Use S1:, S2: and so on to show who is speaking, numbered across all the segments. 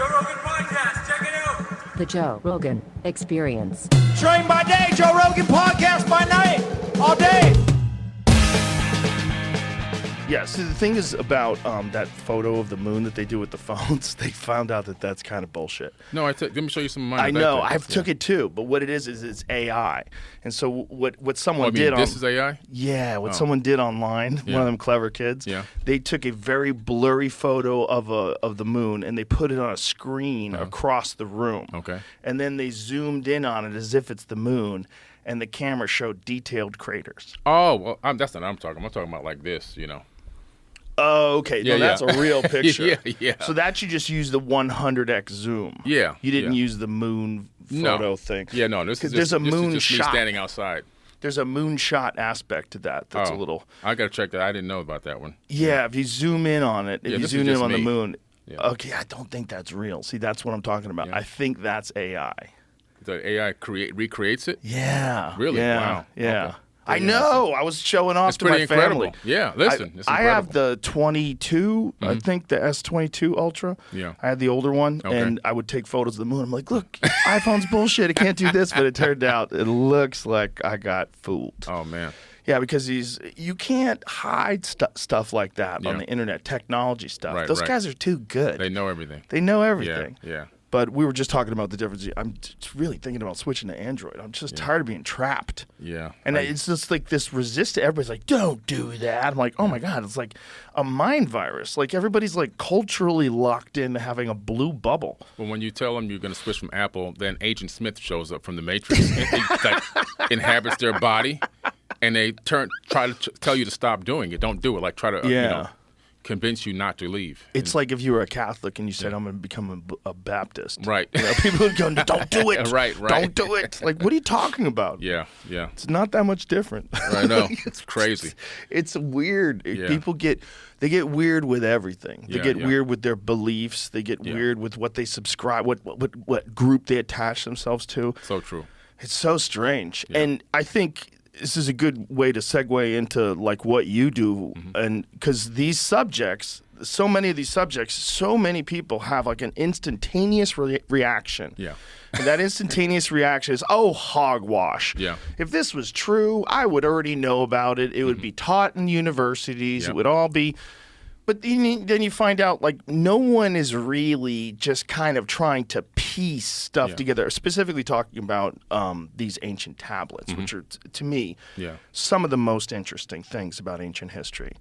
S1: Joe Rogan Podcast. Check it out.
S2: The Joe Rogan Experience.
S3: Train by day, Joe Rogan Podcast by night, all day.
S4: Yeah, so the thing is about that photo of the moon that they do with the phones, they found out that that's kind of bullshit.
S5: No, let me show you some of mine.
S4: I know, I've took it too, but what it is it's AI. And so what someone did
S5: this is AI?
S4: Yeah, what someone did online, one of them clever kids, they took a very blurry photo of the moon and they put it on a screen across the room.
S5: Okay.
S4: And then they zoomed in on it as if it's the moon. And the camera showed detailed craters.
S5: Oh, well, that's not what I'm talking about. I'm talking about like this,
S4: Oh, okay.
S5: Yeah,
S4: no, that's a real picture.
S5: yeah.
S4: So that you just use the 100x zoom.
S5: Yeah.
S4: You didn't use the moon photo thing.
S5: Yeah, no. This is
S4: there's a moon
S5: this is just
S4: shot.
S5: me standing outside.
S4: There's a moonshot aspect to that. That's a little.
S5: I got to check that. I didn't know about that one.
S4: Yeah, if you zoom in on it, if you zoom in on the moon.
S5: Yeah.
S4: Okay, I don't think that's real. See, that's what I'm talking about.
S5: Yeah.
S4: I think that's AI.
S5: The AI recreates it?
S4: Yeah.
S5: Really?
S4: Yeah.
S5: Wow.
S4: Yeah.
S5: Okay.
S4: I know. I was showing off to my
S5: incredible.
S4: family.
S5: Yeah, listen. It's
S4: I
S5: incredible.
S4: have the 22, I think the S22 Ultra.
S5: Yeah.
S4: I had the older one, and I would take photos of the moon. I'm like, look, iPhone's bullshit. It can't do this. But it turned out it looks like I got fooled.
S5: Oh, man.
S4: Yeah, because you can't hide stuff like that on the internet, technology stuff.
S5: Right,
S4: Those
S5: right.
S4: guys are too good.
S5: They know everything.
S4: They know everything.
S5: Yeah.
S4: But we were just talking about the difference. I'm just really thinking about switching to Android. I'm just tired of being trapped.
S5: Yeah.
S4: And it's just like this resistance. Everybody's like, don't do that. I'm like, oh my God, it's like a mind virus. Like everybody's like culturally locked into having a blue bubble.
S5: Well, when you tell them you're going to switch from Apple, then Agent Smith shows up from the Matrix and inhabits their body, and they try to tell you to stop doing it. Don't do it. Like try to convince you not to leave.
S4: It's like if you were a Catholic and you said, I'm going to become a Baptist.
S5: Right.
S4: People would go, don't do it.
S5: Right.
S4: Don't do it. Like, what are you talking about?
S5: Yeah.
S4: It's not that much different.
S5: I know. It's crazy.
S4: It's weird.
S5: Yeah.
S4: People get weird with everything. They get
S5: yeah.
S4: weird with their beliefs. They get weird with what they subscribe, what group they attach themselves to.
S5: So true.
S4: It's so strange.
S5: Yeah.
S4: And I think this is a good way to segue into like what you do, and because these subjects, so many of these subjects, so many people have like an instantaneous reaction.
S5: Yeah.
S4: And that instantaneous reaction is, oh, hogwash.
S5: Yeah.
S4: If this was true, I would already know about it. It would be taught in universities.
S5: Yeah.
S4: It would all be. But then you find out, like, no one is really just kind of trying to piece stuff together, specifically talking about these ancient tablets, which are, to me, some of the most interesting things about ancient history,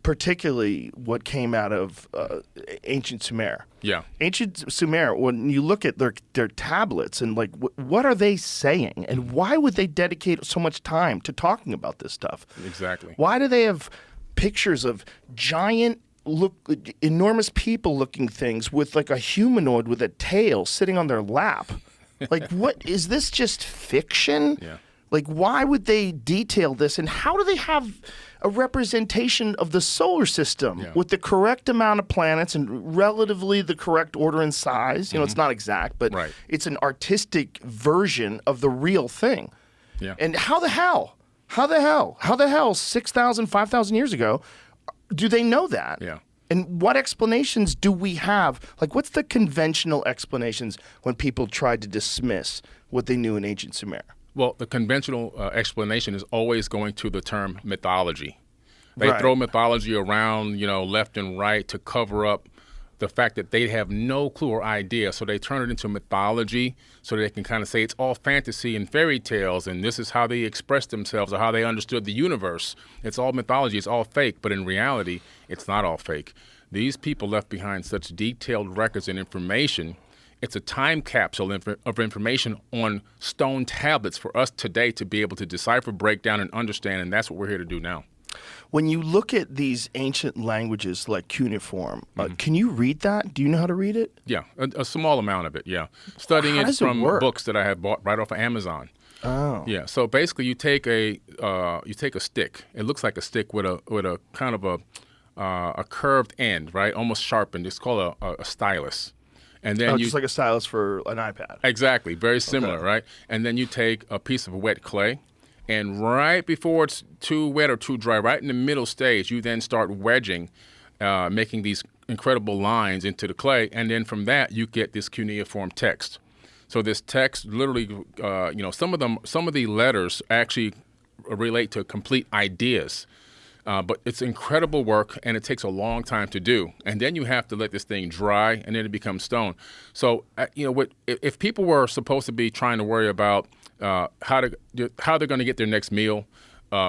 S4: particularly what came out of ancient Sumer.
S5: Yeah.
S4: Ancient Sumer, when you look at their tablets and, like, what are they saying? And why would they dedicate so much time to talking about this stuff?
S5: Exactly.
S4: Why do they have pictures of enormous people-looking things with like a humanoid with a tail sitting on their lap? Like, what is this? Just fiction?
S5: Yeah.
S4: Like, why would they detail this? And how do they have a representation of the solar system with the correct amount of planets and relatively the correct order and size? You know, it's not exact, but it's an artistic version of the real thing.
S5: Yeah.
S4: And how the hell 6,000, 5,000 years ago do they know that?
S5: Yeah.
S4: And what explanations do we have? Like, what's the conventional explanations when people tried to dismiss what they knew in ancient Sumer?
S5: Well, the conventional explanation is always going to the term mythology. They
S4: Right.
S5: throw mythology around, left and right to cover up the fact that they have no clue or idea. So they turn it into mythology so they can kind of say it's all fantasy and fairy tales, and this is how they express themselves or how they understood the universe. It's all mythology. It's all fake. But in reality, it's not all fake. These people left behind such detailed records and information. It's a time capsule of information on stone tablets for us today to be able to decipher, break down, and understand, and that's what we're here to do now.
S4: When you look at these ancient languages like cuneiform, can you read that? Do you know how to read it?
S5: Yeah, a small amount of it, yeah. Studying
S4: How
S5: it
S4: does it
S5: from
S4: work?
S5: books that I have bought right off of Amazon.
S4: Oh.
S5: Yeah, so basically you take a stick. It looks like a stick with a kind of a curved end, right? Almost sharpened. It's called a stylus. And then
S4: Just like a stylus for an iPad.
S5: Exactly, very similar, right? And then you take a piece of wet clay, and right before it's too wet or too dry, right in the middle stage, you then start wedging, making these incredible lines into the clay, and then from that you get this cuneiform text. So this text literally, some of the letters actually relate to complete ideas. But it's incredible work, and it takes a long time to do. And then you have to let this thing dry, and then it becomes stone. So, if people were supposed to be trying to worry about how they're going to get their next meal,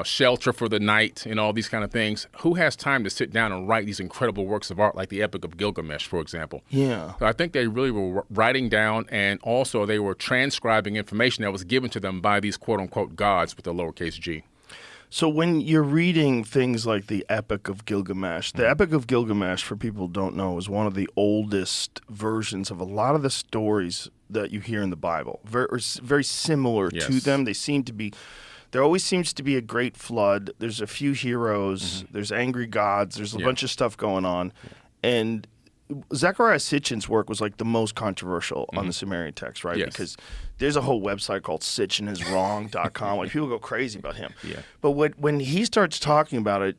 S5: shelter for the night, and all these kind of things, who has time to sit down and write these incredible works of art like the Epic of Gilgamesh, for example?
S4: Yeah.
S5: So I think they really were writing down, and also they were transcribing information that was given to them by these quote-unquote gods with a lowercase g.
S4: So when you're reading things like the Epic of Gilgamesh, the Epic of Gilgamesh, for people who don't know, is one of the oldest versions of a lot of the stories that you hear in the Bible. Very similar to them. There always seems to be a great flood. There's a few heroes. There's angry gods. There's a bunch of stuff going on. And Zecharia Sitchin's work was like the most controversial on the Sumerian text, right?
S5: Yes.
S4: Because there's a whole website called sitchiniswrong.com. Like people go crazy about him.
S5: Yeah.
S4: But when he starts talking about it,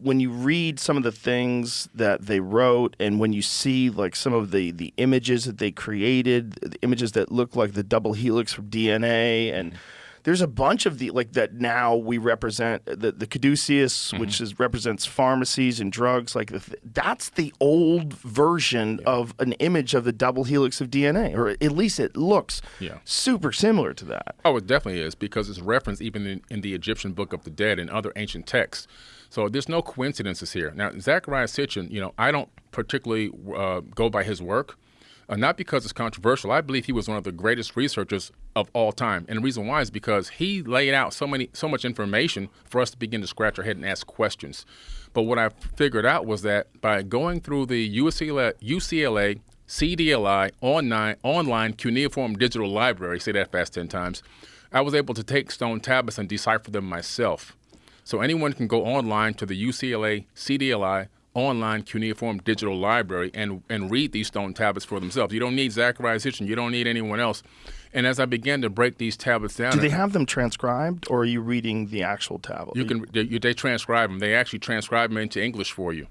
S4: when you read some of the things that they wrote, and when you see like some of the images that they created, the images that look like the double helix from DNA, and there's a bunch of that now we represent the caduceus, which represents pharmacies and drugs. Like that's the old version of an image of the double helix of DNA, or at least it looks super similar to that.
S5: Oh, it definitely is, because it's referenced even in the Egyptian Book of the Dead and other ancient texts. So there's no coincidences here. Now, Zecharia Sitchin, I don't particularly go by his work. Not because it's controversial. I believe he was one of the greatest researchers of all time. And the reason why is because he laid out so much information for us to begin to scratch our head and ask questions. But what I figured out was that by going through the UCLA CDLI online cuneiform digital library, say that fast 10 times, I was able to take stone tablets and decipher them myself. So anyone can go online to the UCLA CDLI online cuneiform digital library and read these stone tablets for themselves. You don't need Zecharia Sitchin. You don't need anyone else. And as I began to break these tablets down,
S4: do they have them transcribed, or are you reading the actual tablet?
S5: They transcribe them. They actually transcribe them into English for you.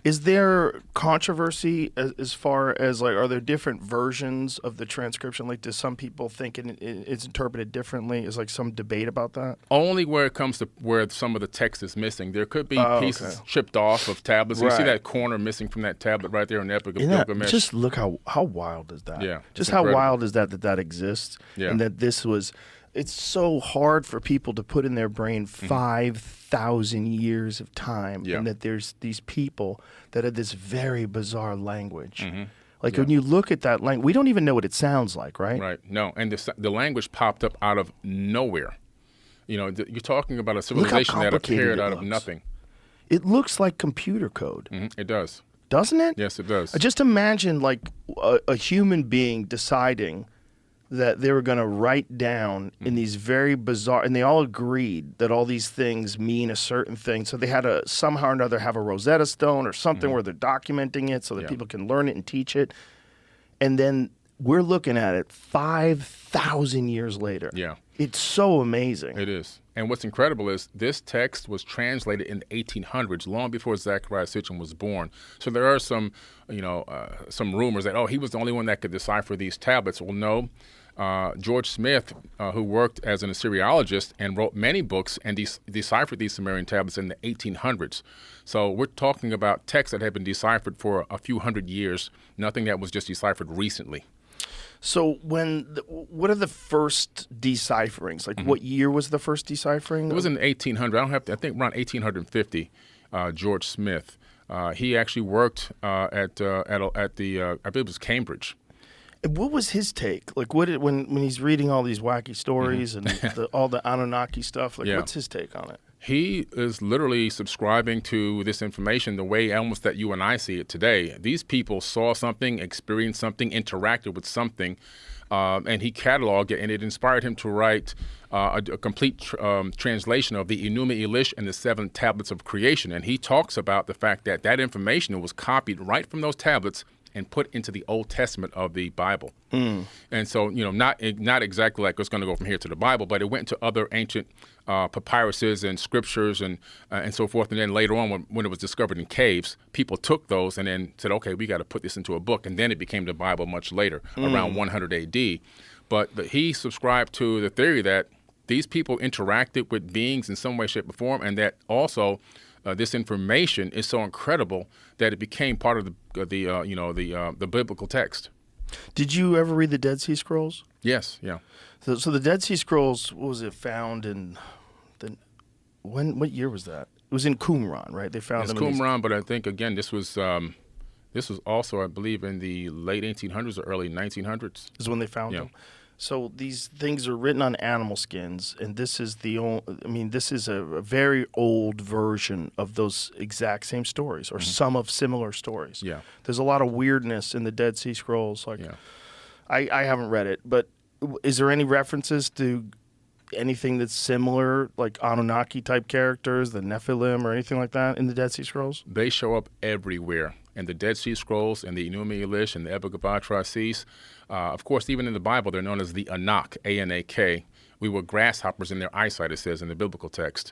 S4: Is there controversy as far as, like, are there different versions of the transcription? Like, do some people think it's interpreted differently? Is like some debate about that?
S5: Only where it comes to where some of the text is missing. There could be pieces chipped off of tablets. You see that corner missing from that tablet right there in the Epic of Gilgamesh.
S4: Just look how wild is that?
S5: Yeah.
S4: Just how wild is that exists?
S5: Yeah.
S4: And that this was... It's so hard for people to put in their brain 5,000 years of time, and that there's these people that have this very bizarre language. Like when you look at that language, we don't even know what it sounds like, right?
S5: Right. No, and the language popped up out of nowhere. You're talking about a civilization that appeared out of nothing.
S4: It looks like computer code.
S5: It does.
S4: Doesn't it?
S5: Yes, it does.
S4: Just imagine like a human being deciding that they were going to write down in these very bizarre, and they all agreed that all these things mean a certain thing. So they had to somehow or another have a Rosetta Stone or something where they're documenting it so that people can learn it and teach it. And then we're looking at it 5,000 years later.
S5: Yeah.
S4: It's so amazing.
S5: It is. And what's incredible is this text was translated in the 1800s, long before Zecharia Sitchin was born. So there are some rumors that, he was the only one that could decipher these tablets. Well, no. George Smith, who worked as an Assyriologist and wrote many books and deciphered these Sumerian tablets in the 1800s. So we're talking about texts that have been deciphered for a few hundred years, nothing that was just deciphered recently.
S4: So what are the first decipherings? Like what year was the first deciphering?
S5: It was in 1800. I think around 1850, George Smith. He actually worked at the I believe it was Cambridge.
S4: What was his take? Like, when he's reading all these wacky stories and all the Anunnaki stuff? Like, what's his take on it?
S5: He is literally subscribing to this information the way almost that you and I see it today. These people saw something, experienced something, interacted with something, and he cataloged it, and it inspired him to write a complete translation of the Enuma Elish and the 7 tablets of creation. And he talks about the fact that information was copied right from those tablets and put into the Old Testament of the Bible. And so, not exactly like it's going to go from here to the Bible, but it went to other ancient papyruses and scriptures and so forth. And then later on, when it was discovered in caves, people took those and then said, okay, we got to put this into a book. And then it became the Bible much later, around 100 AD. But he subscribed to the theory that these people interacted with beings in some way, shape, or form, and that also this information is so incredible that it became part of the biblical text.
S4: Did you ever read the Dead Sea Scrolls?
S5: Yes, yeah.
S4: So the Dead Sea Scrolls, what was it found in? What year was that? It was in Qumran, right? They found
S5: It's
S4: them in these-
S5: Qumran, but I think again this was also, I believe, in the late 1800s or early 1900s.
S4: is when they found
S5: Yeah.
S4: them. So these things are written on animal skins, and this is this is a very old version of those exact same stories, or some of similar stories.
S5: Yeah.
S4: There's a lot of weirdness in the Dead Sea Scrolls. Like,
S5: Yeah.
S4: I haven't read it, but is there any references to anything that's similar, like Anunnaki type characters, the Nephilim, or anything like that in the Dead Sea Scrolls?
S5: They show up everywhere. In the Dead Sea Scrolls, and the Enuma Elish, and the Epic of Atrahasis. Of course, even in the Bible, they're known as the Anak, A-N-A-K. We were grasshoppers in their eyesight, it says in the biblical text.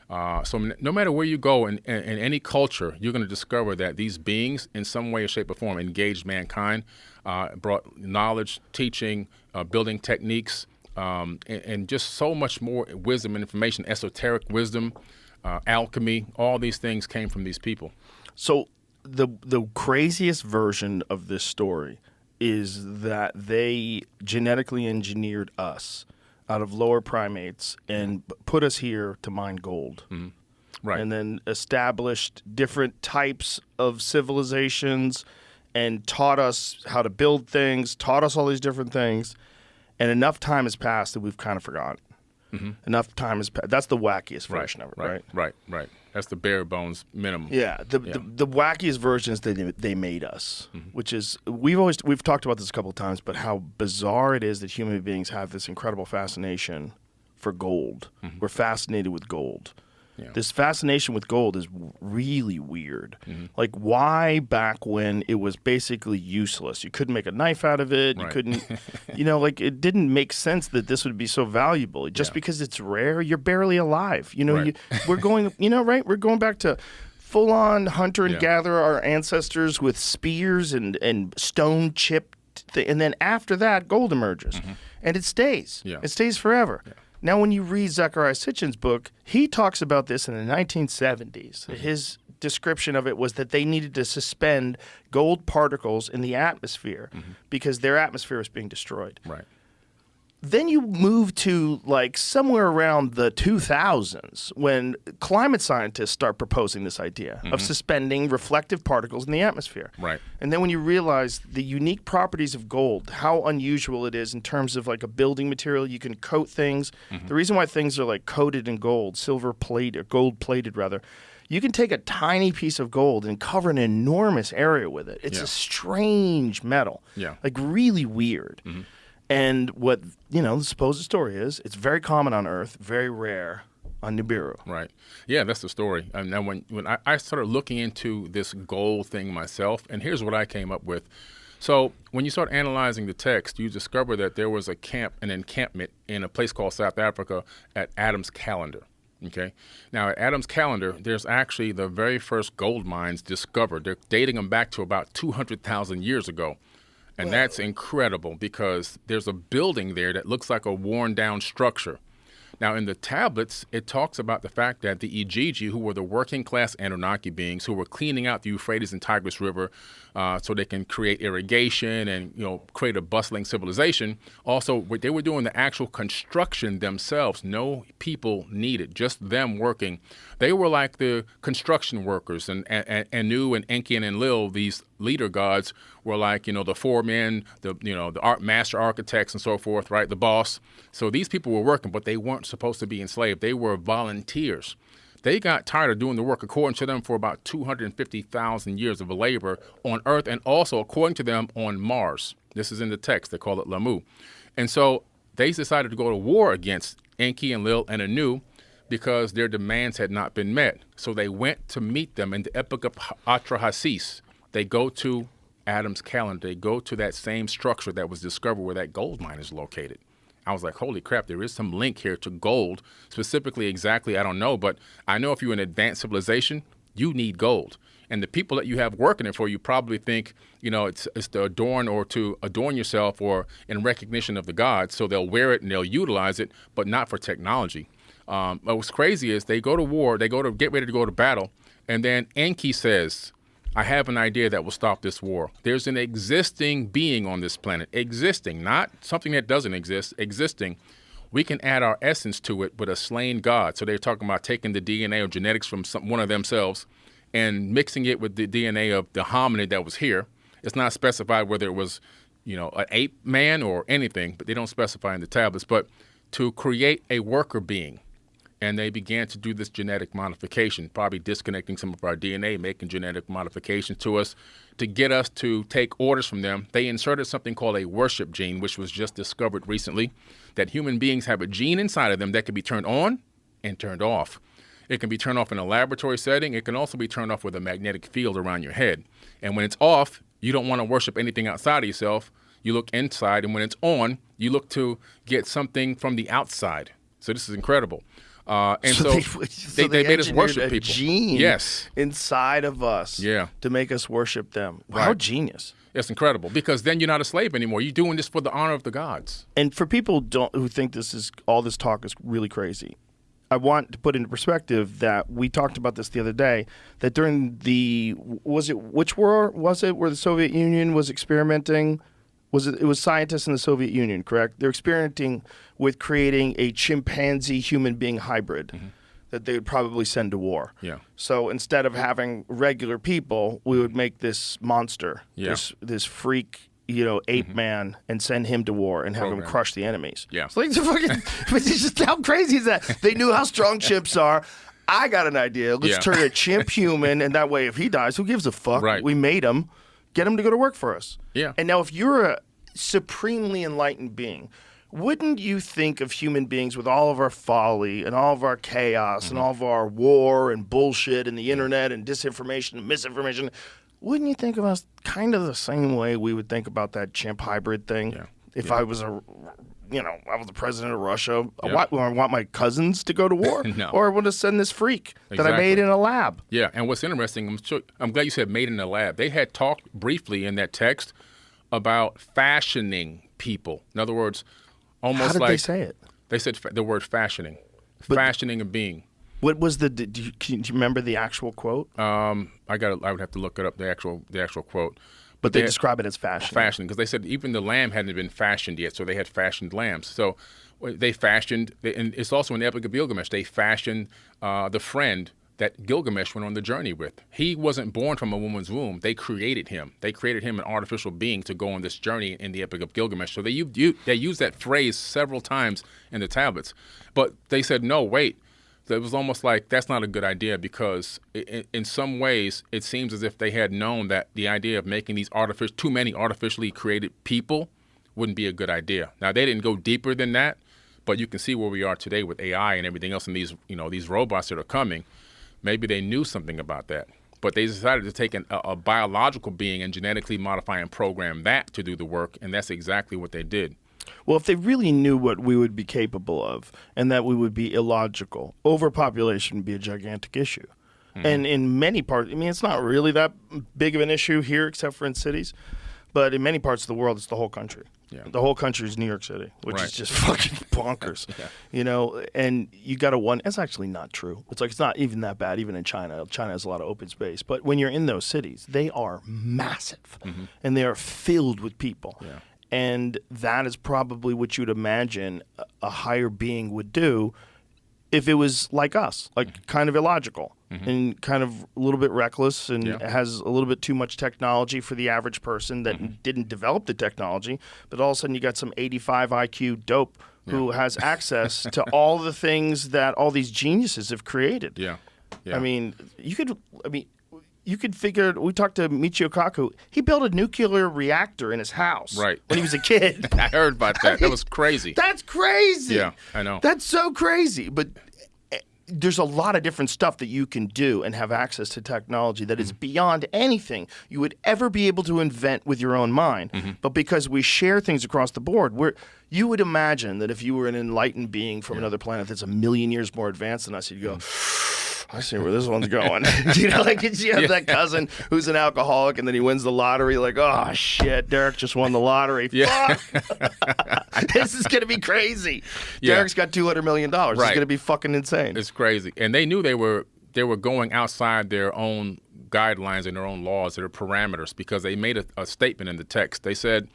S5: So no matter where you go in any culture, you're going to discover that these beings, in some way, shape, or form, engaged mankind, brought knowledge, teaching, building techniques, and just so much more wisdom and information, esoteric wisdom, alchemy. All these things came from these people.
S4: So the craziest version of this story is that they genetically engineered us out of lower primates and put us here to mine gold.
S5: Right.
S4: And then established different types of civilizations and taught us how to build things, taught us all these different things. And enough time has passed that we've kind of forgotten. Enough time has passed. That's the wackiest version of it, right?
S5: Right. That's the bare bones minimum.
S4: Yeah, the wackiest version is they made us, which is we've talked about this a couple of times, but how bizarre it is that human beings have this incredible fascination for gold. We're fascinated with gold.
S5: Yeah.
S4: This fascination with gold is really weird. Like, why back when it was basically useless? You couldn't make a knife out of it. You
S5: Right.
S4: couldn't, like it didn't make sense that this would be so valuable. Just because it's rare, you're barely alive.
S5: Right.
S4: We're going, right? We're going back to full-on hunter and
S5: Yeah.
S4: gatherer, our ancestors with spears and stone chipped, and then after that, gold emerges, and it stays.
S5: Yeah.
S4: It stays forever. Yeah. Now, when you read Zecharia Sitchin's book, he talks about this in the 1970s. His description of it was that they needed to suspend gold particles in the atmosphere because their atmosphere was being destroyed.
S5: Right.
S4: Then you move to like somewhere around the 2000s when climate scientists start proposing this idea of suspending reflective particles in the atmosphere.
S5: Right.
S4: And then when you realize the unique properties of gold, how unusual it is in terms of like a building material, you can coat things. The reason why things are like coated in gold, silver plated, or gold plated rather, you can take a tiny piece of gold and cover an enormous area with it. It's
S5: Yeah.
S4: a strange metal.
S5: Yeah.
S4: Like really weird. And what, the supposed story is, it's very common on Earth, very rare on Nibiru.
S5: Right. Yeah, that's the story. And now when I started looking into this gold thing myself, and here's what I came up with. So when you start analyzing the text, you discover that there was an encampment in a place called South Africa at Adam's Calendar. Okay. Now, at Adam's Calendar, there's actually the very first gold mines discovered. They're dating them back to about 200,000 years ago. And that's incredible because there's a building there that looks like a worn down structure. Now, in the tablets, it talks about the fact that the Igigi, who were the working class Anunnaki beings who were cleaning out the Euphrates and Tigris River so they can create irrigation and create a bustling civilization. Also, they were doing the actual construction themselves. No people needed, just them working. They were like the construction workers, and Anu and Enki and Enlil, these leader gods, were like the foremen, the master architects and so forth, right? The boss. So these people were working, but they weren't supposed to be enslaved. They were volunteers. They got tired of doing the work, according to them, for about 250,000 years of labor on Earth, and also, according to them, on Mars. This is in the text. They call it Lamu. And so they decided to go to war against Enki and Enlil and Anu because their demands had not been met. So they went to meet them in the Epic of Atrahasis. They go to Adam's calendar. They go to that same structure that was discovered where that gold mine is located. I was like, holy crap, there is some link here to gold. Specifically, exactly, I don't know. But I know if you're an advanced civilization, you need gold. And the people that you have working it for you probably think, it's to adorn or to adorn yourself or in recognition of the gods. So they'll wear it and they'll utilize it, but not for technology. What's crazy is they go to war, they get ready to go to battle, and then Enki says, I have an idea that will stop this war. There's an existing being on this planet, existing, not something that doesn't exist, existing. We can add our essence to it with a slain god. So they're talking about taking the DNA or genetics from one of themselves and mixing it with the DNA of the hominid that was here. It's not specified whether it was, an ape man or anything, but they don't specify in the tablets. But to create a worker being. And they began to do this genetic modification, probably disconnecting some of our DNA, making genetic modifications to us to get us to take orders from them. They inserted something called a worship gene, which was just discovered recently, that human beings have a gene inside of them that can be turned on and turned off. It can be turned off in a laboratory setting. It can also be turned off with a magnetic field around your head. And when it's off, you don't want to worship anything outside of yourself. You look inside. And when it's on, you look to get something from the outside. So this is incredible. They made us worship people.
S4: Gene
S5: yes.
S4: inside of us to make us worship them. Wow, how genius.
S5: It's incredible because then you're not a slave anymore. You're doing this for the honor of the gods.
S4: And for people who think all this talk is really crazy, I want to put into perspective that we talked about this the other day, that during which war was it where the Soviet Union was experimenting? It was scientists in the Soviet Union, correct? They're experimenting with creating a chimpanzee human being hybrid that they would probably send to war.
S5: Yeah.
S4: So instead of having regular people, we would make this monster, this freak, ape man, and send him to war and have him crush the enemies.
S5: Yeah.
S4: It's like it's just how crazy is that? They knew how strong chimps are. I got an idea. Let's turn a chimp human, and that way, if he dies, who gives a fuck?
S5: Right.
S4: We made him. Get him to go to work for us.
S5: Yeah.
S4: And now if you're a supremely enlightened being, wouldn't you think of human beings with all of our folly and all of our chaos and all of our war and bullshit and the internet and disinformation and misinformation, wouldn't you think of us kind of the same way we would think about that chimp hybrid thing?
S5: Yeah.
S4: If I was I was the president of Russia, I want my cousins to go to war?
S5: No.
S4: Or I want to send this freak that I made in a lab?
S5: Yeah, and what's interesting, I'm glad you said made in a lab. They had talked briefly in that text about fashioning people. In other words, almost
S4: How did
S5: like
S4: they say it?
S5: They said the word fashioning, fashioning a being.
S4: What was do you remember the actual quote?
S5: I would have to look it up, the actual quote.
S4: But they describe it as fashion.
S5: Fashioning, because they said even the lamb hadn't been fashioned yet, so they had fashioned lambs. So they fashioned, and it's also in the Epic of Gilgamesh, they fashioned the friend that Gilgamesh went on the journey with. He wasn't born from a woman's womb. They created him. They created him an artificial being to go on this journey in the Epic of Gilgamesh. So they used that phrase several times in the tablets. But they said, no, wait. It was almost like that's not a good idea because in some ways it seems as if they had known that the idea of making these too many artificially created people wouldn't be a good idea. Now, they didn't go deeper than that, but you can see where we are today with AI and everything else and these robots that are coming. Maybe they knew something about that, but they decided to take a biological being and genetically modify and program that to do the work, and that's exactly what they did.
S4: Well, if they really knew what we would be capable of and that we would be illogical, overpopulation would be a gigantic issue. And in many parts, it's not really that big of an issue here except for in cities, but in many parts of the world, it's the whole country.
S5: Yeah.
S4: The whole country is New York City, which is just fucking bonkers.
S5: Yeah.
S4: And you got to wonder, it's actually not true. It's not even that bad, even in China. China has a lot of open space. But when you're in those cities, they are massive and they are filled with people.
S5: Yeah.
S4: And that is probably what you'd imagine a higher being would do if it was like us, like kind of illogical and kind of a little bit reckless and has a little bit too much technology for the average person that didn't develop the technology. But all of a sudden you got some 85 IQ dope who has access to all the things that all these geniuses have created.
S5: Yeah.
S4: You could figure. We talked to Michio Kaku. He built a nuclear reactor in his house when he was a kid.
S5: I heard about that. That was crazy.
S4: That's crazy.
S5: Yeah, I know.
S4: That's so crazy. But there's a lot of different stuff that you can do and have access to technology that is beyond anything you would ever be able to invent with your own mind. But because we share things across the board, you would imagine that if you were an enlightened being from another planet that's a million years more advanced than us, you'd go, I see where this one's going. You know, like you have that cousin who's an alcoholic and then he wins the lottery. Like, oh shit, Derek just won the lottery. Fuck. This is gonna be crazy. Derek's got $200 million. It's gonna be fucking insane.
S5: It's crazy, and they knew they were going outside their own guidelines and their own laws, their parameters, because they made a statement in the text. They said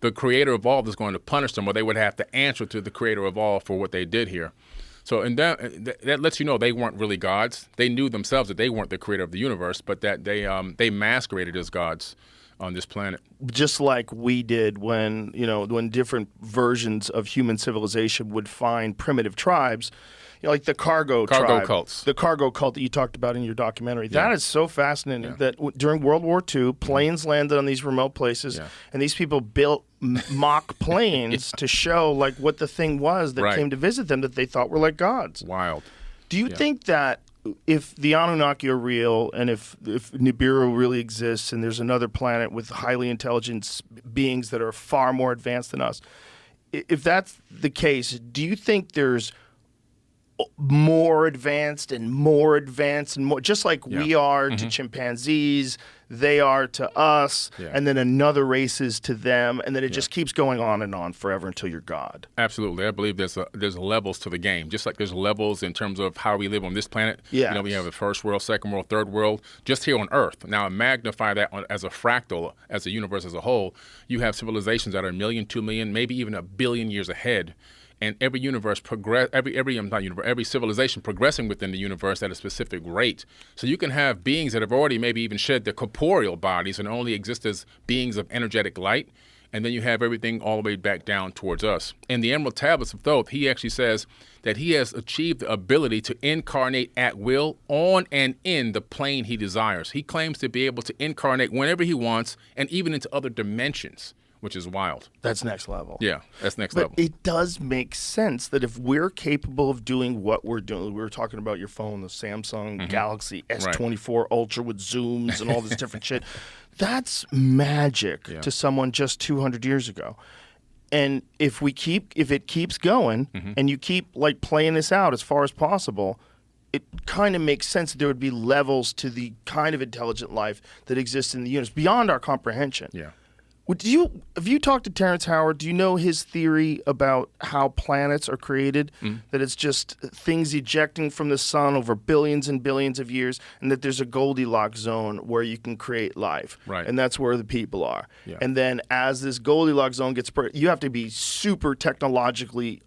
S5: the Creator of all is going to punish them, or they would have to answer to the Creator of all for what they did here. So, and that lets you know they weren't really gods. They knew themselves that they weren't the creator of the universe, but that they masqueraded as gods on this planet.
S4: Just like we did when different versions of human civilization would find primitive tribes, like the cargo tribe,
S5: cults.
S4: The cargo cult that you talked about in your documentary. Yeah. That is so fascinating that during World War II, planes landed on these remote places, and these people built mock planes to show like what the thing was that came to visit them that they thought were like gods.
S5: Wild.
S4: Do you think that if the Anunnaki are real and if Nibiru really exists and there's another planet with highly intelligent beings that are far more advanced than us, if that's the case, do you think there's more advanced and more, just like we are to chimpanzees, they are to us, and then another race is to them, and then it just keeps going on and on forever until you're God.
S5: Absolutely. I believe there's levels to the game, just like there's levels in terms of how we live on this planet.
S4: Yeah.
S5: We have the first world, second world, third world, just here on Earth. Now, magnify that as a fractal, as a universe as a whole. You have civilizations that are 1 million, 2 million, maybe even 1 billion years ahead. And every universe every civilization progressing within the universe at a specific rate. So you can have beings that have already maybe even shed their corporeal bodies and only exist as beings of energetic light. And then you have everything all the way back down towards us. In the Emerald Tablets of Thoth, he actually says that he has achieved the ability to incarnate at will on and in the plane he desires. He claims to be able to incarnate whenever he wants and even into other dimensions, which is wild.
S4: That's next level.
S5: Yeah, that's next
S4: but
S5: level.
S4: It does make sense that if we're capable of doing what we're doing, we were talking about your phone, the Samsung Galaxy S24 Ultra with zooms and all this different shit. That's magic to someone just 200 years ago. And if it keeps going and you keep like playing this out as far as possible, it kind of makes sense that there would be levels to the kind of intelligent life that exists in the universe beyond our comprehension.
S5: Yeah.
S4: Have you talked to Terrence Howard? Do you know his theory about how planets are created? That it's just things ejecting from the sun over billions and billions of years, and that there's a Goldilocks zone where you can create life.
S5: Right.
S4: And that's where the people are.
S5: Yeah.
S4: And then as this Goldilocks zone gets, you have to be super technologically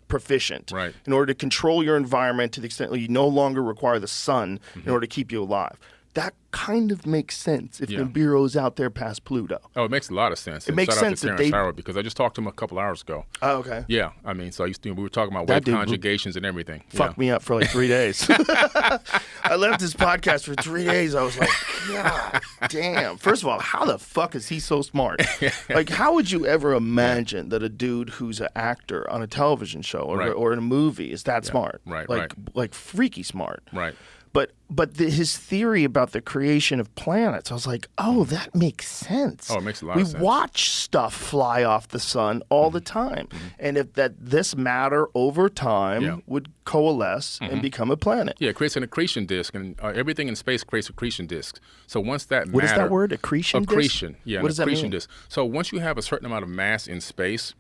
S4: proficient in order to control your environment to the extent that you no longer require the sun in order to keep you alive. That kind of makes sense if Nibiru's out there past Pluto.
S5: Oh, it makes a lot of sense.
S4: It makes
S5: shout
S4: sense
S5: out to Terrence Howard, because I just talked to him a couple hours ago.
S4: Oh, okay.
S5: Yeah, I mean, so we were talking about wave conjugations and everything.
S4: Fucked me up for like 3 days. I left this podcast for 3 days. I was like, God damn. First of all, how the fuck is he so smart? Like, how would you ever imagine that a dude who's an actor on a television show or in a movie is that smart? Like freaky smart.
S5: Right.
S4: But his theory about the creation of planets, I was like, oh, that makes sense.
S5: Oh, it makes a lot of sense.
S4: We watch stuff fly off the sun all the time. And if this matter over time would coalesce and become a planet.
S5: Yeah, it creates an accretion disk, and everything in space creates accretion disks. So once that
S4: What is that word, accretion disk?
S5: Accretion, yeah,
S4: what does that mean?
S5: Disk. So once you have a certain amount of mass in space,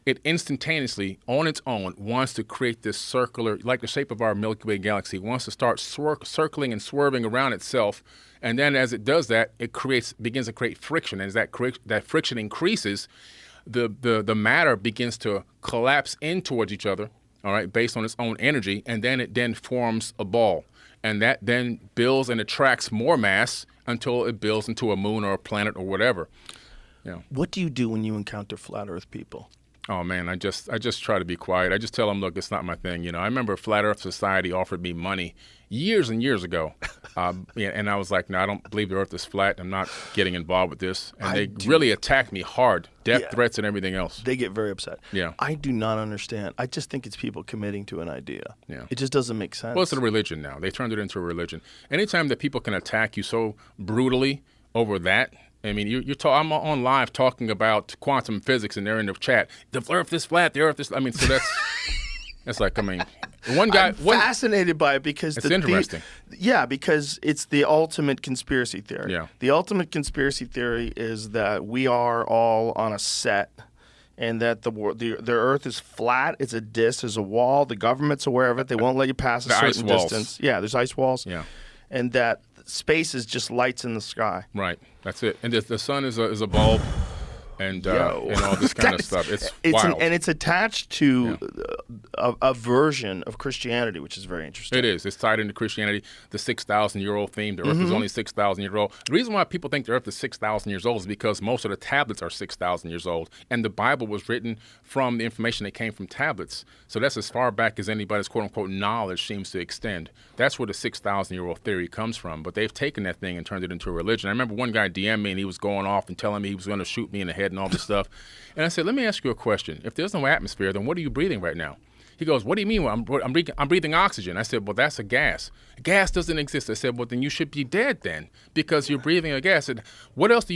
S5: it instantaneously, on its own, wants to create this circular, like the shape of our Milky Way galaxy, wants to start circling and swerving around itself. And then as it does that, it begins to create friction. And as that friction increases, the matter begins to collapse in towards each other, all right, based on its own energy. And then it forms a ball. And that then builds and attracts more mass until it builds into a moon or a planet or whatever.
S4: What do you do when you encounter flat Earth people?
S5: Oh man, I just try to be quiet. I just tell them, look, it's not my thing. You know, I remember Flat Earth Society offered me money years and years ago, and I was like, no, I don't believe the Earth is flat. I'm not getting involved with this. And they really attacked me hard, death threats and everything else.
S4: They get very upset.
S5: Yeah.
S4: I do not understand. I just think it's people committing to an idea.
S5: Yeah.
S4: It just doesn't make sense.
S5: Well, it's a religion now. They turned it into a religion. Anytime that people can attack you so brutally over that. I mean, I'm on live talking about quantum physics, and they're in the chat. The Earth is flat. The Earth is. I mean, so that's like. I mean, one guy.
S4: I'm fascinated by it because
S5: it's interesting.
S4: Because it's the ultimate conspiracy theory.
S5: Yeah.
S4: The ultimate conspiracy theory is that we are all on a set, and that the Earth is flat. It's a disc. There's a wall. The government's aware of it. They won't let you pass a certain distance. Yeah, there's ice walls.
S5: Yeah.
S4: And that space is just lights in the sky.
S5: Right. That's it. And the sun is a bulb, and all this kind of stuff. It's wild.
S4: And it's attached to a version of Christianity, which is very interesting.
S5: It is. It's tied into Christianity, the 6,000-year-old theme. The Earth is only 6,000 years old. The reason why people think the Earth is 6,000 years old is because most of the tablets are 6,000 years old, and the Bible was written from the information that came from tablets. So that's as far back as anybody's quote-unquote knowledge seems to extend. That's where the 6,000-year-old theory comes from. But they've taken that thing and turned it into a religion. I remember one guy DM'd me, and he was going off and telling me he was going to shoot me in the head and all this stuff. And I said, let me ask you a question. If there's no atmosphere, then what are you breathing right now? He goes, what do you mean? Well, I'm breathing oxygen. I said, well, that's a gas. Gas doesn't exist. I said, well, then you should be dead then because you're breathing a gas. I said, what else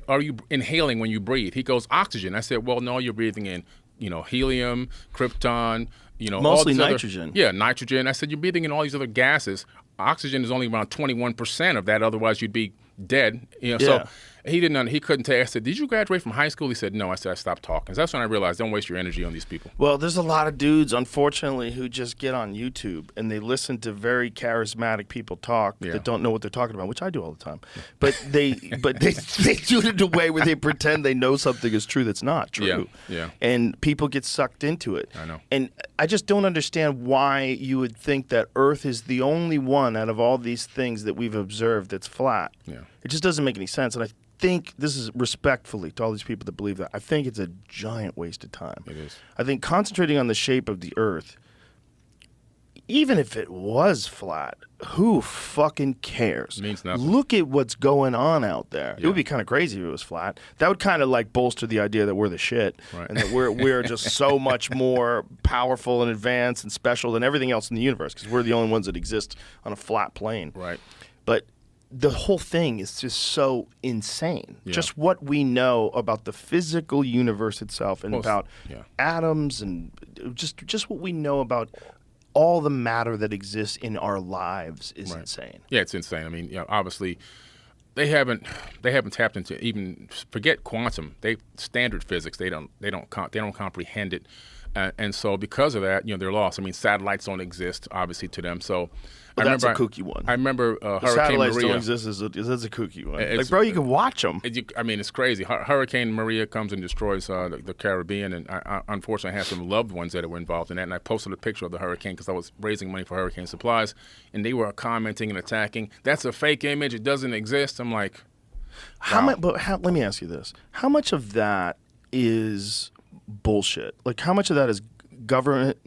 S5: are you inhaling when you breathe? He goes, oxygen. I said, well, no, you're breathing in, helium, krypton,
S4: mostly
S5: all
S4: nitrogen.
S5: Nitrogen. I said, you're breathing in all these other gases. Oxygen is only around 21% of that. Otherwise, you'd be dead. So he couldn't tell. I said, did you graduate from high school? He said, no. I said, I stopped talking. So that's when I realized, don't waste your energy on these people.
S4: Well, there's a lot of dudes, unfortunately, who just get on YouTube and they listen to very charismatic people talk that don't know what they're talking about, which I do all the time. But they do it in a way where they pretend they know something is true that's not true.
S5: Yeah.
S4: And people get sucked into it.
S5: I know.
S4: And I just don't understand why you would think that Earth is the only one out of all these things that we've observed that's flat.
S5: Yeah.
S4: It just doesn't make any sense. And I think this is respectfully to all these people that believe that. I think it's a giant waste of time.
S5: It is.
S4: I think concentrating on the shape of the Earth, even if it was flat, who fucking cares?
S5: It means nothing.
S4: Look at what's going on out there.
S5: Yeah.
S4: It would be kind of crazy if it was flat. That would kind of like bolster the idea that we're the shit
S5: Right.
S4: and that we're just so much more powerful and advanced and special than everything else in the universe because we're the only ones that exist on a flat plane.
S5: Right.
S4: But the whole thing is just so insane.
S5: Yeah.
S4: Just what we know about the physical universe itself and about atoms and just what we know about all the matter that exists in our lives is insane.
S5: Yeah, it's insane. I mean, obviously they haven't tapped into even forget quantum. Standard physics. They don't comprehend it. And so because of that, they're lost. I mean, satellites don't exist, obviously, to them. So
S4: That's a kooky one.
S5: I remember Hurricane
S4: satellites
S5: Maria.
S4: don't exist. That's a kooky one. Like, bro, you can watch them.
S5: I mean, it's crazy. Hurricane Maria comes and destroys the Caribbean, and I unfortunately had some loved ones that were involved in that. And I posted a picture of the hurricane because I was raising money for hurricane supplies, and they were commenting and attacking. That's a fake image. It doesn't exist. I'm like, wow.
S4: Let me ask you this: how much of that is bullshit? Like, how much of that is government,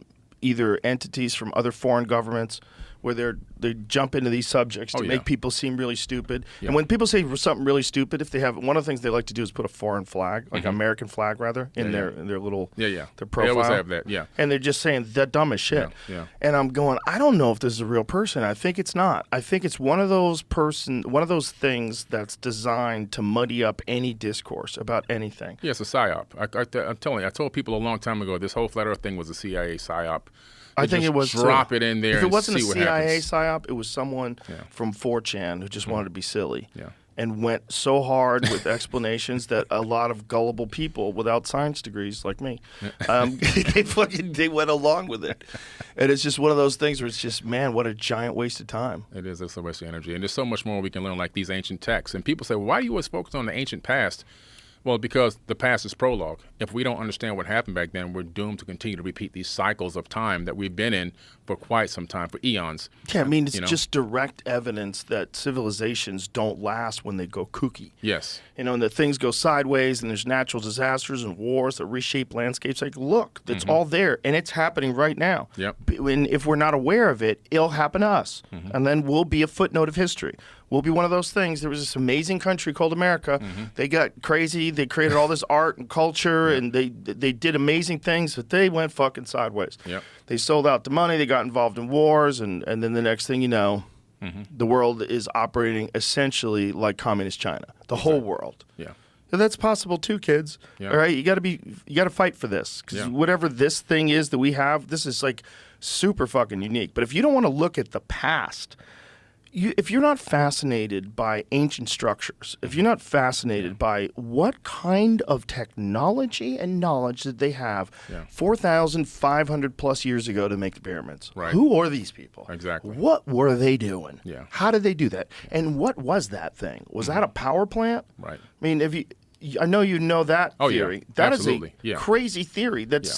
S4: either entities from other foreign governments, where they jump into these subjects to make people seem really stupid.
S5: Yeah.
S4: And when people say something really stupid, if they have one of the things they like to do is put a foreign flag, like an American flag rather, in their little their profile.
S5: They always have that. Yeah.
S4: And they're just saying that dumb as shit.
S5: Yeah.
S4: And I'm going, I don't know if this is a real person. I think it's not. I think it's one of those things that's designed to muddy up any discourse about anything.
S5: Yeah, it's a psyop. I'm telling you, I told people a long time ago this whole flat Earth thing was a CIA psyop.
S4: I think it was
S5: drop it in there.
S4: If it wasn't a
S5: see what
S4: CIA
S5: happens.
S4: psyop, it was someone from 4chan who just wanted to be silly.
S5: Yeah.
S4: And went so hard with explanations that a lot of gullible people without science degrees like me, they went along with it. And it's just one of those things where it's just, man, what a giant waste of time.
S5: It is. It's a waste of energy. And there's so much more we can learn, like these ancient texts. And people say, well, why are you always focused on the ancient past? Well, because the past is prologue. If we don't understand what happened back then, we're doomed to continue to repeat these cycles of time that we've been in for quite some time, for eons.
S4: Yeah, I mean, it's
S5: You know?
S4: just direct evidence that civilizations don't last when they go kooky.
S5: Yes.
S4: And that things go sideways and there's natural disasters and wars that reshape landscapes. Like, look, it's all there and it's happening right now.
S5: Yep.
S4: And if we're not aware of it, it'll happen to us. And then we'll be a footnote of history. We'll be one of those things. There was this amazing country called America. They got crazy. They created all this art and culture, and they did amazing things, but they went fucking sideways.
S5: Yep.
S4: They sold out the money. They got involved in wars, and then the next thing you know, the world is operating essentially like communist China. The whole world.
S5: Yeah.
S4: And that's possible too, kids.
S5: Yeah.
S4: All right, you got to fight for this because
S5: Yeah.
S4: whatever this thing is that we have, this is like super fucking unique. But if you don't want to look at the past, if you're not fascinated by ancient structures, if you're not fascinated by what kind of technology and knowledge did they have 4,500 plus years ago to make the pyramids?
S5: Right.
S4: Who are these people?
S5: Exactly.
S4: What were they doing?
S5: Yeah.
S4: How did they do that? And what was that thing? Was that a power plant?
S5: Right.
S4: I mean, I know you know that
S5: Oh, yeah.
S4: theory. That is
S5: Absolutely.
S4: a
S5: Yeah.
S4: crazy theory that
S5: Yeah.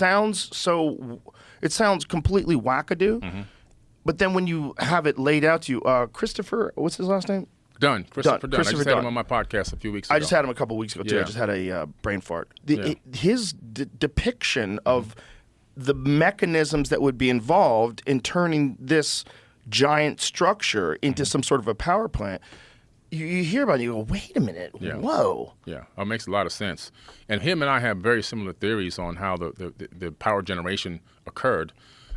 S4: it sounds completely wackadoo. But then when you have it laid out to you, Christopher, what's his last name?
S5: Dunn. Christopher Dunn. I
S4: Christopher
S5: just had him
S4: Dunn.
S5: on my podcast a few weeks ago.
S4: I just had him a couple weeks ago too. I
S5: Yeah.
S4: just had a brain fart.
S5: Yeah.
S4: His depiction of the mechanisms that would be involved in turning this giant structure into some sort of a power plant. You hear about it, you go, wait a minute,
S5: Yeah.
S4: whoa.
S5: Yeah, it makes a lot of sense. And him and I have very similar theories on how the power generation occurred.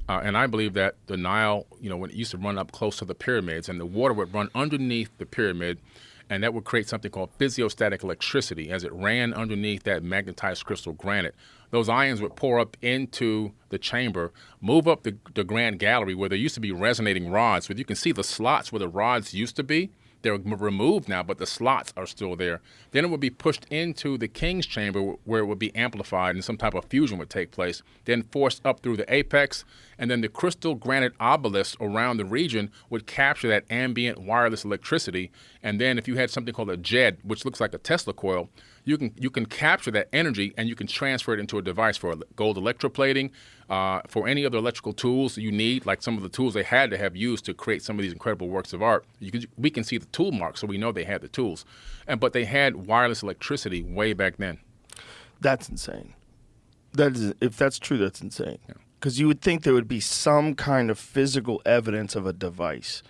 S5: And I believe that the Nile, when it used to run up close to the pyramids, and the water would run underneath the pyramid, and that would create something called physiostatic electricity as it ran underneath that magnetized crystal granite. Those ions would pour up into the chamber, move up the grand gallery where there used to be resonating rods, where you can see the slots where the rods used to be. They're removed now, but the slots are still there. Then it would be pushed into the king's chamber where it would be amplified and some type of fusion would take place, then forced up through the apex, and then the crystal granite obelisks around the region would capture that ambient wireless electricity. And then if you had something called a JED, which looks like a Tesla coil, you can capture that energy and you can transfer it into a device for gold electroplating, for any other electrical tools you need, like some of the tools they had to have used to create some of these incredible works of art. We can see the tool marks, so we know they had the tools. But they had wireless electricity way back then.
S4: That's insane. If that's true, that's insane. Because you would think there would be some kind of physical evidence of a device,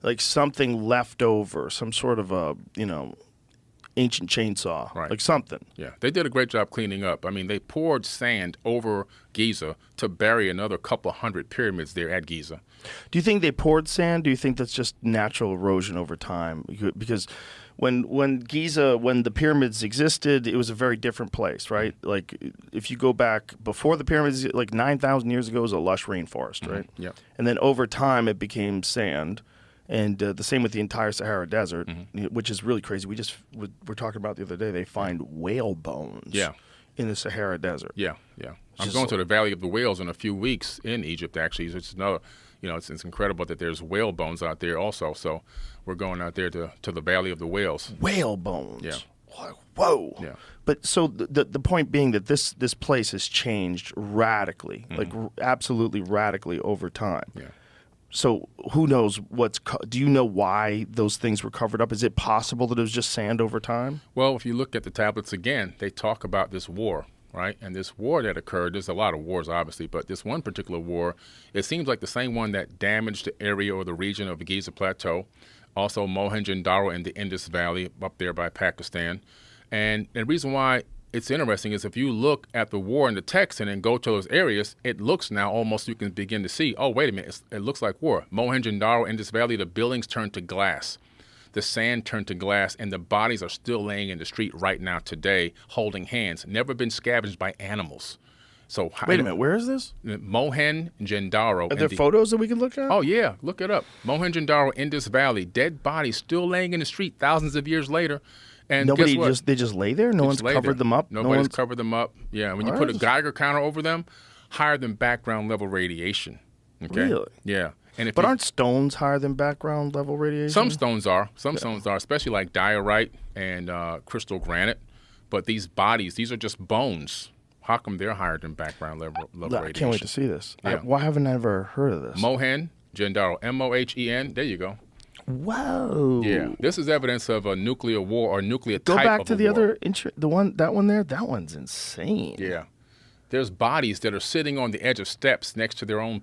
S4: like something left over, some sort of a, ancient chainsaw,
S5: Right.
S4: like something.
S5: Yeah, they did a great job cleaning up. I mean, they poured sand over Giza to bury another couple hundred pyramids there at Giza.
S4: Do you think they poured sand? Do you think that's just natural erosion over time? Because when the pyramids existed, it was a very different place, right? Like if you go back before the pyramids, like 9,000 years ago, it was a lush rainforest, right?
S5: Yeah.
S4: And then over time, it became sand. And the same with the entire Sahara Desert, which is really crazy. We're talking about the other day. They find whale bones in the Sahara Desert.
S5: Yeah. I'm
S4: Just
S5: going to the Valley of the Whales in a few weeks in Egypt, actually. It's another, it's incredible that there's whale bones out there also. So we're going out there to the Valley of the Whales.
S4: Whale bones.
S5: Yeah.
S4: Whoa.
S5: Yeah.
S4: But so the point being that this place has changed radically, like absolutely radically over time.
S5: Yeah.
S4: So who knows do you know why those things were covered up? Is it possible that it was just sand over time?
S5: Well, if you look at the tablets again, they talk about this war, right? And this war that occurred, there's a lot of wars, obviously, but this one particular war, it seems like the same one that damaged the area or the region of the Giza Plateau, also Mohenjo-Daro in the Indus Valley up there by Pakistan. And the reason why it's interesting is if you look at the war in the text and then go to those areas, it looks now almost you can begin to see, oh, wait a minute, it looks like war. Mohenjo-Daro, Indus Valley, the buildings turned to glass. The sand turned to glass, and the bodies are still laying in the street right now today, holding hands, never been scavenged by animals. So
S4: Wait a minute, where is this?
S5: Mohenjo-Daro.
S4: Are there photos that we can look at?
S5: Oh, yeah, look it up. Mohenjo-Daro, Indus Valley, dead bodies still laying in the street thousands of years later. And
S4: Nobody
S5: guess what?
S4: they just lay there? No one's
S5: Lay
S4: covered
S5: there.
S4: them up?
S5: Nobody's covered them up. Yeah, when you
S4: All
S5: put a
S4: right.
S5: Geiger counter over them, higher than background level radiation. Okay?
S4: Really?
S5: Yeah. And if
S4: But
S5: you-
S4: aren't stones higher than background level radiation?
S5: some stones are, especially like diorite and crystal granite. But these bodies, these are just bones. How come they're higher than background level
S4: I
S5: radiation?
S4: can't wait to see this.
S5: Yeah.
S4: Why haven't I ever heard of this?
S5: Mohen Gendaro, Mohen. There you go.
S4: Whoa.
S5: Yeah, this is evidence of a nuclear war or nuclear
S4: Go
S5: type
S4: back
S5: of
S4: to
S5: a
S4: the
S5: war.
S4: other, that one there. That one's insane.
S5: Yeah. There's bodies that are sitting on the edge of steps next to their own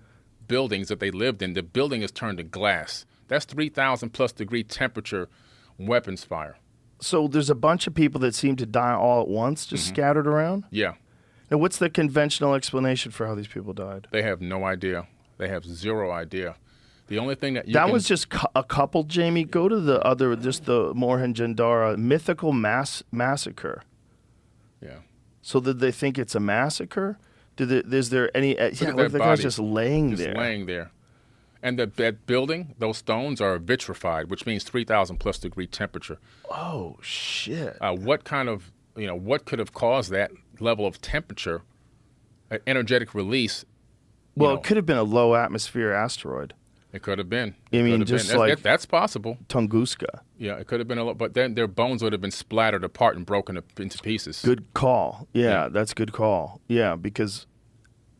S5: buildings that they lived in. The building is turned to glass. That's 3,000 plus degree temperature weapons fire.
S4: So there's a bunch of people that seem to die all at once, just scattered around.
S5: Yeah.
S4: Now, what's the conventional explanation for how these people died?
S5: They have no idea. They have zero idea. The only thing that
S4: That was just a couple, Jamie. Go to the other, just the Mohenjo-Daro mythical massacre.
S5: Yeah.
S4: So did they think it's a massacre? Is there any?
S5: Look
S4: Yeah,
S5: at
S4: look,
S5: that
S4: the guy's
S5: body.
S4: just laying
S5: Just
S4: there.
S5: laying there. And that building, those stones are vitrified, which means 3,000 plus degree temperature.
S4: Oh shit!
S5: What kind of, what could have caused that level of temperature, energetic release?
S4: Well, it could have been a low atmosphere asteroid,
S5: It could have been.
S4: I
S5: It
S4: mean,
S5: could have
S4: just
S5: been.
S4: like-
S5: That's possible.
S4: Tunguska.
S5: Yeah, it could have been a lot, but then their bones would have been splattered apart and broken up into pieces.
S4: Good call. Yeah,
S5: Yeah.
S4: that's a good call. Yeah, because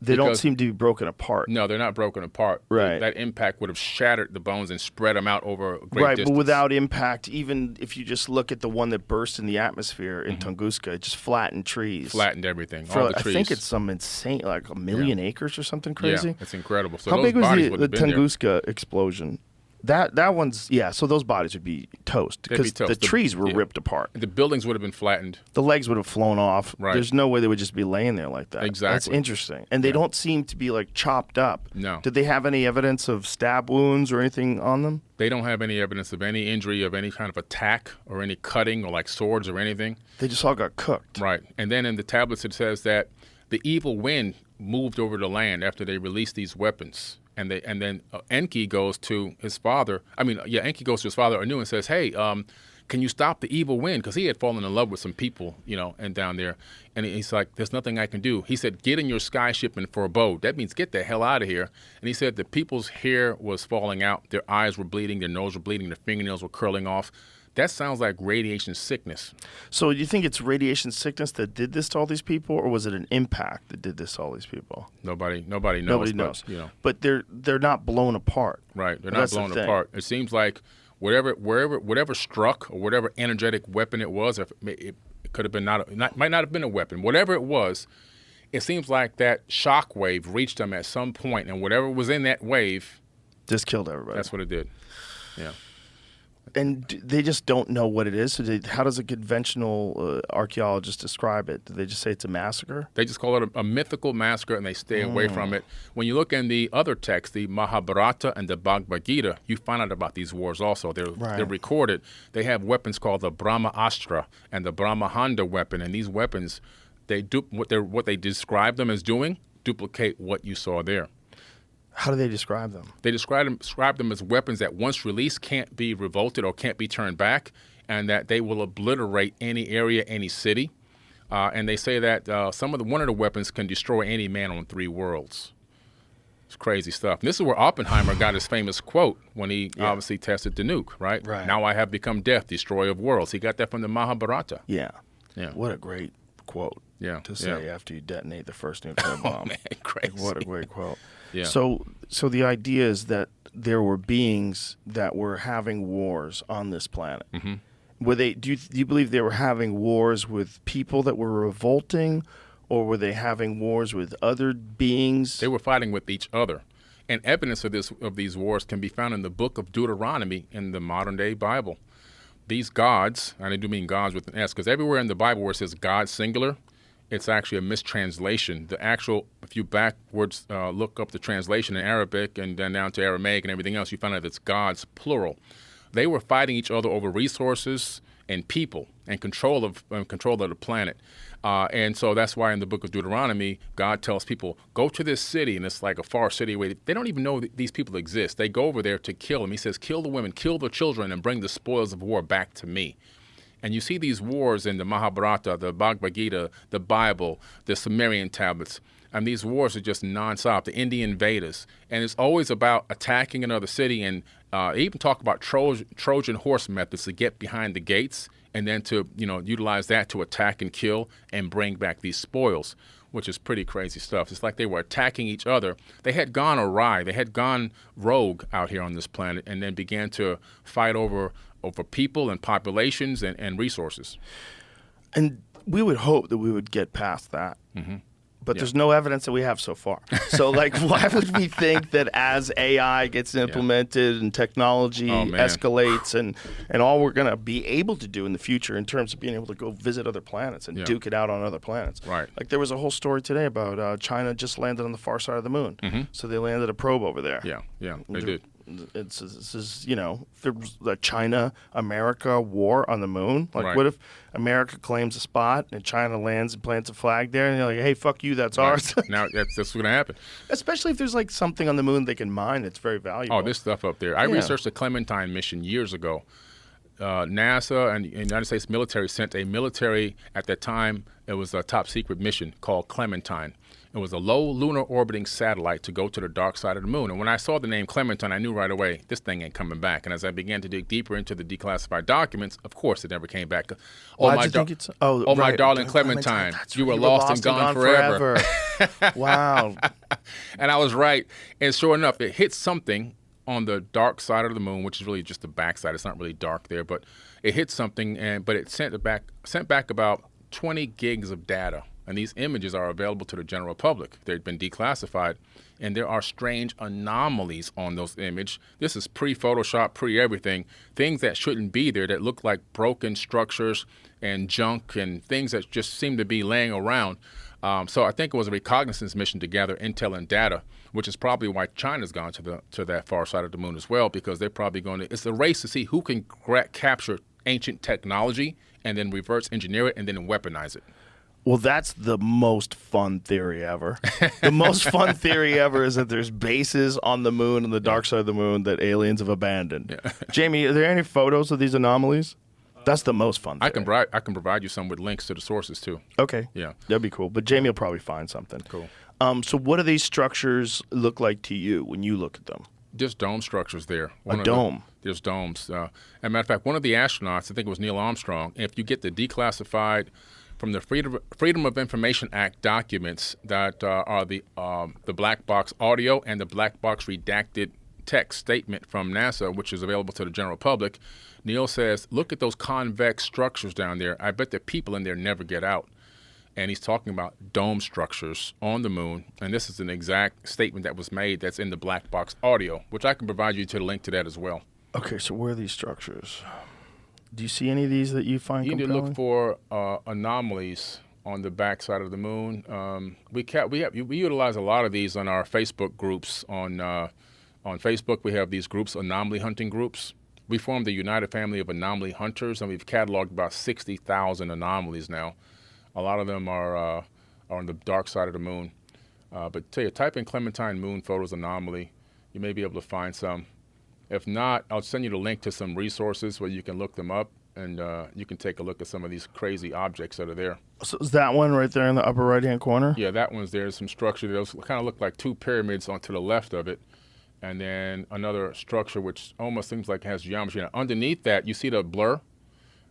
S4: they don't
S5: Because-
S4: seem to be broken apart.
S5: No, they're not broken apart.
S4: Right.
S5: That impact would have shattered the bones and spread them out over a great
S4: Right,
S5: distance.
S4: but without impact, even if you just look at the one that burst in the atmosphere in Tunguska, it just flattened trees.
S5: Flattened everything.
S4: For,
S5: all the
S4: I
S5: trees.
S4: think it's some insane, like 1,000,000 acres or something crazy.
S5: Yeah, it's incredible. So
S4: How
S5: those
S4: big was
S5: bodies
S4: the
S5: would have been there.
S4: Tunguska explosion? That one's, yeah, so those bodies would be toast
S5: They'd be
S4: because the
S5: toast.
S4: trees were
S5: Yeah.
S4: ripped apart.
S5: The buildings would have been flattened.
S4: The legs would have flown off.
S5: Right.
S4: There's no way they would just be laying there like that. That's
S5: Exactly.
S4: interesting. And they don't seem to be like chopped up.
S5: No.
S4: Did they have any evidence of stab wounds or anything on them?
S5: They don't have any evidence of any injury, of any kind of attack or any cutting or like swords or anything.
S4: They just all got cooked.
S5: Right. And then in the tablets it says that the evil wind moved over the land after they released these weapons. And then Enki goes to his father. Enki goes to his father Anu and says, "Hey, can you stop the evil wind?" Because he had fallen in love with some people, and down there. And he's like, "There's nothing I can do." He said, "Get in your sky ship and forebode." That means get the hell out of here. And he said the people's hair was falling out, their eyes were bleeding, their nose were bleeding, their fingernails were curling off. That sounds like radiation sickness.
S4: So do you think it's radiation sickness that did this to all these people, or was it an impact that did this to all these people?
S5: Nobody knows.
S4: Nobody
S5: but,
S4: knows. But they're not blown apart.
S5: Right. They're
S4: That's
S5: not
S4: the
S5: blown
S4: thing.
S5: apart. It seems like whatever struck or whatever energetic weapon it was, if it could have been might not have been a weapon. Whatever it was, it seems like that shock wave reached them at some point, and whatever was in that wave,
S4: Just killed everybody.
S5: that's what it did. Yeah.
S4: And they just don't know what it is. So how does a conventional archaeologist describe it? Do they just say it's a massacre?
S5: They just call it a mythical massacre, and they stay away from it. When you look in the other texts, the Mahabharata and the Bhagavad Gita, you find out about these wars also. They're recorded. They have weapons called the Brahma-astra and the Brahmahanda weapon, and these weapons, what they describe them as doing, duplicate what you saw there.
S4: How do they describe them?
S5: They describe them as weapons that once released can't be revolted or can't be turned back, and that they will obliterate any area, any city. And they say that one of the weapons can destroy any man on 3 worlds. It's crazy stuff. And this is where Oppenheimer got his famous quote when he obviously tested the nuke, right?
S4: Right.
S5: "Now I have become death, destroyer of worlds." He got that from the Mahabharata.
S4: Yeah.
S5: Yeah.
S4: What a great quote.
S5: Yeah,
S4: To say
S5: yeah.
S4: after you detonate the first nuclear bomb.
S5: Man, crazy.
S4: What a great quote.
S5: Yeah.
S4: So the idea is that there were beings that were having wars on this planet. Mm-hmm. Were they? Do you believe they were having wars with people that were revolting, or were they having wars with other beings?
S5: They were fighting with each other. And evidence of these wars can be found in the book of Deuteronomy in the modern-day Bible. These gods, and I do mean gods with an S, because everywhere in the Bible where it says God singular, it's actually a mistranslation. The actual, if you backwards look up the translation in Arabic and then down to Aramaic and everything else, you find out it's gods, plural. They were fighting each other over resources and people and control of the planet. And so that's why in the book of Deuteronomy, God tells people, go to this city, and it's like a far city away. They don't even know that these people exist. They go over there to kill them. He says, kill the women, kill the children, and bring the spoils of war back to me. And you see these wars in the Mahabharata, the Bhagavad Gita, the Bible, the Sumerian tablets. And these wars are just nonstop, the Indian Vedas. And it's always about attacking another city. And even talk about Trojan horse methods to get behind the gates and then to utilize that to attack and kill and bring back these spoils, which is pretty crazy stuff. It's like they were attacking each other. They had gone awry. They had gone rogue out here on this planet, and then began to fight over people and populations and resources.
S4: And we would hope that we would get past that.
S5: Mm-hmm.
S4: But there's no evidence that we have so far. So, like, why would we think that as AI gets implemented and technology escalates and all we're going to be able to do in the future in terms of being able to go visit other planets and duke it out on other planets?
S5: Right.
S4: Like, there was a whole story today about China just landed on the far side of the moon.
S5: Mm-hmm.
S4: So they landed a probe over there.
S5: Yeah, they did.
S4: This is, if there was a China-America war on the moon, like what if America claims a spot and China lands and plants a flag there and you're like, hey, fuck you, that's ours?
S5: Now that's going to happen.
S4: Especially if there's like something on the moon they can mine that's very valuable.
S5: Oh, this stuff up there. I researched the Clementine mission years ago. NASA and the United States military sent a military, at that time, it was a top secret mission called Clementine. It was a low lunar orbiting satellite to go to the dark side of the moon. And when I saw the name Clementine, I knew right away, this thing ain't coming back. And as I began to dig deeper into the declassified documents, of course, it never came back.
S4: My darling
S5: Clementine, you were lost and gone forever.
S4: Wow.
S5: And I was right. And sure enough, it hit something on the dark side of the moon, which is really just the backside. It's not really dark there, but it hit something, but it sent back about 20 gigs of data. And these images are available to the general public. They've been declassified, and there are strange anomalies on those images. This is pre-Photoshop, pre-everything, things that shouldn't be there that look like broken structures and junk and things that just seem to be laying around. So I think it was a reconnaissance mission to gather intel and data, which is probably why China's gone to that far side of the moon as well, because they're probably going to – it's a race to see who can capture ancient technology and then reverse engineer it and then weaponize it.
S4: Well, that's the most fun theory ever. The most fun theory ever is that there's bases on the moon and the dark side of the moon that aliens have abandoned. Yeah. Jamie, are there any photos of these anomalies? That's the most fun theory.
S5: I can provide you some with links to the sources, too.
S4: Okay.
S5: Yeah.
S4: That'd be cool. But Jamie will probably find something.
S5: Cool.
S4: So what do these structures look like to you when you look at them?
S5: Just dome structures there.
S4: A dome?
S5: There's domes. As a matter of fact, one of the astronauts, I think it was Neil Armstrong, if you get the declassified from the Freedom of Information Act documents that are the black box audio and the black box redacted text statement from NASA, which is available to the general public, Neil says, look at those convex structures down there. I bet the people in there never get out. And he's talking about dome structures on the moon. And this is an exact statement that was made that's in the black box audio, which I can provide you to the link to that as well.
S4: Okay, so where are these structures? Do you see any of these that you find compelling?
S5: You need to look for anomalies on the backside of the moon. We utilize a lot of these on our Facebook groups. On Facebook, we have these groups, anomaly hunting groups. We formed the United Family of Anomaly Hunters, and we've cataloged about 60,000 anomalies now. A lot of them are on the dark side of the moon. But tell you, type in Clementine moon photos anomaly. You may be able to find some. If not, I'll send you the link to some resources where you can look them up, and you can take a look at some of these crazy objects that are there.
S4: So is that one right there in the upper right-hand corner?
S5: Yeah, that one's there. Some structure. Those kind of look like two pyramids to the left of it, and then another structure which almost seems like it has geometry. Now, underneath that, you see the blur?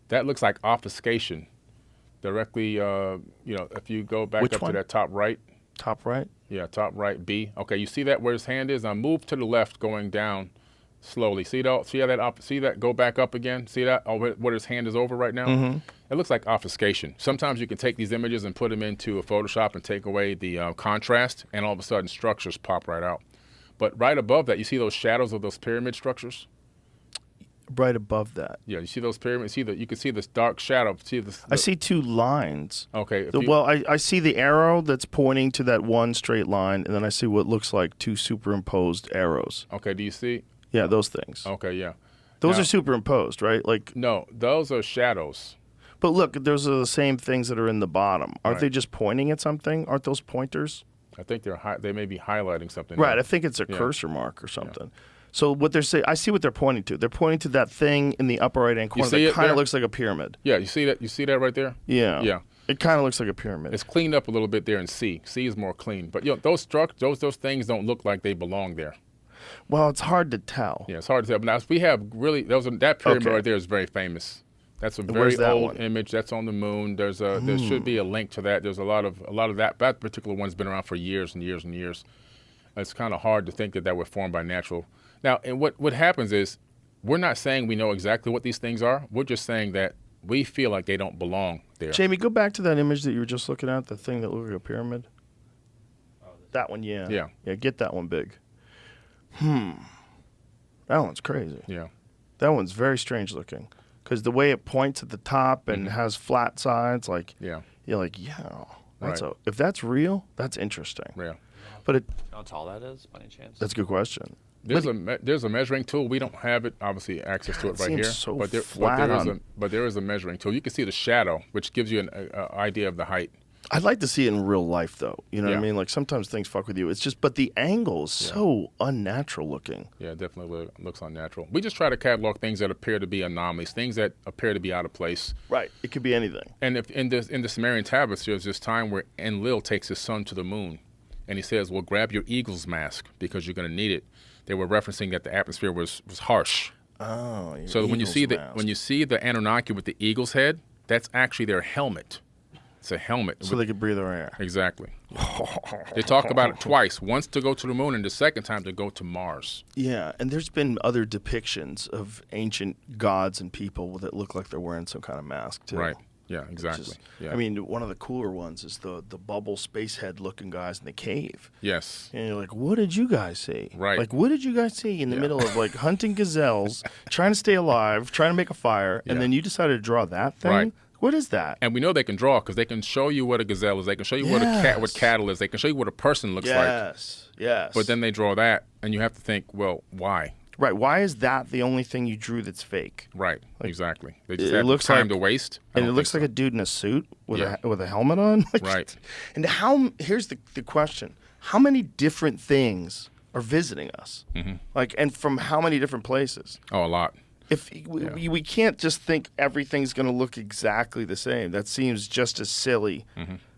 S5: That looks like obfuscation. Directly, if you go back up to that top right.
S4: Top right?
S5: Yeah, top right, B. Okay, you see that where his hand is? Now move to the left going down slowly. See that? Go back up again. See that? Oh, where his hand is over right now? Mm-hmm. It looks like obfuscation. Sometimes you can take these images and put them into a Photoshop and take away the contrast, and all of a sudden structures pop right out. But right above that, you see those shadows of those pyramid structures?
S4: Right above that.
S5: Yeah, you see those pyramids? You can see this dark shadow.
S4: I see two lines.
S5: Okay.
S4: I see the arrow that's pointing to that one straight line, and then I see what looks like two superimposed arrows.
S5: Okay, do you see?
S4: Yeah, those things.
S5: Okay, yeah.
S4: Those are superimposed, right?
S5: No, those are shadows.
S4: But look, those are the same things that are in the bottom. Aren't they just pointing at something? Aren't those pointers?
S5: I think they may be highlighting something.
S4: Right, I think it's a cursor mark or something. Yeah. So what they're saying, I see what they're pointing to. They're pointing to that thing in the upper right-hand corner that kind of looks like a pyramid.
S5: Yeah, you see that? You see that right there?
S4: Yeah.
S5: Yeah.
S4: It kind of looks like a pyramid.
S5: It's cleaned up a little bit there in C. C is more clean. But those things don't look like they belong there.
S4: Well, it's hard to tell.
S5: Yeah, it's hard to tell. But now we have really that pyramid right there is very famous. That's a
S4: Where's
S5: very
S4: that
S5: old
S4: one?
S5: image. That's on the moon. There should be a link to that. There's a lot of that. That particular one's been around for years and years and years. It's kind of hard to think that were formed by natural. Now, and what happens is we're not saying we know exactly what these things are. We're just saying that we feel like they don't belong there.
S4: Jamie, go back to that image that you were just looking at, the thing that looked like a pyramid. That one, yeah.
S5: Yeah.
S4: Get that one big. That one's crazy.
S5: Yeah.
S4: That one's very strange looking. Because the way it points at the top and has flat sides, like,
S5: Yeah.
S4: you're like, that's
S5: Right.
S4: if that's real, that's interesting.
S5: Yeah.
S4: But
S6: You know how tall that is, by any chance?
S4: that's a good question.
S5: There's a measuring tool. We don't have it, obviously, access to it right
S4: seems
S5: here.
S4: so
S5: but
S4: flat
S5: there is a measuring tool. You can see the shadow, which gives you an idea of the height.
S4: I'd like to see it in real life, though. You know what I
S5: Yeah.
S4: mean? Like, sometimes things fuck with you. It's just, but the angle is so unnatural looking.
S5: Yeah, it definitely looks unnatural. We just try to catalog things that appear to be anomalies, things that appear to be out of place.
S4: Right. It could be anything.
S5: And if in the Sumerian tablets, there's this time where Enlil takes his son to the moon, and he says, "Well, grab your eagle's mask because you're going to need it." They were referencing that the atmosphere was harsh.
S4: Oh, your
S5: So when you
S4: eagle's
S5: see
S4: mask.
S5: the Anunnaki with the eagle's head, that's actually their helmet. It's a helmet.
S4: So they could breathe our air.
S5: Exactly. They talk about it twice. Once to go to the moon, and the second time to go to Mars.
S4: Yeah, and there's been other depictions of ancient gods and people that look like they're wearing some kind of mask, too.
S5: Right. Yeah.
S4: Which
S5: Exactly.
S4: is-
S5: Yeah.
S4: I mean, one of the cooler ones is the bubble space head looking guys in the cave.
S5: Yes.
S4: And you're like, what did you guys see?
S5: Right.
S4: Like, what did you guys see in the middle of, like, hunting gazelles, trying to stay alive, trying to make a fire, and
S5: Yeah.
S4: then you decided to draw that thing?
S5: Right.
S4: What is that?
S5: And we know they can draw because they can show you what a gazelle is. They can show you what
S4: Yes.
S5: cattle is. They can show you what a person looks like.
S4: Yes.
S5: But then they draw that, and you have to think, well, why?
S4: Right. Why is that the only thing you drew that's fake?
S5: Right. Exactly. They just
S4: it
S5: have
S4: looks
S5: time
S4: like-
S5: to waste.
S4: And it looks like a dude in a suit with
S5: Yeah.
S4: with a helmet on. Like,
S5: Right.
S4: And here's the question: how many different things are visiting us?
S5: Mm-hmm.
S4: Like, and from how many different places?
S5: Oh, a lot.
S4: If we can't just think everything's going to look exactly the same. That seems just as silly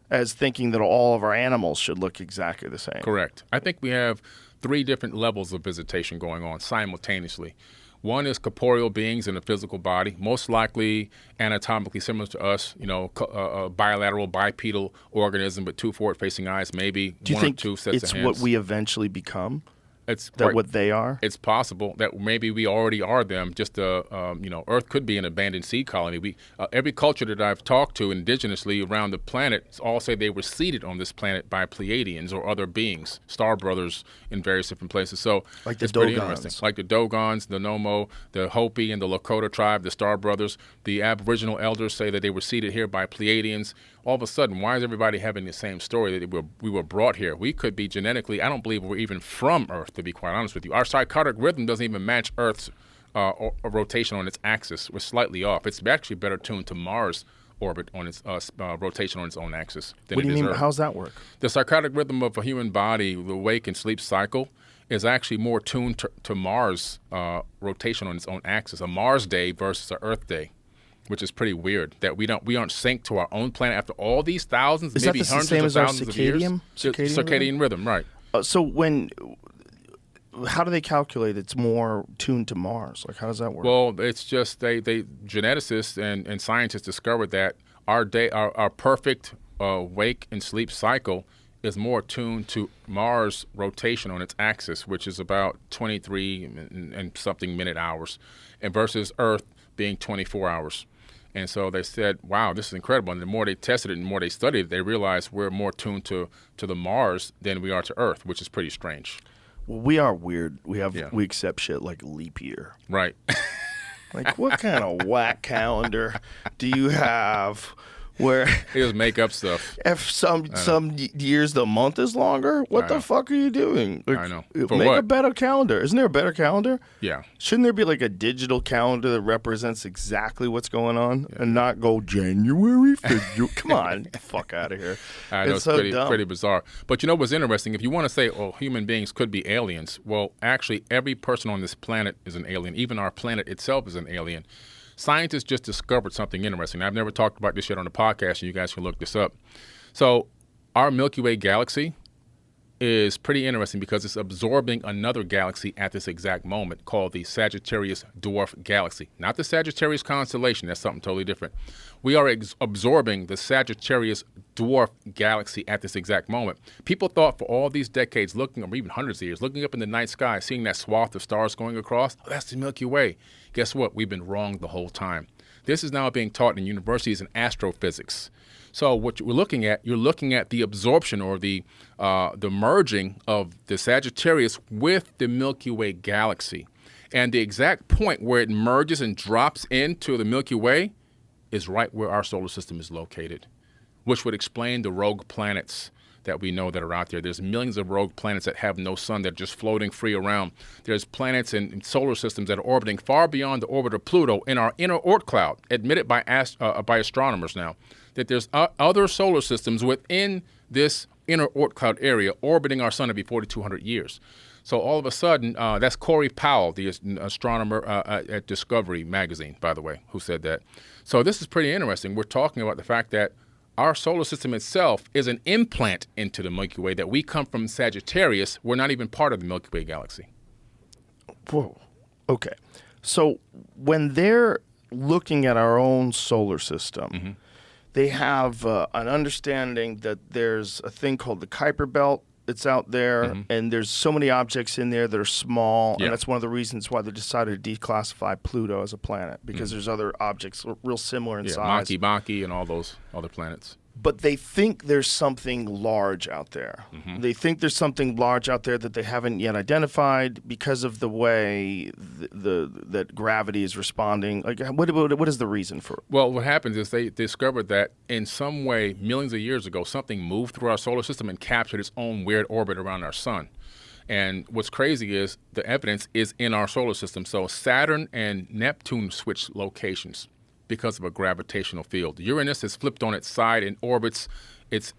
S4: as thinking that all of our animals should look exactly the same.
S5: Correct. I think we have 3 different levels of visitation going on simultaneously. One is corporeal beings in a physical body, most likely anatomically similar to us, a bilateral bipedal organism with 2 forward-facing eyes, maybe
S4: Do you
S5: 1 or
S4: think
S5: 2 sets
S4: it's
S5: of hands.
S4: what we eventually become?
S5: It's
S4: That
S5: quite-
S4: what they are?
S5: It's possible that maybe we already are them. Just Earth could be an abandoned seed colony. Every culture that I've talked to indigenously around the planet all say they were seeded on this planet by Pleiadians or other beings, star brothers in various different places. So
S4: Like the
S5: it's pretty
S4: Dogons.
S5: interesting. Like the Dogons, the Nomo, the Hopi, and the Lakota tribe, the Star Brothers. The Aboriginal elders say that they were seeded here by Pleiadians. All of a sudden, why is everybody having the same story that we were brought here? We could be genetically, I don't believe we're even from Earth, to be quite honest with you. Our circadian rhythm doesn't even match Earth's rotation on its axis. We're slightly off. It's actually better tuned to Mars' orbit on its rotation on its own axis than
S4: What do
S5: it
S4: you
S5: is
S4: mean?
S5: Earth.
S4: How's that work?
S5: The circadian rhythm of a human body, the wake and sleep cycle, is actually more tuned to Mars' rotation on its own axis. A Mars day versus an Earth day, which is pretty weird that we aren't synced to our own planet after all these thousands,
S4: Is that
S5: maybe
S4: the
S5: hundreds
S4: same
S5: of
S4: as our
S5: thousands of years.
S4: circadian
S5: Rhythm, right?
S4: So how do they calculate it's more tuned to Mars? Like, how does that work?
S5: Well, it's just they geneticists and scientists discovered that our perfect wake and sleep cycle is more tuned to Mars' rotation on its axis, which is about 23 and something minute hours, and versus Earth being 24 hours. And so they said, wow, this is incredible. And the more they tested it and the more they studied it, they realized we're more tuned to the Mars than we are to Earth, which is pretty strange.
S4: Well, we are weird. We accept shit like leap year.
S5: Right.
S4: Like, what kind of whack calendar do you have where
S5: They just make up stuff.
S4: if some years the month is longer? What
S5: I
S4: the
S5: know.
S4: fuck are you doing? Like,
S5: I know. For
S4: make a
S5: what?
S4: better calendar. Isn't there a better calendar?
S5: Yeah.
S4: Shouldn't there be like a digital calendar that represents exactly what's going on and not go January, February? Come on, get the fuck out of here.
S5: I know
S4: it's
S5: it's
S4: so
S5: pretty,
S4: dumb.
S5: pretty bizarre. But you know what's interesting? If you want to say, oh, human beings could be aliens, well, actually, every person on this planet is an alien. Even our planet itself is an alien. Scientists just discovered something interesting. I've never talked about this yet on the podcast, and you guys can look this up. So our Milky Way galaxy is pretty interesting because it's absorbing another galaxy at this exact moment called the Sagittarius Dwarf Galaxy. Not the Sagittarius constellation. That's something totally different. We are absorbing the Sagittarius Dwarf Galaxy at this exact moment. People thought for all these decades, looking, or even hundreds of years, looking up in the night sky, seeing that swath of stars going across, oh, that's the Milky Way. Guess what? We've been wrong the whole time. This is now being taught in universities in astrophysics. So what you're looking at the absorption or the merging of the Sagittarius with the Milky Way galaxy. And the exact point where it merges and drops into the Milky Way is right where our solar system is located, which would explain the rogue planets that we know that are out there. There's millions of rogue planets that have no sun that are just floating free around. There's planets and solar systems that are orbiting far beyond the orbit of Pluto in our inner Oort cloud, admitted by astronomers now, that there's other solar systems within this inner Oort cloud area orbiting our sun every 4,200 years. So all of a sudden, that's Corey Powell, the astronomer at Discovery magazine, by the way, who said that. So this is pretty interesting. We're talking about the fact that our solar system itself is an implant into the Milky Way, that we come from Sagittarius. We're not even part of the Milky Way galaxy.
S4: Whoa. Okay. So when they're looking at our own solar system, they have an understanding that there's a thing called the Kuiper Belt. It's out there, and there's so many objects in there that are small, and that's one of the reasons why they decided to declassify Pluto as a planet, because there's other objects real similar in size.
S5: Maki and all those other planets.
S4: But they think there's something large out there. They think there's something large out there that they haven't yet identified because of the way that gravity is responding. Like, what is the reason for it?
S5: Well, what happens is they discovered that in some way, millions of years ago, something moved through our solar system and captured its own weird orbit around our sun. And what's crazy is the evidence is in our solar system. So Saturn and Neptune switched locations because of a gravitational field. Uranus has flipped on its side and orbits its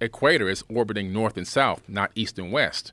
S5: equator is orbiting north and south, not east and west.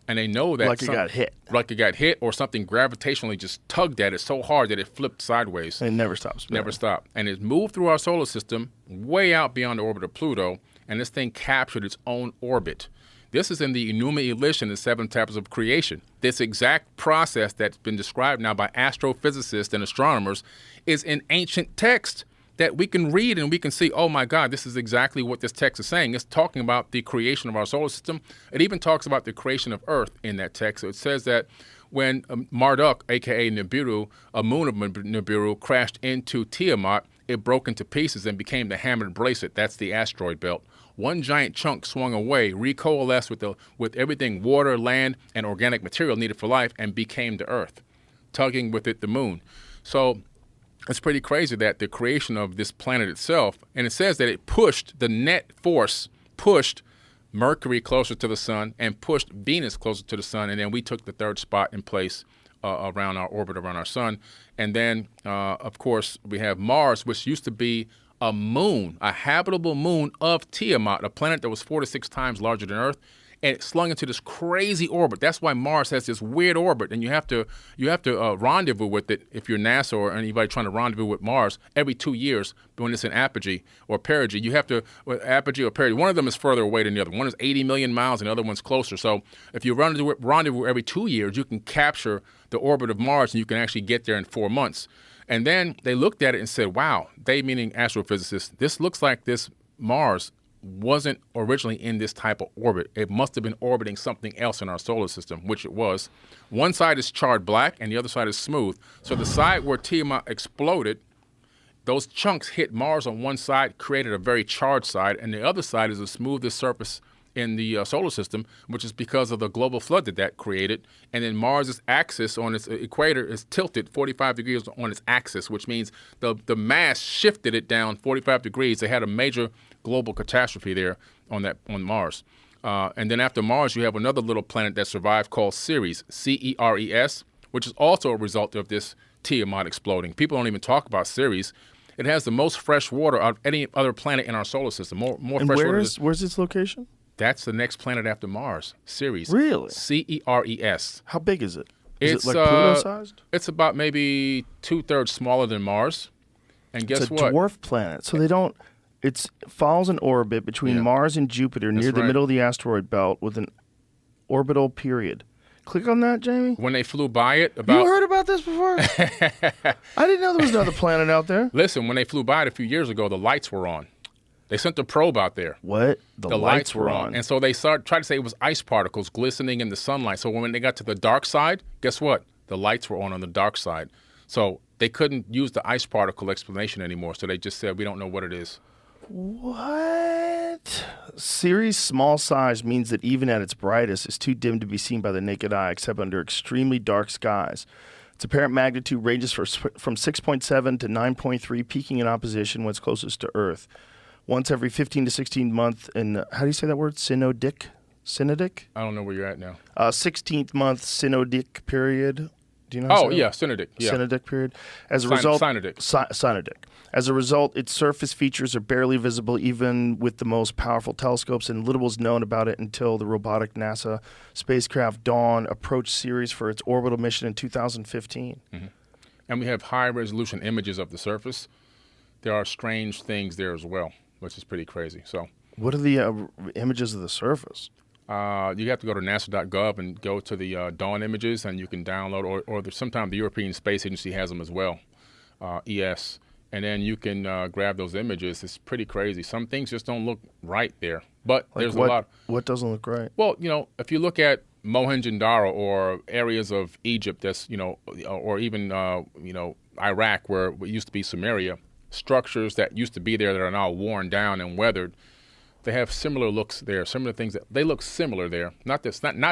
S5: And they know that
S4: it got hit.
S5: Like it got hit, or something gravitationally just tugged at it so hard that it flipped sideways.
S4: And it never stops.
S5: Never stopped. And it moved through our solar system way out beyond the orbit of Pluto, and this thing captured its own orbit. This is in the Enuma Elish in the Seven Tablets of Creation. This exact process that's been described now by astrophysicists and astronomers is in ancient text that we can read and we can see, oh my God, this is exactly what this text is saying. It's talking about the creation of our solar system. It even talks about the creation of Earth in that text. So it says that when Marduk, a.k.a. Nibiru, a moon of Nibiru, crashed into Tiamat, it broke into pieces and became the hammered bracelet. That's the asteroid belt. One giant chunk swung away, recoalesced with everything water, land, and organic material needed for life, and became the Earth, tugging with it the moon. So it's pretty crazy that the creation of this planet itself, and it says that it pushed, the net force pushed Mercury closer to the sun and pushed Venus closer to the sun, and then we took the third spot in place around our orbit around our sun. And then, of course, we have Mars, which used to be a moon, a habitable moon of Tiamat, a planet that was 4 to 6 times larger than Earth, and it slung into this crazy orbit. That's why Mars has this weird orbit, and you have to rendezvous with it if you're NASA or anybody trying to rendezvous with Mars every 2 years when it's in apogee or perigee. You have to, with apogee or perigee, one of them is further away than the other. One is 80 million miles, and the other one's closer. So if you rendezvous every 2 years, you can capture the orbit of Mars, and you can actually get there in 4 months. And then they looked at it and said, wow, they meaning astrophysicists, this looks like this Mars wasn't originally in this type of orbit. It must have been orbiting something else in our solar system, which it was. One side is charred black and the other side is smooth. So the side where Tiamat exploded, those chunks hit Mars on one side, created a very charged side, and the other side is the smoothest surface in the solar system, which is because of the global flood that created. And then Mars's axis on its equator is tilted 45 degrees on its axis, which means the mass shifted it down 45 degrees. They had a major global catastrophe there on Mars. And then after Mars, you have another little planet that survived called Ceres, Ceres, which is also a result of this Tiamat exploding. People don't even talk about Ceres. It has the most fresh water out of any other planet in our solar system. More
S4: and
S5: fresh water.
S4: Where's its location?
S5: That's the next planet after Mars, Ceres.
S4: Really?
S5: Ceres.
S4: How big is it?
S5: It's
S4: it like Pluto-sized?
S5: It's about maybe 2/3 smaller than Mars. And guess what?
S4: It's a dwarf planet, so they don't. It follows an orbit between Mars and Jupiter near the middle of the asteroid belt with an orbital period. Click on that, Jamie.
S5: When they flew by it,
S4: You heard about this before? I didn't know there was another planet out there.
S5: Listen, when they flew by it a few years ago, the lights were on. They sent a probe out there.
S4: What? The lights were on.
S5: And so they tried to say it was ice particles glistening in the sunlight. So when they got to the dark side, guess what? The lights were on the dark side. So they couldn't use the ice particle explanation anymore. So they just said, we don't know what it is.
S4: What? Ceres' small size means that even at its brightest, it's too dim to be seen by the naked eye, except under extremely dark skies. Its apparent magnitude ranges from 6.7 to 9.3, peaking in opposition when it's closest to Earth. Once every 15 to 16 months, and how do you say that word? Synodic?
S5: I don't know where you're at now.
S4: 16th month synodic period. Do you know?
S5: Oh, yeah, synodic. Yeah.
S4: Synodic period. As a result,
S5: synodic.
S4: Synodic. As a result, its surface features are barely visible even with the most powerful telescopes, and little was known about it until the robotic NASA spacecraft Dawn approached Ceres for its orbital mission in 2015.
S5: Mm-hmm. And we have high-resolution images of the surface. There are strange things there as well, which is pretty crazy. So,
S4: what are the images of the surface?
S5: You have to go to nasa.gov and go to the Dawn images, and you can download, or sometimes the European Space Agency has them as well, ES. And then you can grab those images. It's pretty crazy. Some things just don't look right there. But there's a lot.
S4: What doesn't look right?
S5: Well, if you look at Mohenjo-Daro or areas of Egypt that's, or even, Iraq where it used to be Sumeria, structures that used to be there that are now worn down and weathered, they have similar looks there, similar things that they look similar there. Not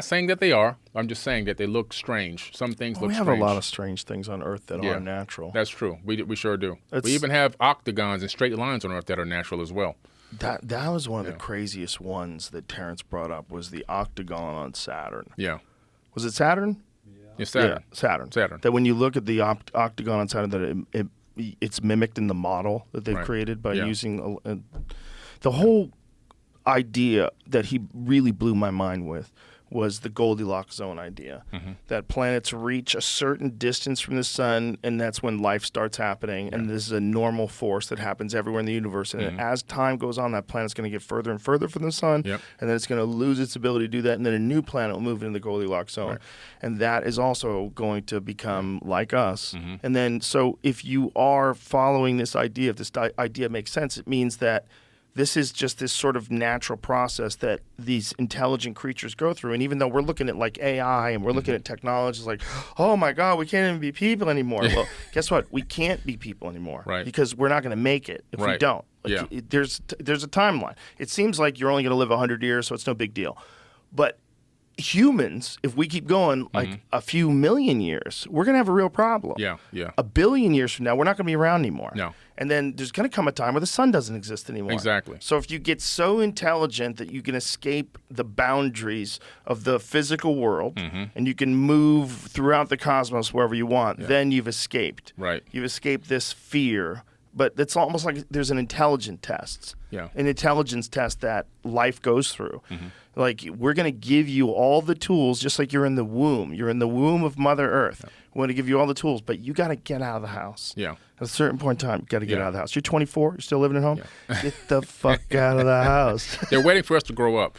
S5: saying that they are. I'm just saying that they look strange. Some things look strange.
S4: We have a lot of strange things on Earth that are natural.
S5: That's true. We sure do. We even have octagons and straight lines on Earth that are natural as well.
S4: That was one of the craziest ones that Terrence brought up, was the octagon on Saturn.
S5: Yeah.
S4: Was it Saturn?
S5: Yeah, Saturn.
S4: Yeah, Saturn.
S5: Saturn.
S4: That when you look at the octagon on Saturn, that it's mimicked in the model that they've created by using the whole idea that he really blew my mind with was the Goldilocks zone idea, that planets reach a certain distance from the sun, and that's when life starts happening. And this is a normal force that happens everywhere in the universe. And as time goes on, that planet's going to get further and further from the sun, and then it's going to lose its ability to do that, and then a new planet will move into the Goldilocks zone. And that is also going to become like us. And then, so if you are following this idea, if this idea makes sense, it means that this is just this sort of natural process that these intelligent creatures go through. And even though we're looking at like AI and we're looking at technology, it's like, oh my God, we can't even be people anymore. Well, guess what? We can't be people anymore because we're not going to make it if we don't. There's a timeline. It seems like you're only going to live 100 years, so it's no big deal. But humans, if we keep going like a few million years, we're going to have a real problem. A billion years from now, we're not going to be around anymore.
S5: No.
S4: And then there's going to come a time where the sun doesn't exist anymore.
S5: Exactly.
S4: So if you get so intelligent that you can escape the boundaries of the physical world and you can move throughout the cosmos wherever you want, then you've escaped.
S5: Right.
S4: You've escaped this fear. But it's almost like there's an intelligence test. An intelligence test that life goes through. Like, we're going to give you all the tools, just like you're in the womb. You're in the womb of Mother Earth. We want to give you all the tools, but you got to get out of the house. At a certain point in time, you got to get out of the house. You're 24, you're still living at home? Get the fuck out of the house.
S5: They're waiting for us to grow up.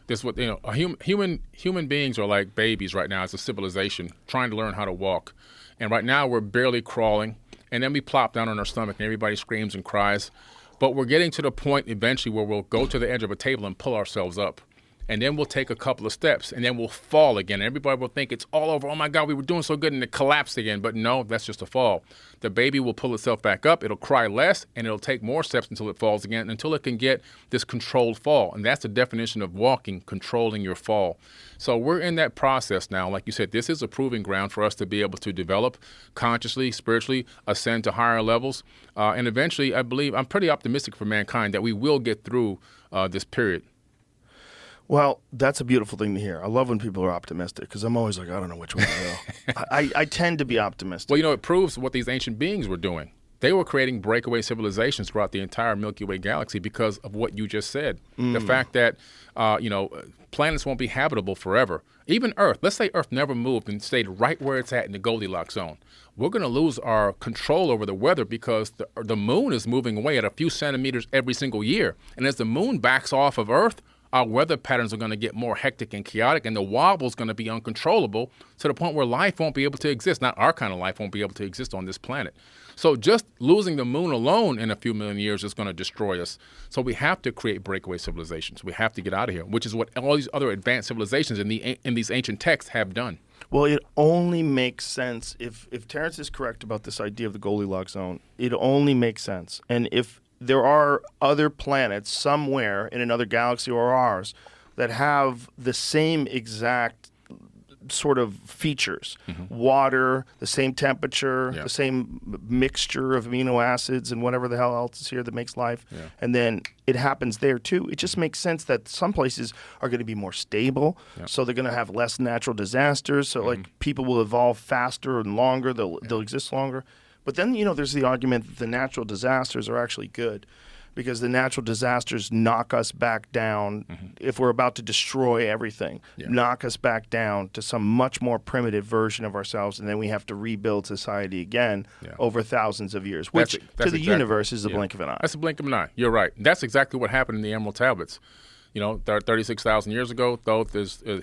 S5: This what human beings are like babies right now as a civilization trying to learn how to walk. And right now we're barely crawling. And then we plop down on our stomach and everybody screams and cries. But we're getting to the point eventually where we'll go to the edge of a table and pull ourselves up. And then we'll take a couple of steps and then we'll fall again. Everybody will think it's all over. Oh my God, we were doing so good, and it collapsed again. But no, that's just a fall. The baby will pull itself back up. It'll cry less and it'll take more steps until it falls again, until it can get this controlled fall. And that's the definition of walking, controlling your fall. So we're in that process now. Like you said, this is a proving ground for us to be able to develop consciously, spiritually, ascend to higher levels. And eventually, I'm pretty optimistic for mankind that we will get through this period.
S4: Well, that's a beautiful thing to hear. I love when people are optimistic, because I'm always like, I don't know which way to go. I tend to be optimistic.
S5: Well, it proves what these ancient beings were doing. They were creating breakaway civilizations throughout the entire Milky Way galaxy because of what you just said. The fact that, planets won't be habitable forever. Even Earth. Let's say Earth never moved and stayed right where it's at in the Goldilocks zone. We're going to lose our control over the weather because the moon is moving away at a few centimeters every single year. And as the moon backs off of Earth, our weather patterns are going to get more hectic and chaotic, and the wobble is going to be uncontrollable to the point where life won't be able to exist. Not our kind of life won't be able to exist on this planet. So just losing the moon alone in a few million years is going to destroy us. So we have to create breakaway civilizations. We have to get out of here, which is what all these other advanced civilizations in these ancient texts have done.
S4: Well, it only makes sense if Terrence is correct about this idea of the Goldilocks zone. It only makes sense. And if there are other planets somewhere in another galaxy or ours that have the same exact sort of features, water, the same temperature, the same mixture of amino acids and whatever the hell else is here that makes life, and then it happens there too. It just makes sense that some places are going to be more stable, so they're going to have less natural disasters, so like people will evolve faster and longer, they'll exist longer. But then, there's the argument that the natural disasters are actually good because the natural disasters knock us back down if we're about to destroy everything, knock us back down to some much more primitive version of ourselves, and then we have to rebuild society again over thousands of years, which to the universe is the blink of an eye.
S5: That's a blink of an eye. You're right. That's exactly what happened in the Emerald Tablets. 36,000 years ago, Thoth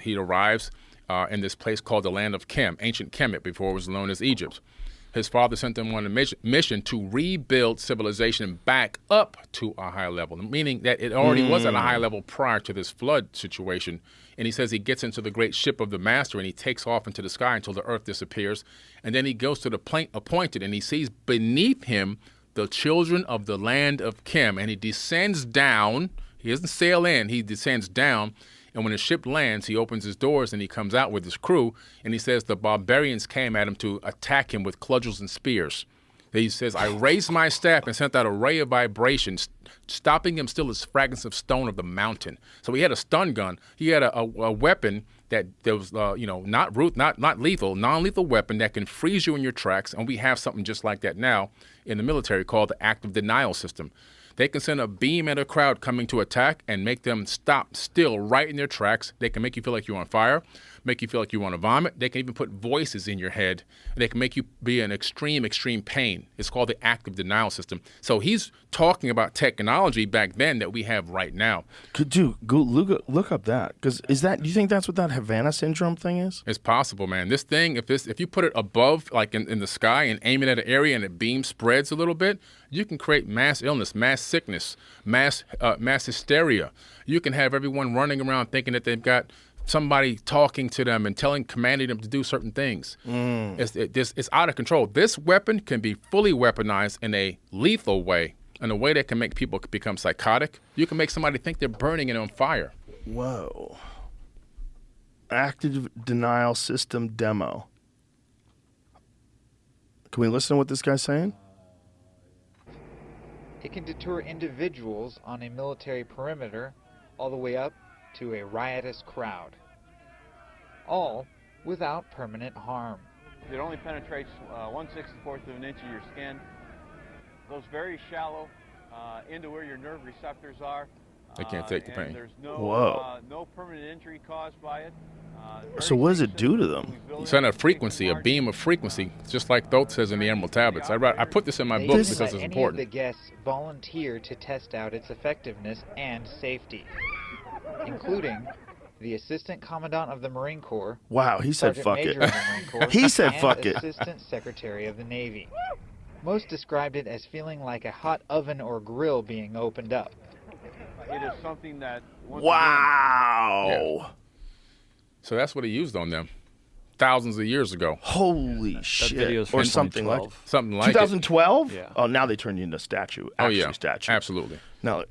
S5: he arrives in this place called the land of Kem, ancient Kemet, before it was known as Egypt. His father sent him on a mission to rebuild civilization back up to a high level, meaning that it already was at a high level prior to this flood situation. And he says he gets into the great ship of the master and he takes off into the sky until the earth disappears. And then he goes to the plane appointed and he sees beneath him the children of the land of Kem. And he descends down. He doesn't sail in. He descends down. And when the ship lands, he opens his doors and he comes out with his crew. And he says the barbarians came at him to attack him with cudgels and spears. He says, I raised my staff and sent out a ray of vibrations, stopping him still as fragments of stone of the mountain. So he had a stun gun. He had a weapon that was, not lethal, non-lethal weapon that can freeze you in your tracks. And we have something just like that now in the military called the active denial system. They can send a beam at a crowd coming to attack and make them stop still right in their tracks. They can make you feel like you're on fire, make you feel like you want to vomit. They can even put voices in your head. And they can make you be in extreme pain. It's called the active denial system. So he's talking about technology back then that we have right now.
S4: Dude, go look up that. Because do you think that's what that Havana syndrome thing is?
S5: It's possible, man. This thing, if you put it above, like in the sky and aim it at an area and it beam spreads a little bit, you can create mass illness, mass sickness, mass hysteria. You can have everyone running around thinking that they've got somebody talking to them and commanding them to do certain things. It's out of control. This weapon can be fully weaponized in a lethal way, in a way that can make people become psychotic. You can make somebody think they're burning it on fire.
S4: Whoa. Active denial system demo. Can we listen to what this guy's saying?
S7: It can deter individuals on a military perimeter all the way up to a riotous crowd, all without permanent harm.
S8: It only penetrates 1/64 of an inch of your skin. Goes very shallow into where your nerve receptors are.
S5: They can't take the pain.
S8: There's no permanent injury caused by it.
S4: So what does it do to them?
S5: You send a frequency, a beam of frequency, just like Thoth says in the Emerald Tablets. I put this in my book because it's important.
S7: Any of the guests volunteer to test out its effectiveness and safety, including the Assistant Commandant of the Marine Corps.
S4: Wow, he said
S7: Sergeant
S4: fuck
S7: Major
S4: it.
S7: of the Marine Corps,
S4: He said
S7: and
S4: fuck it.
S7: Assistant Secretary of the Navy. Most described it as feeling like a hot oven or grill being opened up.
S8: It is something that...
S4: Wow.
S5: So that's what he used on them thousands of years ago.
S4: Holy shit.
S6: video's
S4: Or
S6: from
S4: something like
S6: 2012.
S5: Something like
S4: 2012?
S6: Yeah.
S4: Oh, now they turned you into a statue. Actually, statue.
S5: Absolutely.
S4: No,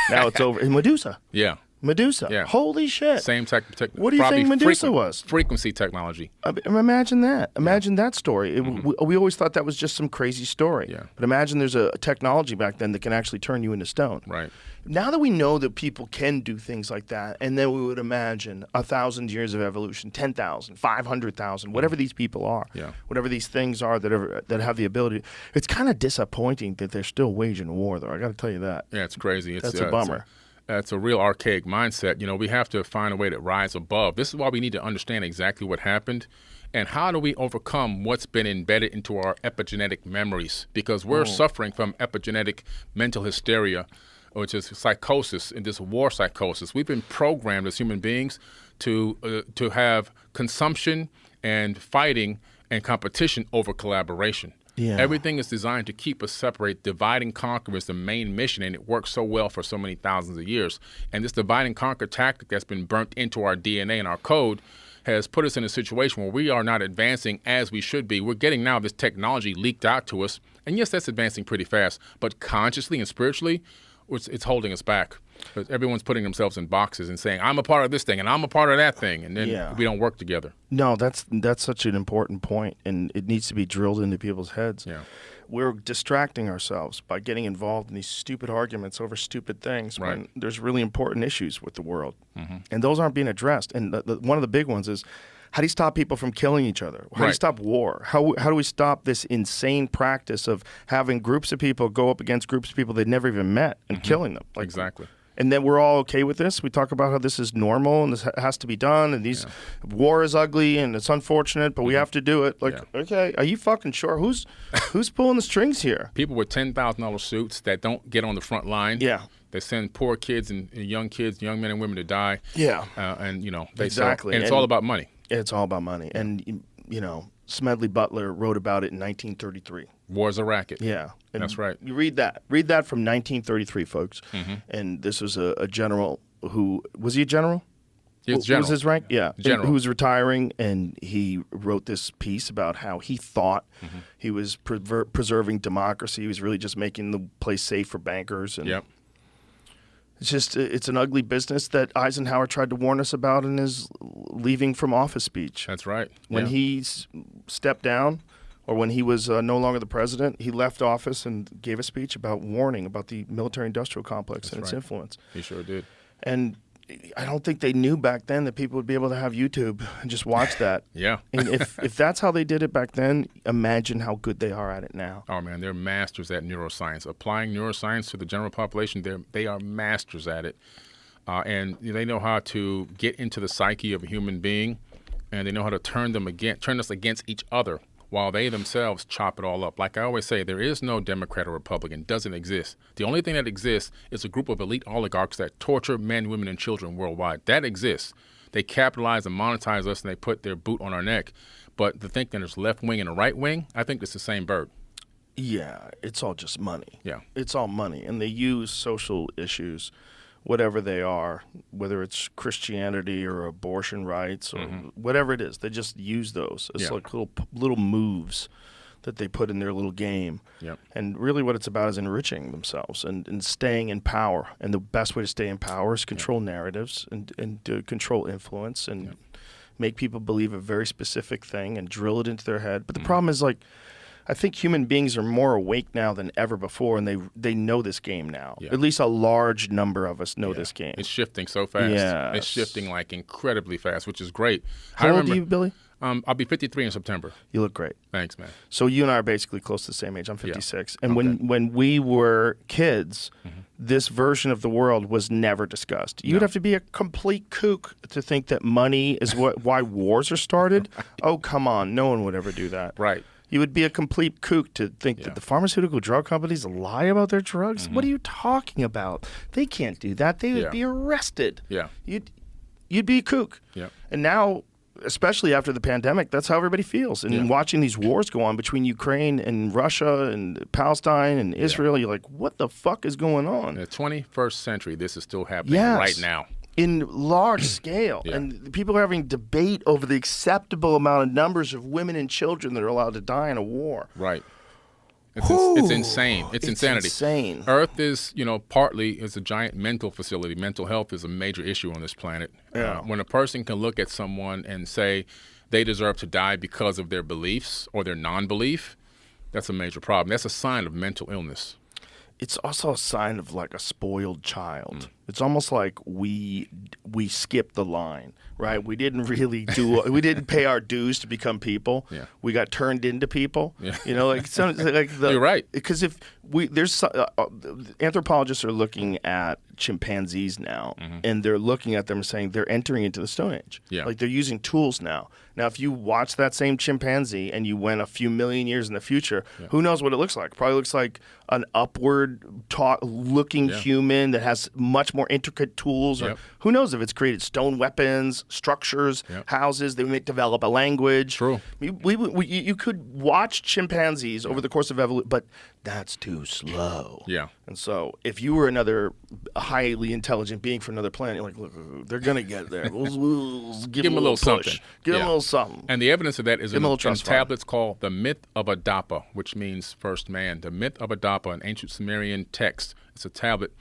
S4: now it's over. And Medusa.
S5: Yeah.
S4: Medusa.
S5: Yeah.
S4: Holy shit.
S5: Same type of technology.
S4: What do you think Medusa was?
S5: Frequency technology.
S4: Imagine that. Imagine that story. We always thought that was just some crazy story.
S5: Yeah.
S4: But imagine there's a technology back then that can actually turn you into stone.
S5: Right.
S4: Now that we know that people can do things like that, and then we would imagine 1,000 years of evolution, 10,000, 500,000, whatever these people are, whatever these things are that have the ability. It's kind of disappointing that they're still waging war, though. I got to tell you that.
S5: Yeah, it's crazy.
S4: That's a bummer.
S5: That's a real archaic mindset. We have to find a way to rise above. This is why we need to understand exactly what happened and how do we overcome what's been embedded into our epigenetic memories, because we're suffering from epigenetic mental hysteria. which is psychosis, and this war psychosis. We've been programmed as human beings to have consumption and fighting and competition over collaboration.
S4: Yeah.
S5: Everything is designed to keep us separate. Divide and conquer is the main mission, and it works so well for so many thousands of years. And this divide and conquer tactic that's been burnt into our DNA and our code has put us in a situation where we are not advancing as we should be. We're getting now this technology leaked out to us. And yes, that's advancing pretty fast, but consciously and spiritually, it's holding us back. Because everyone's putting themselves in boxes and saying, I'm a part of this thing and I'm a part of that thing, and then we don't work together.
S4: No, that's such an important point, and it needs to be drilled into people's heads.
S5: Yeah.
S4: We're distracting ourselves by getting involved in these stupid arguments over stupid things when there's really important issues with the world. And those aren't being addressed. And one of the big ones is, how do you stop people from killing each other? How do you stop war? How do we stop this insane practice of having groups of people go up against groups of people they've never even met and killing them?
S5: Exactly.
S4: And then we're all okay with this. We talk about how this is normal and this has to be done, and war is ugly and it's unfortunate, but we have to do it. Okay, are you fucking sure? Who's pulling the strings here?
S5: People with $10,000 suits that don't get on the front line.
S4: Yeah.
S5: They send poor kids and young men and women to die.
S4: Yeah.
S5: And they
S4: exactly.
S5: And it's all about money.
S4: It's all about money. And Smedley Butler wrote about it in 1933.
S5: War's a racket.
S4: Yeah. And
S5: that's right.
S4: You read that. Read that from 1933, folks. And this was a general who – was he a general?
S5: He was general.
S4: What was his rank? Yeah.
S5: General.
S4: Who was retiring, and he wrote this piece about how he thought he was preserving democracy. He was really just making the place safe for bankers. And it's an ugly business that Eisenhower tried to warn us about in his leaving from office speech.
S5: That's right.
S4: When he stepped down, or when he was no longer the president, he left office and gave a speech about warning about the military-industrial complex and its influence.
S5: He sure did.
S4: And I don't think they knew back then that people would be able to have YouTube and just watch that.
S5: Yeah.
S4: And if that's how they did it back then, imagine how good they are at it now.
S5: Oh, man, they're masters at neuroscience. Applying neuroscience to the general population, they are masters at it. And they know how to get into the psyche of a human being, and they know how to turn us against each other while they themselves chop it all up. Like I always say, there is no Democrat or Republican. It doesn't exist. The only thing that exists is a group of elite oligarchs that torture men, women, and children worldwide. That exists. They capitalize and monetize us, and they put their boot on our neck. But to think that there's left wing and a right wing, I think it's the same bird.
S4: Yeah, it's all just money.
S5: Yeah.
S4: It's all money. And they use social issues, whatever they are, whether it's Christianity or abortion rights or whatever it is. They just use those as like little moves that they put in their little game.
S5: Yep.
S4: And really what it's about is enriching themselves and staying in power. And the best way to stay in power is control narratives and to control influence and make people believe a very specific thing and drill it into their head. But the problem is, I think human beings are more awake now than ever before, and they know this game now. Yeah. At least a large number of us know this game.
S5: It's shifting so fast.
S4: Yes.
S5: It's shifting incredibly fast, which is great.
S4: How old are you, Billy?
S5: I'll be 53 in September.
S4: You look great.
S5: Thanks, man.
S4: So you and I are basically close to the same age. I'm 56. Yeah. And when we were kids, this version of the world was never discussed. You'd have to be a complete kook to think that money is why wars are started. Oh, come on. No one would ever do that.
S5: Right.
S4: You would be a complete kook to think that the pharmaceutical drug companies lie about their drugs. What are you talking about? They can't do that. They would be arrested.
S5: Yeah.
S4: You'd be a kook.
S5: Yeah.
S4: And now, especially after the pandemic, that's how everybody feels. And watching these wars go on between Ukraine and Russia and Palestine and Israel, you're like, what the fuck is going on?
S5: In the 21st century, this is still happening right now.
S4: In large scale. And people are having debate over the acceptable amount of numbers of women and children that are allowed to die in a war.
S5: Right. It's insane. It's insanity.
S4: Insane.
S5: Earth is, partly is a giant mental facility. Mental health is a major issue on this planet.
S4: Yeah.
S5: When a person can look at someone and say they deserve to die because of their beliefs or their non-belief, that's a major problem. That's a sign of mental illness.
S4: It's also a sign of a spoiled child. It's almost like we skipped the line, right? We didn't really we didn't pay our dues to become people.
S5: Yeah.
S4: We got turned into people.
S5: Yeah.
S4: You know, like
S5: You're right.
S4: Because if anthropologists are looking at chimpanzees now, and they're looking at them and saying they're entering into the Stone Age.
S5: Yeah.
S4: Like they're using tools now. Now, if you watch that same chimpanzee and you went a few million years in the future, who knows what it looks like? Probably looks like an upward-looking human that has much more intricate tools. Or who knows if it's created stone weapons, structures, houses. They may develop a language.
S5: True.
S4: You could watch chimpanzees over the course of evolution, but that's too slow.
S5: Yeah.
S4: And so if you were another highly intelligent being from another planet, you're like, look, they're going to get there. We'll give them a little
S5: something.
S4: push. Give them a little something.
S5: And the evidence of that is
S4: Give
S5: in
S4: 'em a little
S5: in
S4: trust fund.
S5: tablets called the Myth of Adapa, which means first man. The Myth of Adapa, an ancient Sumerian text. It's a tablet.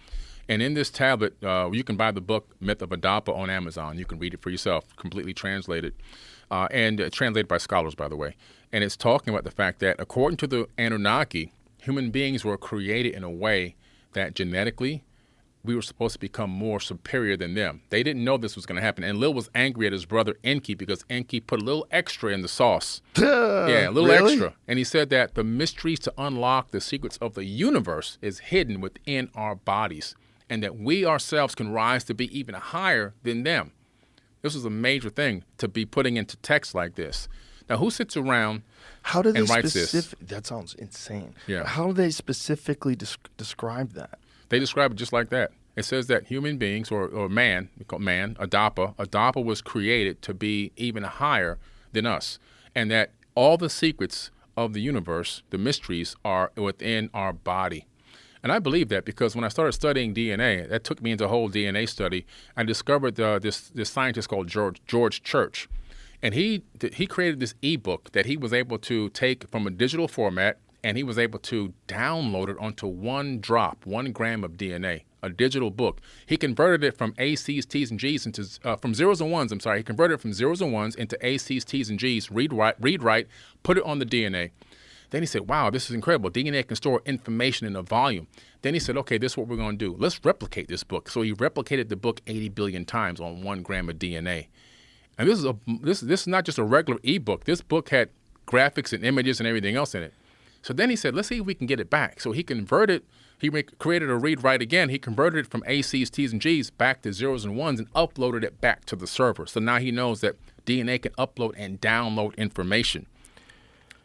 S5: And in this tablet, you can buy the book Myth of Adapa on Amazon. You can read it for yourself, completely translated. And translated by scholars, by the way. And it's talking about the fact that according to the Anunnaki, human beings were created in a way that genetically we were supposed to become more superior than them. They didn't know this was going to happen. And Lil was angry at his brother Enki because Enki put a little extra in the sauce. Yeah, a little
S4: Really?
S5: extra. And he said that the mysteries to unlock the secrets of the universe is hidden within our bodies, and that we ourselves can rise to be even higher than them. This was a major thing to be putting into text like this. Now, who sits around
S4: How do they
S5: and writes this?
S4: That sounds insane.
S5: Yeah.
S4: How do they specifically describe that?
S5: They describe it just like that. It says that human beings, or man, we call man, Adapa was created to be even higher than us, and that all the secrets of the universe, the mysteries, are within our body. And I believe that because when I started studying DNA, that took me into a whole DNA study. I discovered this scientist called George Church. And he created this ebook that he was able to take from a digital format, and he was able to download it onto 1 gram of DNA, a digital book. He converted it from ACs, T's, and G's into from zeros and ones. He converted it from zeros and ones into ACs, T's, and G's. Read, write, put it on the DNA. Then he said, wow, this is incredible. DNA can store information in a volume. Then he said, okay, this is what we're going to do. Let's replicate this book. So he replicated the book 80 billion times on 1 gram of DNA. And this is not just a regular ebook. This book had graphics and images and everything else in it. So then he said, let's see if we can get it back. So he created a read-write again. He converted it from ACs, T's, and G's back to zeros and ones and uploaded it back to the server. So now he knows that DNA can upload and download information.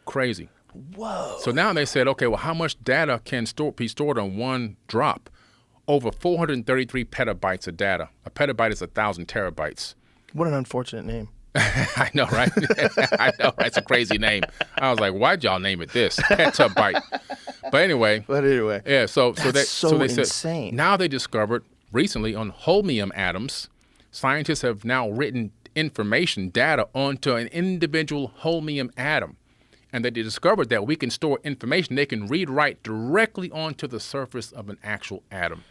S5: Crazy.
S4: Whoa.
S5: So now they said, okay, well, how much data can be stored on 1 drop? Over 433 petabytes of data. A petabyte is 1,000 terabytes.
S4: What an unfortunate name.
S5: I know, right? I know, that's a crazy name. I was like, why'd y'all name it this? Petabyte. But anyway. Yeah, so
S4: That's
S5: so they
S4: insane.
S5: said, now they discovered recently on holmium atoms, scientists have now written information, data onto an individual holmium atom. And they discovered that we can store information. They can read, write directly onto the surface of an actual atom.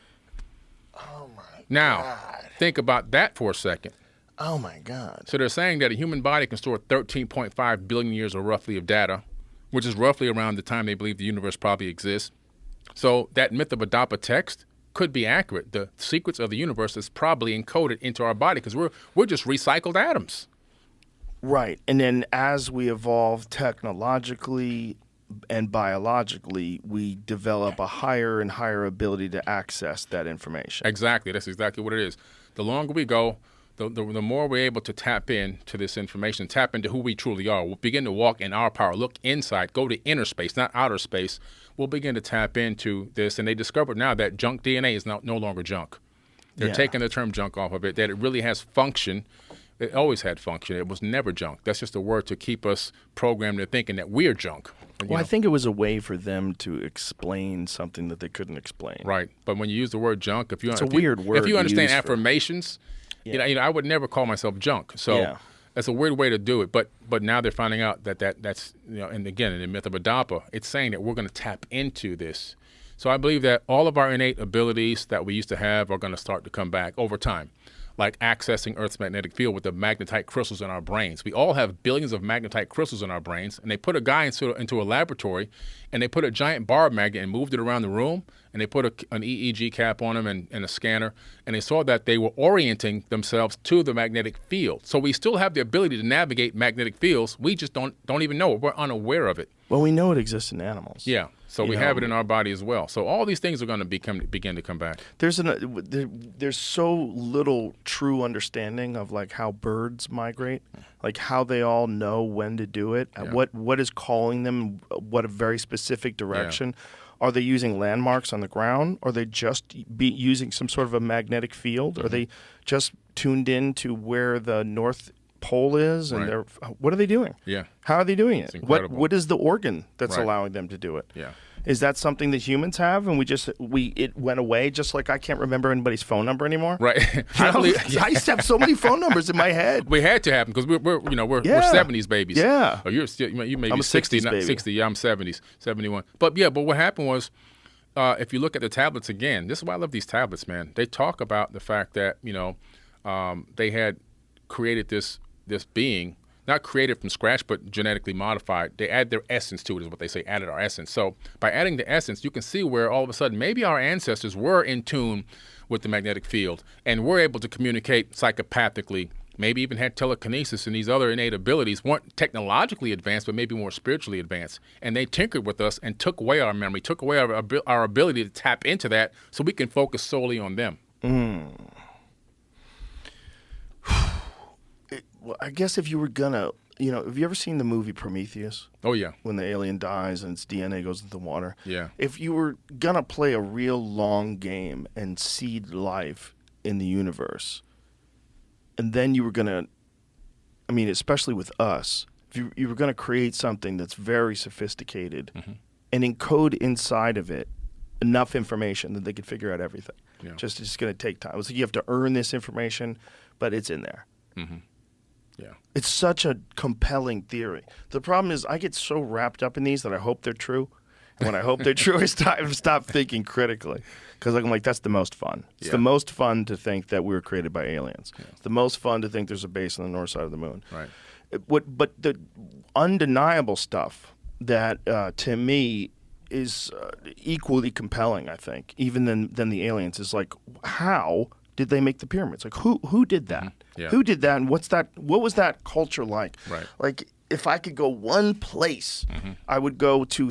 S4: Oh, my
S5: Now,
S4: God.
S5: think about that for a second.
S4: Oh, my God.
S5: So they're saying that a human body can store 13.5 billion years or roughly of data, which is roughly around the time they believe the universe probably exists. So that Myth of Adapa text could be accurate. The secrets of the universe is probably encoded into our body because we're just recycled atoms.
S4: Right. And then as we evolve technologically and biologically, we develop a higher and higher ability to access that information.
S5: Exactly. That's exactly what it is. The longer we go, the more we're able to tap into this information, tap into who we truly are. We'll begin to walk in our power, look inside, go to inner space, not outer space. We'll begin to tap into this. And they discovered now that junk DNA is no longer junk. They're taking the term junk off of it, that it really has function. It always had function. It was never junk. That's just a word to keep us programmed into thinking that we're junk.
S4: Well, I think it was a way for them to explain something that they couldn't explain.
S5: Right. But when you use the word junk, if you
S4: It's a weird word
S5: if you
S4: to
S5: understand
S4: use for-
S5: affirmations, you know, I would never call myself junk. So that's a weird way to do it. But now they're finding out that's and again in the Myth of Adapa, it's saying that we're going to tap into this. So I believe that all of our innate abilities that we used to have are going to start to come back over time. like accessing Earth's magnetic field with the magnetite crystals in our brains. We all have billions of magnetite crystals in our brains, and they put a guy into a laboratory, and they put a giant bar magnet and moved it around the room, and they put an EEG cap on him and a scanner, and they saw that they were orienting themselves to the magnetic field. So we still have the ability to navigate magnetic fields. We just don't even know it. We're unaware of it.
S4: Well, we know it exists in animals.
S5: Yeah. So we have it in our body as well. So all these things are going to begin to come back.
S4: There's so little true understanding of like how birds migrate, like how they all know when to do it, what is calling them, what a very specific direction. Are they using landmarks on the ground? Are they just using some sort of a magnetic field? Are they just tuned in to where the North Pole is? And what are they doing?
S5: Yeah.
S4: How are they doing it?
S5: Incredible.
S4: What is the organ that's
S5: Right.
S4: allowing them to do it?
S5: Yeah.
S4: Is that something that humans have, and it went away? Just like I can't remember anybody's phone number anymore.
S5: Right.
S4: I used to have so many phone numbers in my head.
S5: We had to have them because we're 70s babies.
S4: Yeah.
S5: Oh, you may
S4: I'm
S5: be
S4: a
S5: 60,
S4: 60s
S5: not
S4: baby.
S5: 60. Yeah, I'm 70s, 71. But what happened was, if you look at the tablets again, this is why I love these tablets, man. They talk about the fact that they had created this being. Not created from scratch, but genetically modified. They add their essence to it, is what they say, added our essence. So by adding the essence, you can see where all of a sudden maybe our ancestors were in tune with the magnetic field and were able to communicate psychopathically, maybe even had telekinesis and these other innate abilities, weren't technologically advanced, but maybe more spiritually advanced. And they tinkered with us and took away our memory, took away our ability to tap into that so we can focus solely on them.
S4: Well, I guess if you were gonna, have you ever seen the movie Prometheus?
S5: Oh, yeah.
S4: When the alien dies and its DNA goes into the water.
S5: Yeah.
S4: If you were gonna play a real long game and seed life in the universe, and then you were gonna, especially with us, if you were gonna create something that's very sophisticated and encode inside of it enough information that they could figure out everything.
S5: Yeah.
S4: It's gonna take time. It's like you have to earn this information, but it's in there.
S5: Yeah.
S4: It's such a compelling theory. The problem is I get so wrapped up in these that I hope they're true. And when I hope they're true, I stop thinking critically. Because I'm like, that's the most fun. It's the most fun to think that we were created by aliens. Yeah. It's the most fun to think there's a base on the north side of the moon.
S5: Right.
S4: But the undeniable stuff that, to me, is equally compelling, I think, even than the aliens, is like, how did they make the pyramids? Like, who did that?
S5: Yeah.
S4: Who did that, and what was that culture like?
S5: Right.
S4: Like, if I could go one place, I would go to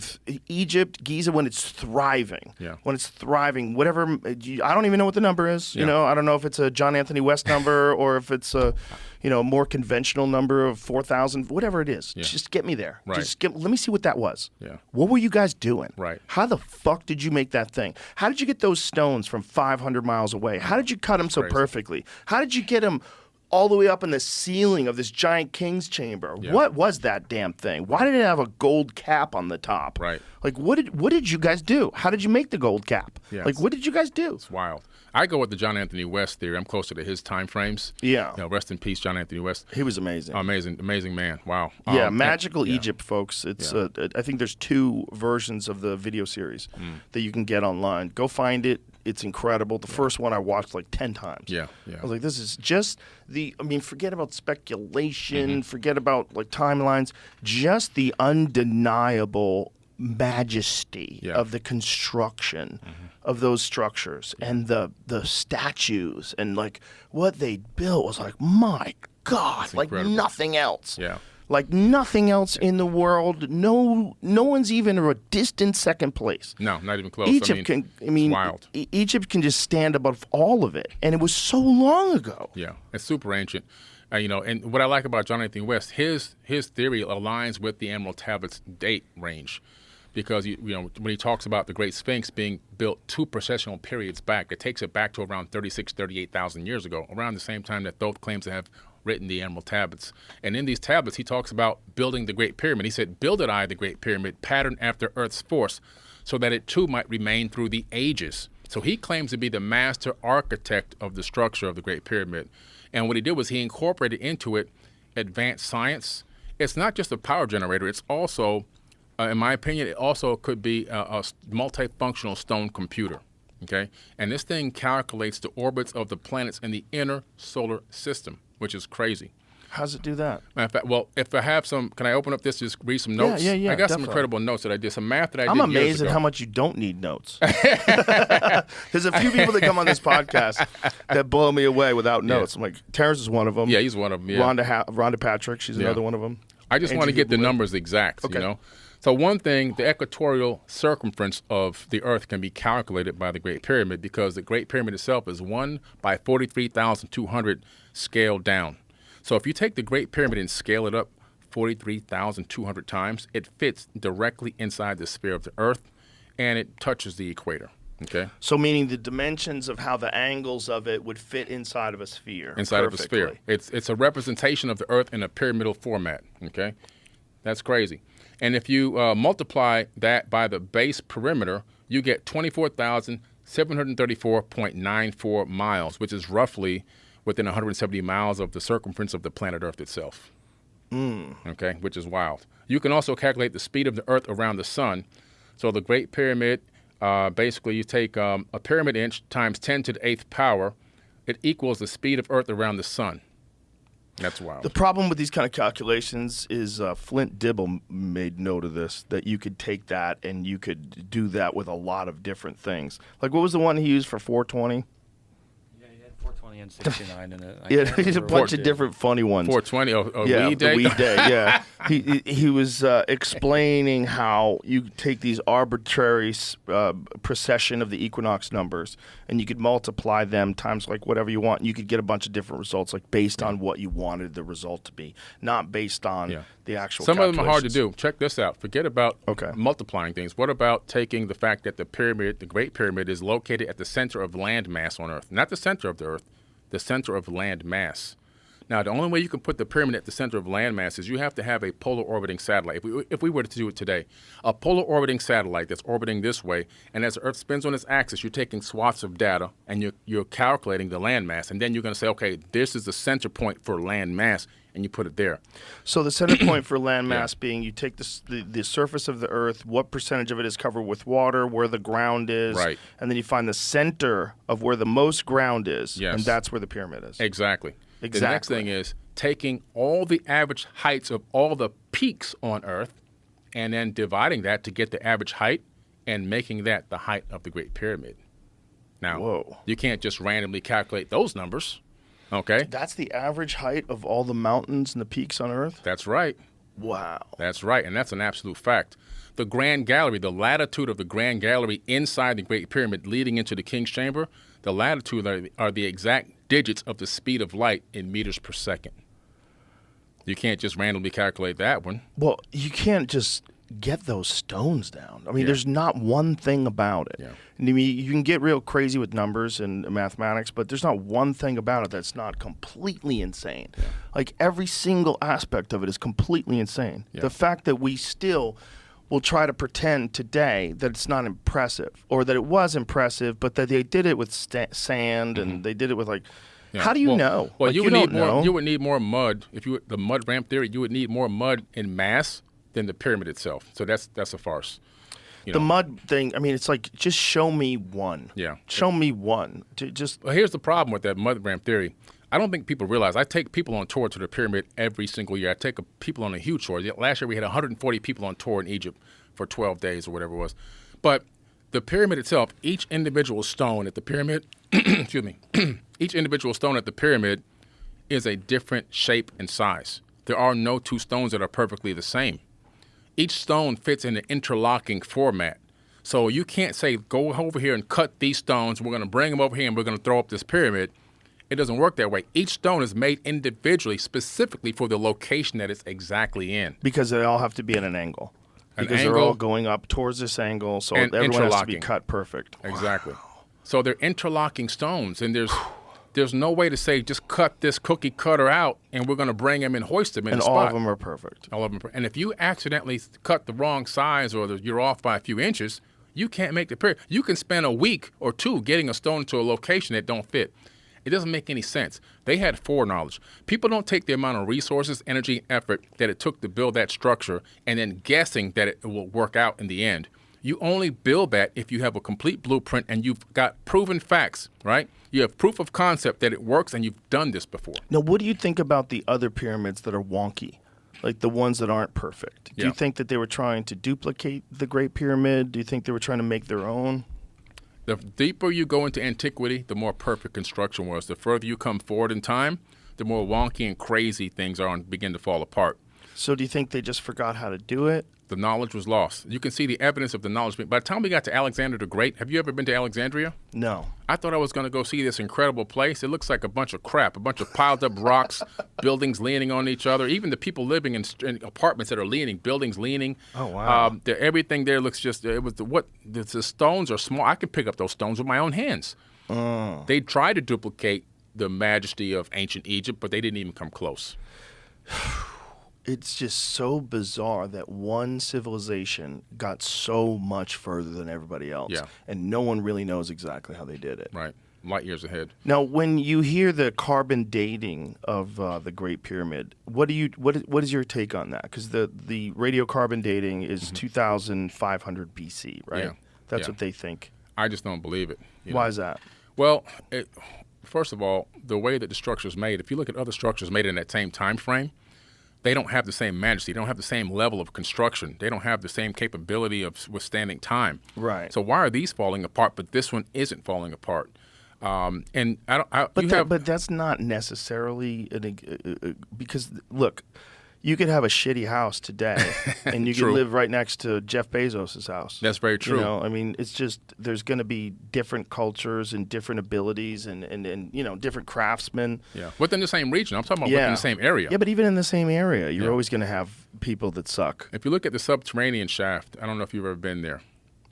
S4: Egypt, Giza, when it's thriving.
S5: Yeah.
S4: When it's thriving, whatever. I don't even know what the number is.
S5: Yeah.
S4: I don't know if it's a John Anthony West number or if it's a, more conventional number of 4,000, whatever it is.
S5: Yeah.
S4: Just get me there.
S5: Right.
S4: Let me see what that was.
S5: Yeah.
S4: What were you guys doing?
S5: Right.
S4: How the fuck did you make that thing? How did you get those stones from 500 miles away? How did you cut them so
S5: Crazy.
S4: perfectly? How did you get them all the way up in the ceiling of this giant king's chamber?
S5: Yeah.
S4: What was that damn thing? Why did it have a gold cap on the top?
S5: Right.
S4: Like, what did you guys do? How did you make the gold cap?
S5: Yeah,
S4: Like, what did you guys do?
S5: It's wild. I go with the John Anthony West theory. I'm closer to his time frames.
S4: Yeah.
S5: Rest in peace, John Anthony West.
S4: He was amazing.
S5: Amazing man. Wow.
S4: Yeah, Magical
S5: yeah.
S4: Egypt, folks. It's I think there's 2 versions of the video series that you can get online. Go find it. It's incredible. The first one I watched like 10 times.
S5: Yeah.
S4: I was like, this is just forget about speculation, forget about like timelines, just the undeniable majesty of the construction of those structures and the statues and like what they built was like, my God, like
S5: incredible.
S4: nothing else.
S5: Yeah.
S4: Like nothing else in the world. No one's even a distant second place.
S5: No, not even close.
S4: Egypt
S5: it's wild.
S4: Egypt can just stand above all of it, and it was so long ago.
S5: Yeah, it's super ancient. And what I like about John Anthony West, his theory aligns with the Emerald Tablets date range, because when he talks about the Great Sphinx being built 2 processional periods back, it takes it back to around 38,000 years ago, around the same time that Thoth claims to have written the Emerald Tablets. And in these tablets, he talks about building the Great Pyramid. He said, "Builded I the Great Pyramid, patterned after Earth's force, so that it too might remain through the ages." So he claims to be the master architect of the structure of the Great Pyramid. And what he did was he incorporated into it advanced science. It's not just a power generator. It's also, in my opinion, it also could be a multifunctional stone computer. Okay, and this thing calculates the orbits of the planets in the inner solar system, which is crazy.
S4: How's it do that?
S5: Matter of fact, well, if I have some, can I open up this to just read some notes?
S4: Yeah,
S5: I got some
S4: definitely.
S5: incredible notes that I did, some math that I did
S4: I'm
S5: years
S4: amazed at
S5: ago.
S4: how much you don't need notes. There's a few people that come on this podcast that blow me away without notes. I'm like, Terrence is one of them.
S5: Yeah, he's one of them. Yeah.
S4: Rhonda Patrick, she's another one of them.
S5: I just want to get the numbers exact,
S4: Okay.
S5: you know. So one thing, the equatorial circumference of the Earth can be calculated by the Great Pyramid because the Great Pyramid itself is 1 by 43,200 scaled down. So if you take the Great Pyramid and scale it up 43,200 times, it fits directly inside the sphere of the Earth, and it touches the equator. Okay,
S4: So meaning the dimensions of how the angles of it would fit inside of a sphere.
S5: inside of a sphere.
S4: perfectly.
S5: It's a representation of the Earth in a pyramidal format. Okay, that's crazy. And if you multiply that by the base perimeter, you get 24,734.94 miles, which is roughly within 170 miles of the circumference of the planet Earth itself. Okay, which is wild. You can also calculate the speed of the Earth around the sun. So the Great Pyramid, basically you take a pyramid inch times 10 to the 8th power. It equals the speed of Earth around the sun. That's wild.
S4: The problem with these kind of calculations is Flint Dibble made note of this, that you could take that and you could do that with a lot of different things. Like, what was the one he used for 420?
S6: Yeah, he had 420 and 69 in it. I
S4: Yeah,
S6: can't
S4: there's a
S6: remember
S4: bunch
S6: what
S4: of
S6: it
S4: different funny ones.
S5: 420,
S4: Yeah,
S5: weed day?
S4: the weed day. Yeah, he was explaining how you take these arbitrary precession of the equinox numbers, and you could multiply them times like whatever you want. And you could get a bunch of different results, like based on what you wanted the result to be, not based on the actual.
S5: Some of them are hard to
S4: calculations.
S5: do. Check this out. Forget about
S4: Okay.
S5: multiplying things. What about taking the fact that the pyramid, the Great Pyramid, is located at the center of land mass on Earth? Not the center of the Earth, the center of land mass. Now, the only way you can put the pyramid at the center of land mass is you have to have a polar orbiting satellite. If we were to do it today, a polar orbiting satellite that's orbiting this way, and as the Earth spins on its axis, you're taking swaths of data and you're calculating the land mass, and then you're going to say, okay, this is the center point for land mass, and you put it there.
S4: So the center point for land mass being you take the surface of the Earth, what percentage of it is covered with water, where the ground is,
S5: Right.
S4: and then you find the center of where the most ground is,
S5: Yes.
S4: and that's where the pyramid is.
S5: Exactly. The next
S4: Exactly.
S5: thing is taking all the average heights of all the peaks on Earth and then dividing that to get the average height and making that the height of the Great Pyramid. Now,
S4: Whoa.
S5: you can't just randomly calculate those numbers, okay?
S4: That's the average height of all the mountains and the peaks on Earth?
S5: That's right.
S4: Wow.
S5: That's right, and that's an absolute fact. The Grand Gallery, the latitude of the Grand Gallery inside the Great Pyramid leading into the King's Chamber, the latitude are the exact digits of the speed of light in meters per second. You can't just randomly calculate that one.
S4: Well, you can't just get those stones down. I mean,
S5: Yeah.
S4: there's not one thing about it.
S5: Yeah.
S4: I mean, you can get real crazy with numbers and mathematics, but there's not one thing about it that's not completely insane. Like, every single aspect of it is completely insane.
S5: Yeah.
S4: The fact that we still will try to pretend today that it's not impressive, or that it was impressive, but that they did it with sand and they did it with, like,
S5: Yeah.
S4: how do you
S5: Well-
S4: know?
S5: Well,
S4: Like,
S5: you would
S4: don't
S5: need more.
S4: know.
S5: You would need more mud if you the mud ramp theory. You would need more mud in mass than the pyramid itself. So that's a farce. You
S4: The
S5: know.
S4: mud thing, I mean, it's like, just show me one.
S5: Yeah.
S4: Show me one. Just
S5: Well, here's the problem with that mud ramp theory. I don't think people realize. I take people on tour to the pyramid every single year. I take people on a huge tour. Last year we had 140 people on tour in Egypt for 12 days or whatever it was. But the pyramid itself, each individual stone at the pyramid, excuse me, each individual stone at the pyramid is a different shape and size. There are no two stones that are perfectly the same. Each stone fits in an interlocking format. So you can't say, go over here and cut these stones. We're going to bring them over here and we're going to throw up this pyramid. It doesn't work that way. Each stone is made individually, specifically for the location that it's exactly in.
S4: because they all have to be at an angle.
S5: An
S4: Because they're
S5: angle
S4: all going up towards this angle, so
S5: and
S4: everyone has to be
S5: interlocking.
S4: cut perfect.
S5: Exactly. So they're interlocking stones, and there's no way to say just cut this cookie cutter out and we're going to bring him and hoist him in
S4: And
S5: a
S4: all
S5: spot.
S4: of them are perfect.
S5: All of them. And if you accidentally cut the wrong size or you're off by a few inches, you can't make the pyramid. You can spend a week or two getting a stone to a location that don't fit. It doesn't make any sense. They had foreknowledge. People don't take the amount of resources, energy, and effort that it took to build that structure and then guessing that it will work out in the end. You only build that if you have a complete blueprint and you've got proven facts, right? You have proof of concept that it works and you've done this before.
S4: Now, what do you think about the other pyramids that are wonky? Like the ones that aren't perfect? Do you think that they were trying to duplicate the Great Pyramid? Do you think they were trying to make their own?
S5: The deeper you go into antiquity, the more perfect construction was. The further you come forward in time, the more wonky and crazy things are and begin to fall apart.
S4: So do you think they just forgot how to do it?
S5: The knowledge was lost. You can see the evidence of the knowledge. By the time we got to Alexander the Great, have you ever been to Alexandria?
S4: No.
S5: I thought I was going to go see this incredible place. It looks like a bunch of crap, a bunch of piled up rocks, buildings leaning on each other, even the people living in apartments that are leaning, buildings leaning.
S4: Oh, wow.
S5: Everything there looks just, the stones are small. I could pick up those stones with my own hands. They tried to duplicate the majesty of ancient Egypt, but they didn't even come close.
S4: It's just so bizarre that one civilization got so much further than everybody else.
S5: Yeah.
S4: And no one really knows exactly how they did it.
S5: Right. Light years ahead.
S4: Now, when you hear the carbon dating of the Great Pyramid, what is your take on that? Because the radiocarbon dating is 2,500 BC, right?
S5: Yeah.
S4: That's
S5: Yeah.
S4: what they think.
S5: I just don't believe it.
S4: Why is that?
S5: Well, first of all, the way that the structure is made, if you look at other structures made in that same time frame, they don't have the same majesty. They don't have the same level of construction. They don't have the same capability of withstanding time.
S4: Right.
S5: So why are these falling apart, but this one isn't falling apart? And
S4: But that's not necessarily because look, you could have a shitty house today, and you could
S5: True.
S4: live right next to Jeff Bezos' house.
S5: That's very true.
S4: You know, I mean, it's just there's going to be different cultures and different abilities and different craftsmen.
S5: Yeah, within the same region. I'm talking about within the same area.
S4: Yeah, but even in the same area, you're always going to have people that suck.
S5: If you look at the subterranean shaft, I don't know if you've ever been there.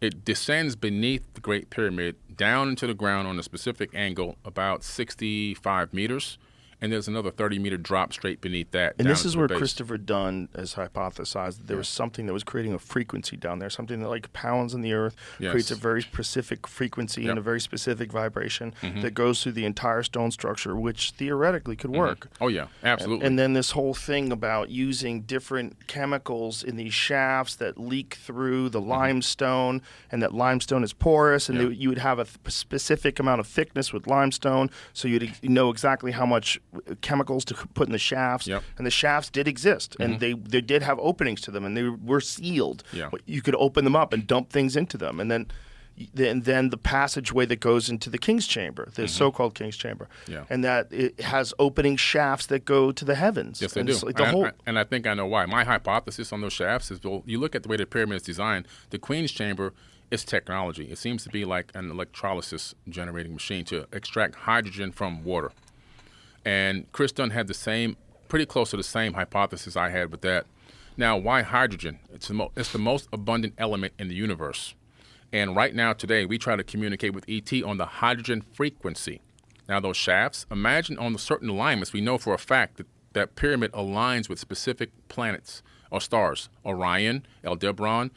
S5: It descends beneath the Great Pyramid down into the ground on a specific angle, about 65 meters. And there's another 30-meter drop straight beneath that.
S4: And this is where
S5: base.
S4: Christopher Dunn has hypothesized that there was something that was creating a frequency down there, something that like pounds in the earth, creates a very specific frequency and a very specific vibration that goes through the entire stone structure, which theoretically could work.
S5: Oh, yeah, absolutely.
S4: And then this whole thing about using different chemicals in these shafts that leak through the limestone, and that limestone is porous, and you would have a specific amount of thickness with limestone, so you'd know exactly how much chemicals to put in the shafts, and the shafts did exist, and they did have openings to them, and they were sealed. You could open them up and dump things into them, and then the passageway that goes into the King's Chamber, the so-called King's Chamber, and that it has opening shafts that go to the heavens.
S5: Yes, they do.
S4: Like
S5: and I think I know why. My hypothesis on those shafts is, well, you look at the way the pyramid is designed, the Queen's Chamber is technology. It seems to be like an electrolysis generating machine to extract hydrogen from water. And Chris Dunn had pretty close to the same hypothesis I had with that. Now, why hydrogen? It's the most abundant element in the universe. And right now, today, we try to communicate with ET on the hydrogen frequency. Now, those shafts, imagine on the certain alignments, we know for a fact that that pyramid aligns with specific planets or stars. Orion, Aldebaran,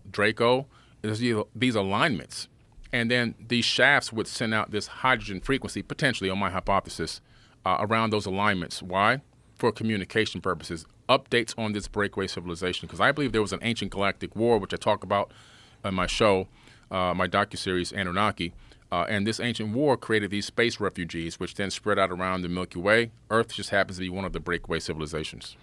S5: Draco, there's these alignments. And then these shafts would send out this hydrogen frequency, potentially, on my hypothesis, around those alignments. Why? For communication purposes. Updates on this breakaway civilization. Because I believe there was an ancient galactic war, which I talk about in my show, my docuseries, Anunnaki. And this ancient war created these space refugees, which then spread out around the Milky Way. Earth just happens to be one of the breakaway civilizations.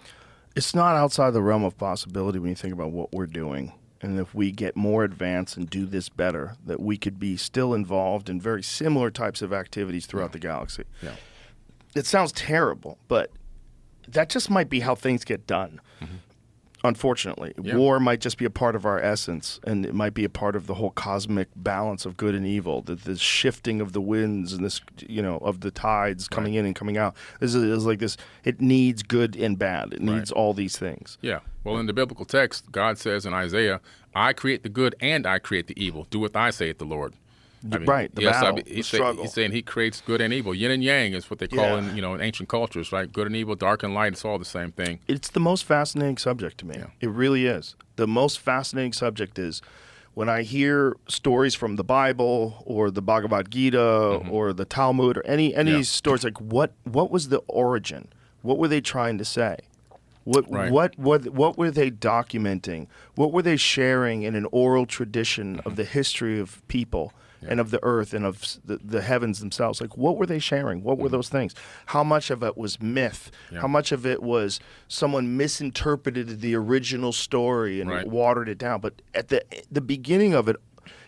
S4: It's not outside the realm of possibility when you think about what we're doing. And if we get more advanced and do this better, that we could be still involved in very similar types of activities throughout the galaxy. Yeah. It sounds terrible, but that just might be how things get done. Unfortunately, war might just be a part of our essence, and it might be a part of the whole cosmic balance of good and evil. That this shifting of the winds and this, of the tides coming in and coming out. This is like this. It needs good and bad. It needs all these things.
S5: Yeah. Well, in the biblical text, God says in Isaiah, "I create the good and I create the evil. Do what I say, at the Lord."
S4: The battle, the struggle.
S5: He's saying he creates good and evil. Yin and yang is what they call in ancient cultures, right? Good and evil, dark and light, it's all the same thing.
S4: It's the most fascinating subject to me. Yeah. It really is. The most fascinating subject is when I hear stories from the Bible or the Bhagavad Gita or the Talmud or any stories, like what was the origin? What were they trying to say? What
S5: Right.
S4: what were they documenting? What were they sharing in an oral tradition
S5: Mm-hmm.
S4: of the history of people and of the earth and of the heavens themselves? Like, what were they sharing? What were those things? How much of it was myth?
S5: Mm-hmm. Yeah.
S4: How much of it was someone misinterpreted the original story and
S5: Right.
S4: watered it down? But at the beginning of it,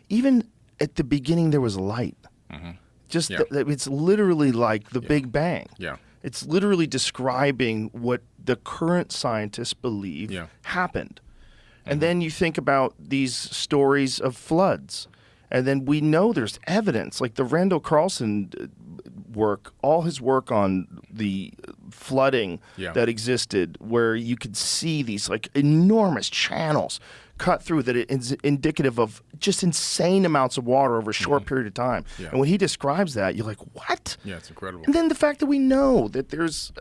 S4: even at the beginning, there was light. Just
S5: Mm-hmm. Yeah.
S4: it's literally like the Big Bang.
S5: Yeah.
S4: It's literally describing what the current scientists believe
S5: Yeah.
S4: happened. And then you think about these stories of floods. And then we know there's evidence, like the Randall Carlson work, all his work on the flooding
S5: Yeah.
S4: that existed, where you could see these like enormous channels cut through that is indicative of just insane amounts of water over a short period of time.
S5: Yeah.
S4: And when he describes that, you're like, what?
S5: Yeah, it's incredible.
S4: And then the fact that we know that there's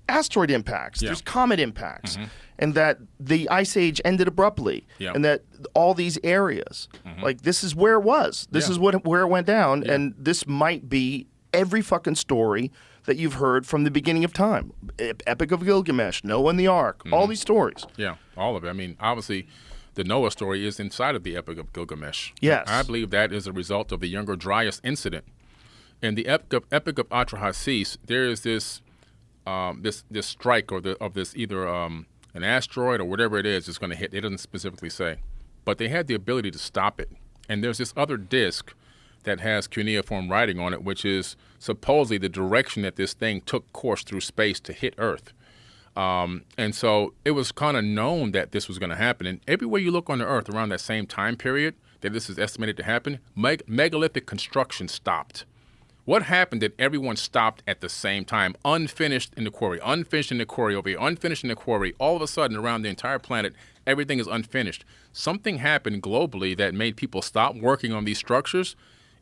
S4: asteroid impacts,
S5: Yeah.
S4: there's comet impacts, and that the ice age ended abruptly,
S5: Yeah.
S4: and that all these areas, like this is where it was, this
S5: Yeah.
S4: is where it went down, and this might be every fucking story that you've heard from the beginning of time. Epic of Gilgamesh, Noah and the Ark, all these stories.
S5: Yeah, all of it. I mean, obviously, the Noah story is inside of the Epic of Gilgamesh.
S4: Yes.
S5: I believe that is a result of the Younger Dryas incident. In the Epic of Atrahasis, there is this this strike of this either an asteroid or whatever it is that's going to hit. It doesn't specifically say, but they had the ability to stop it. And there's this other disk that has cuneiform writing on it, which is supposedly the direction that this thing took course through space to hit Earth. And so it was kind of known that this was going to happen. And everywhere you look on the Earth around that same time period that this is estimated to happen, megalithic construction stopped. What happened that everyone stopped at the same time, unfinished in the quarry, unfinished in the quarry over here, unfinished in the quarry? All of a sudden, around the entire planet, everything is unfinished. Something happened globally that made people stop working on these structures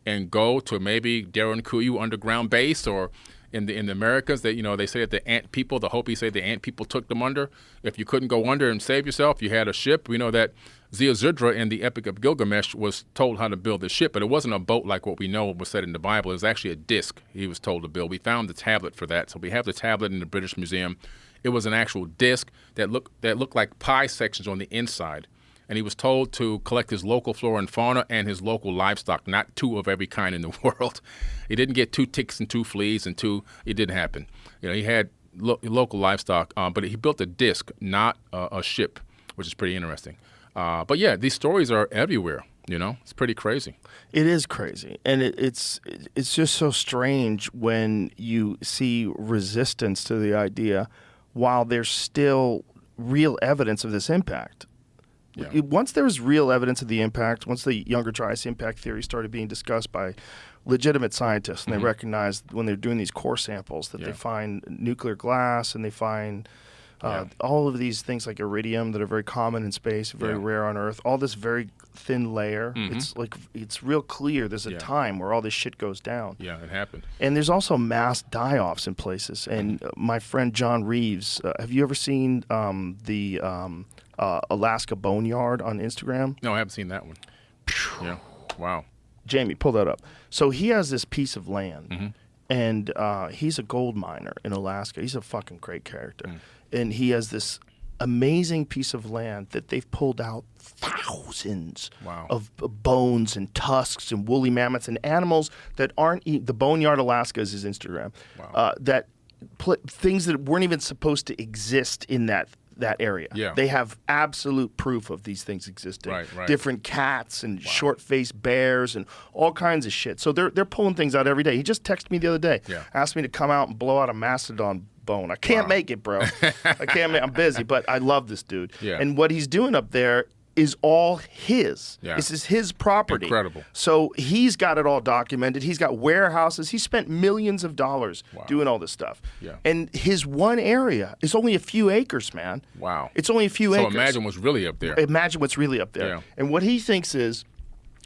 S5: and go to maybe Darren Kuyu underground base, or in the Americas, that they say that the ant people, the Hopi say the ant people took them under. If you couldn't go under and save yourself, you had a ship. We know that Ziusudra in the Epic of Gilgamesh was told how to build the ship, but it wasn't a boat like what we know was said in the Bible. It was actually a disc he was told to build. We found the tablet for that, so we have the tablet in the British Museum. It was an actual disc that looked like pie sections on the inside. And he was told to collect his local flora and fauna and his local livestock, not two of every kind in the world. He didn't get 2 ticks and 2 fleas and 2. It didn't happen. He had local livestock, but he built a disc, not a ship, which is pretty interesting. But yeah, these stories are everywhere. It's pretty crazy.
S4: It is crazy, and it's just so strange when you see resistance to the idea, while there's still real evidence of this impact.
S5: Yeah.
S4: Once there was real evidence of the impact, once the Younger Dryas impact theory started being discussed by legitimate scientists, and they recognized when they're doing these core samples that they find nuclear glass, and they find all of these things like iridium that are very common in space, very rare on Earth, all this very thin layer. It's real clear there's a time where all this shit goes down.
S5: Yeah, it happened.
S4: And there's also mass die-offs in places. And my friend John Reeves, have you ever seen the Alaska Boneyard on Instagram?
S5: No, I haven't seen that one. Yeah. Wow.
S4: Jamie, pull that up. So he has this piece of land, and he's a gold miner in Alaska. He's a fucking great character. And he has this amazing piece of land that they've pulled out thousands of bones and tusks and woolly mammoths and animals that aren't the Boneyard Alaska is his Instagram. Things that weren't even supposed to exist in that area.
S5: Yeah.
S4: They have absolute proof of these things existing.
S5: Right.
S4: Different cats and short-faced bears and all kinds of shit. So they're pulling things out every day. He just texted me the other day.
S5: Yeah.
S4: Asked me to come out and blow out a mastodon bone. I can't make it, bro. I can't I'm busy, but I love this dude.
S5: Yeah.
S4: And what he's doing up there is all his.
S5: Yeah.
S4: This is his property.
S5: Incredible.
S4: So he's got it all documented. He's got warehouses. He spent millions of dollars doing all this stuff.
S5: Yeah.
S4: And his one area is only a few acres, man.
S5: Wow.
S4: It's only a few acres.
S5: So imagine what's really up there.
S4: Imagine what's really up there.
S5: Yeah.
S4: And what he thinks is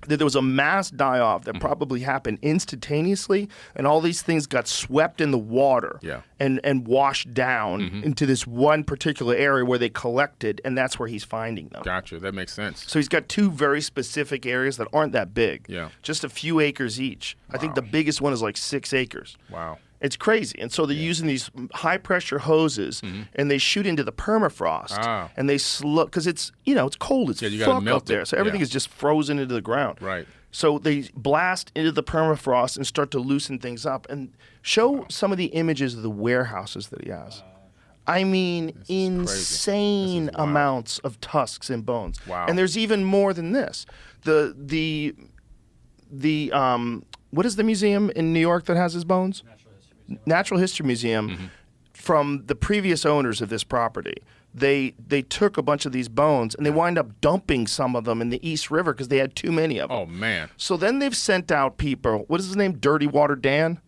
S4: that there was a mass die-off that probably happened instantaneously, and all these things got swept in the water and washed down into this one particular area where they collected, and that's where he's finding them.
S5: Gotcha. That makes sense.
S4: So he's got 2 very specific areas that aren't that big.
S5: Yeah.
S4: Just a few acres each. I think the biggest one is like 6 acres.
S5: Wow.
S4: It's crazy. And so they're using these high-pressure hoses, and they shoot into the permafrost, and they slow, because it's, it's cold. It's
S5: you gotta
S4: fuck
S5: melt
S4: up there.
S5: it.
S4: So everything
S5: Yeah.
S4: is just frozen into the ground.
S5: Right.
S4: So they blast into the permafrost and start to loosen things up. And show some of the images of the warehouses that he has. I mean, insane amounts of tusks and bones.
S5: Wow.
S4: And there's even more than this. The what is the museum in New York that has his bones? Natural History Museum. From the previous owners of this property, they took a bunch of these bones and they wind up dumping some of them in the East River because they had too many of them.
S5: Oh man.
S4: So then they've sent out people. What is his name? Dirty Water Dan?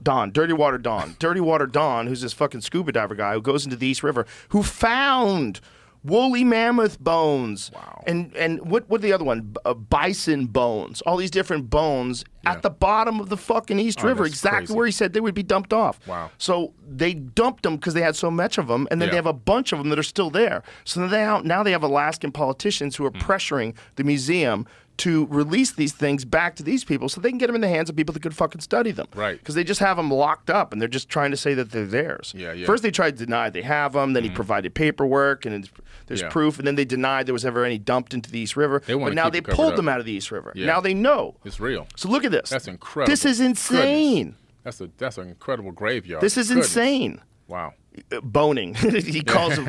S4: Don. Dirty Water Don. Dirty Water Don, who's this fucking scuba diver guy who goes into the East River, who found woolly mammoth bones.
S5: Wow.
S4: And what the other one? Bison bones. All these different bones at the bottom of the fucking East River,
S5: that's
S4: exactly
S5: crazy.
S4: where he said they would be dumped off.
S5: Wow.
S4: So they dumped them because they had so much of them, and then
S5: Yeah.
S4: they have a bunch of them that are still there. So now they have Alaskan politicians who are pressuring the museum to release these things back to these people so they can get them in the hands of people that could fucking study them.
S5: Right.
S4: Because they just have them locked up and they're just trying to say that they're theirs.
S5: Yeah, yeah.
S4: First they tried to deny they have them, then he provided paperwork and there's
S5: Yeah.
S4: proof, and then they denied there was ever any dumped into the East River.
S5: They wanna
S4: But now
S5: keep
S4: they
S5: it covered
S4: pulled
S5: up.
S4: them out of the East River.
S5: Yeah.
S4: Now they know.
S5: It's real.
S4: So look at this.
S5: That's incredible.
S4: This is insane.
S5: Goodness. That's an incredible graveyard.
S4: This is
S5: Goodness.
S4: insane.
S5: Wow.
S4: Boning. He calls them,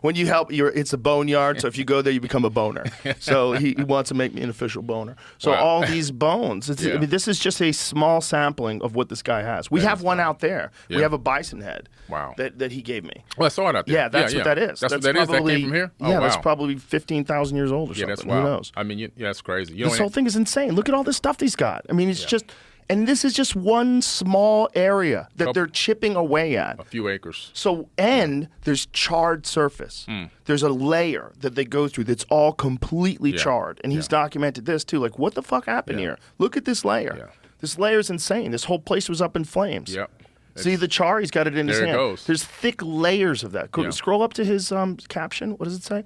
S4: when you help, it's a boneyard. So if you go there, you become a boner. So he wants to make me an official boner. So
S5: Wow.
S4: all these bones. I mean, this is just a small sampling of what this guy has. We have one out there. We
S5: Yeah.
S4: have a bison head.
S5: Wow.
S4: That he gave me.
S5: Well, I saw it out there.
S4: Yeah, that's what that is.
S5: That's what that is? That came from here? Oh,
S4: Yeah, that's
S5: wow.
S4: probably 15,000 years old or
S5: Yeah,
S4: something.
S5: that's wild.
S4: Who knows?
S5: I mean, that's crazy. You
S4: This
S5: know,
S4: whole thing is insane. Look at all this stuff he's got. I mean, it's just, and this is just one small area that they're chipping away at.
S5: a few acres.
S4: So, and there's charred surface. There's a layer that they go through that's all completely charred. And he's documented this too. Like, what the fuck happened here? Look at this layer.
S5: Yeah.
S4: This layer's insane. This whole place was up in flames.
S5: Yep.
S4: See the char? He's got it in his
S5: There it
S4: hand.
S5: goes.
S4: There's thick layers of that.
S5: Yeah.
S4: Scroll up to his caption. What does it say?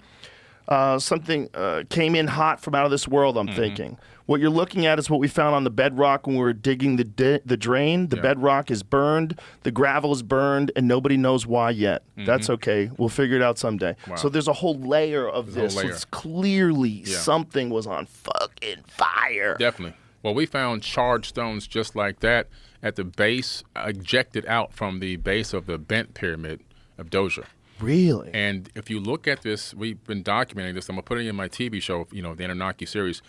S4: Something came in hot from out of this world, I'm thinking. What you're looking at is what we found on the bedrock when we were digging the drain. The bedrock is burned, the gravel is burned, and nobody knows why yet. That's okay. We'll figure it out someday.
S5: Wow.
S4: So there's a whole layer of
S5: There's a whole
S4: this.
S5: layer.
S4: So it's clearly something was on fucking fire.
S5: Definitely. Well, we found charred stones just like that at the base, ejected out from the base of the Bent Pyramid of Doja.
S4: Really?
S5: And if you look at this, we've been documenting this. I'm going to put it in my TV show, the Anunnaki series.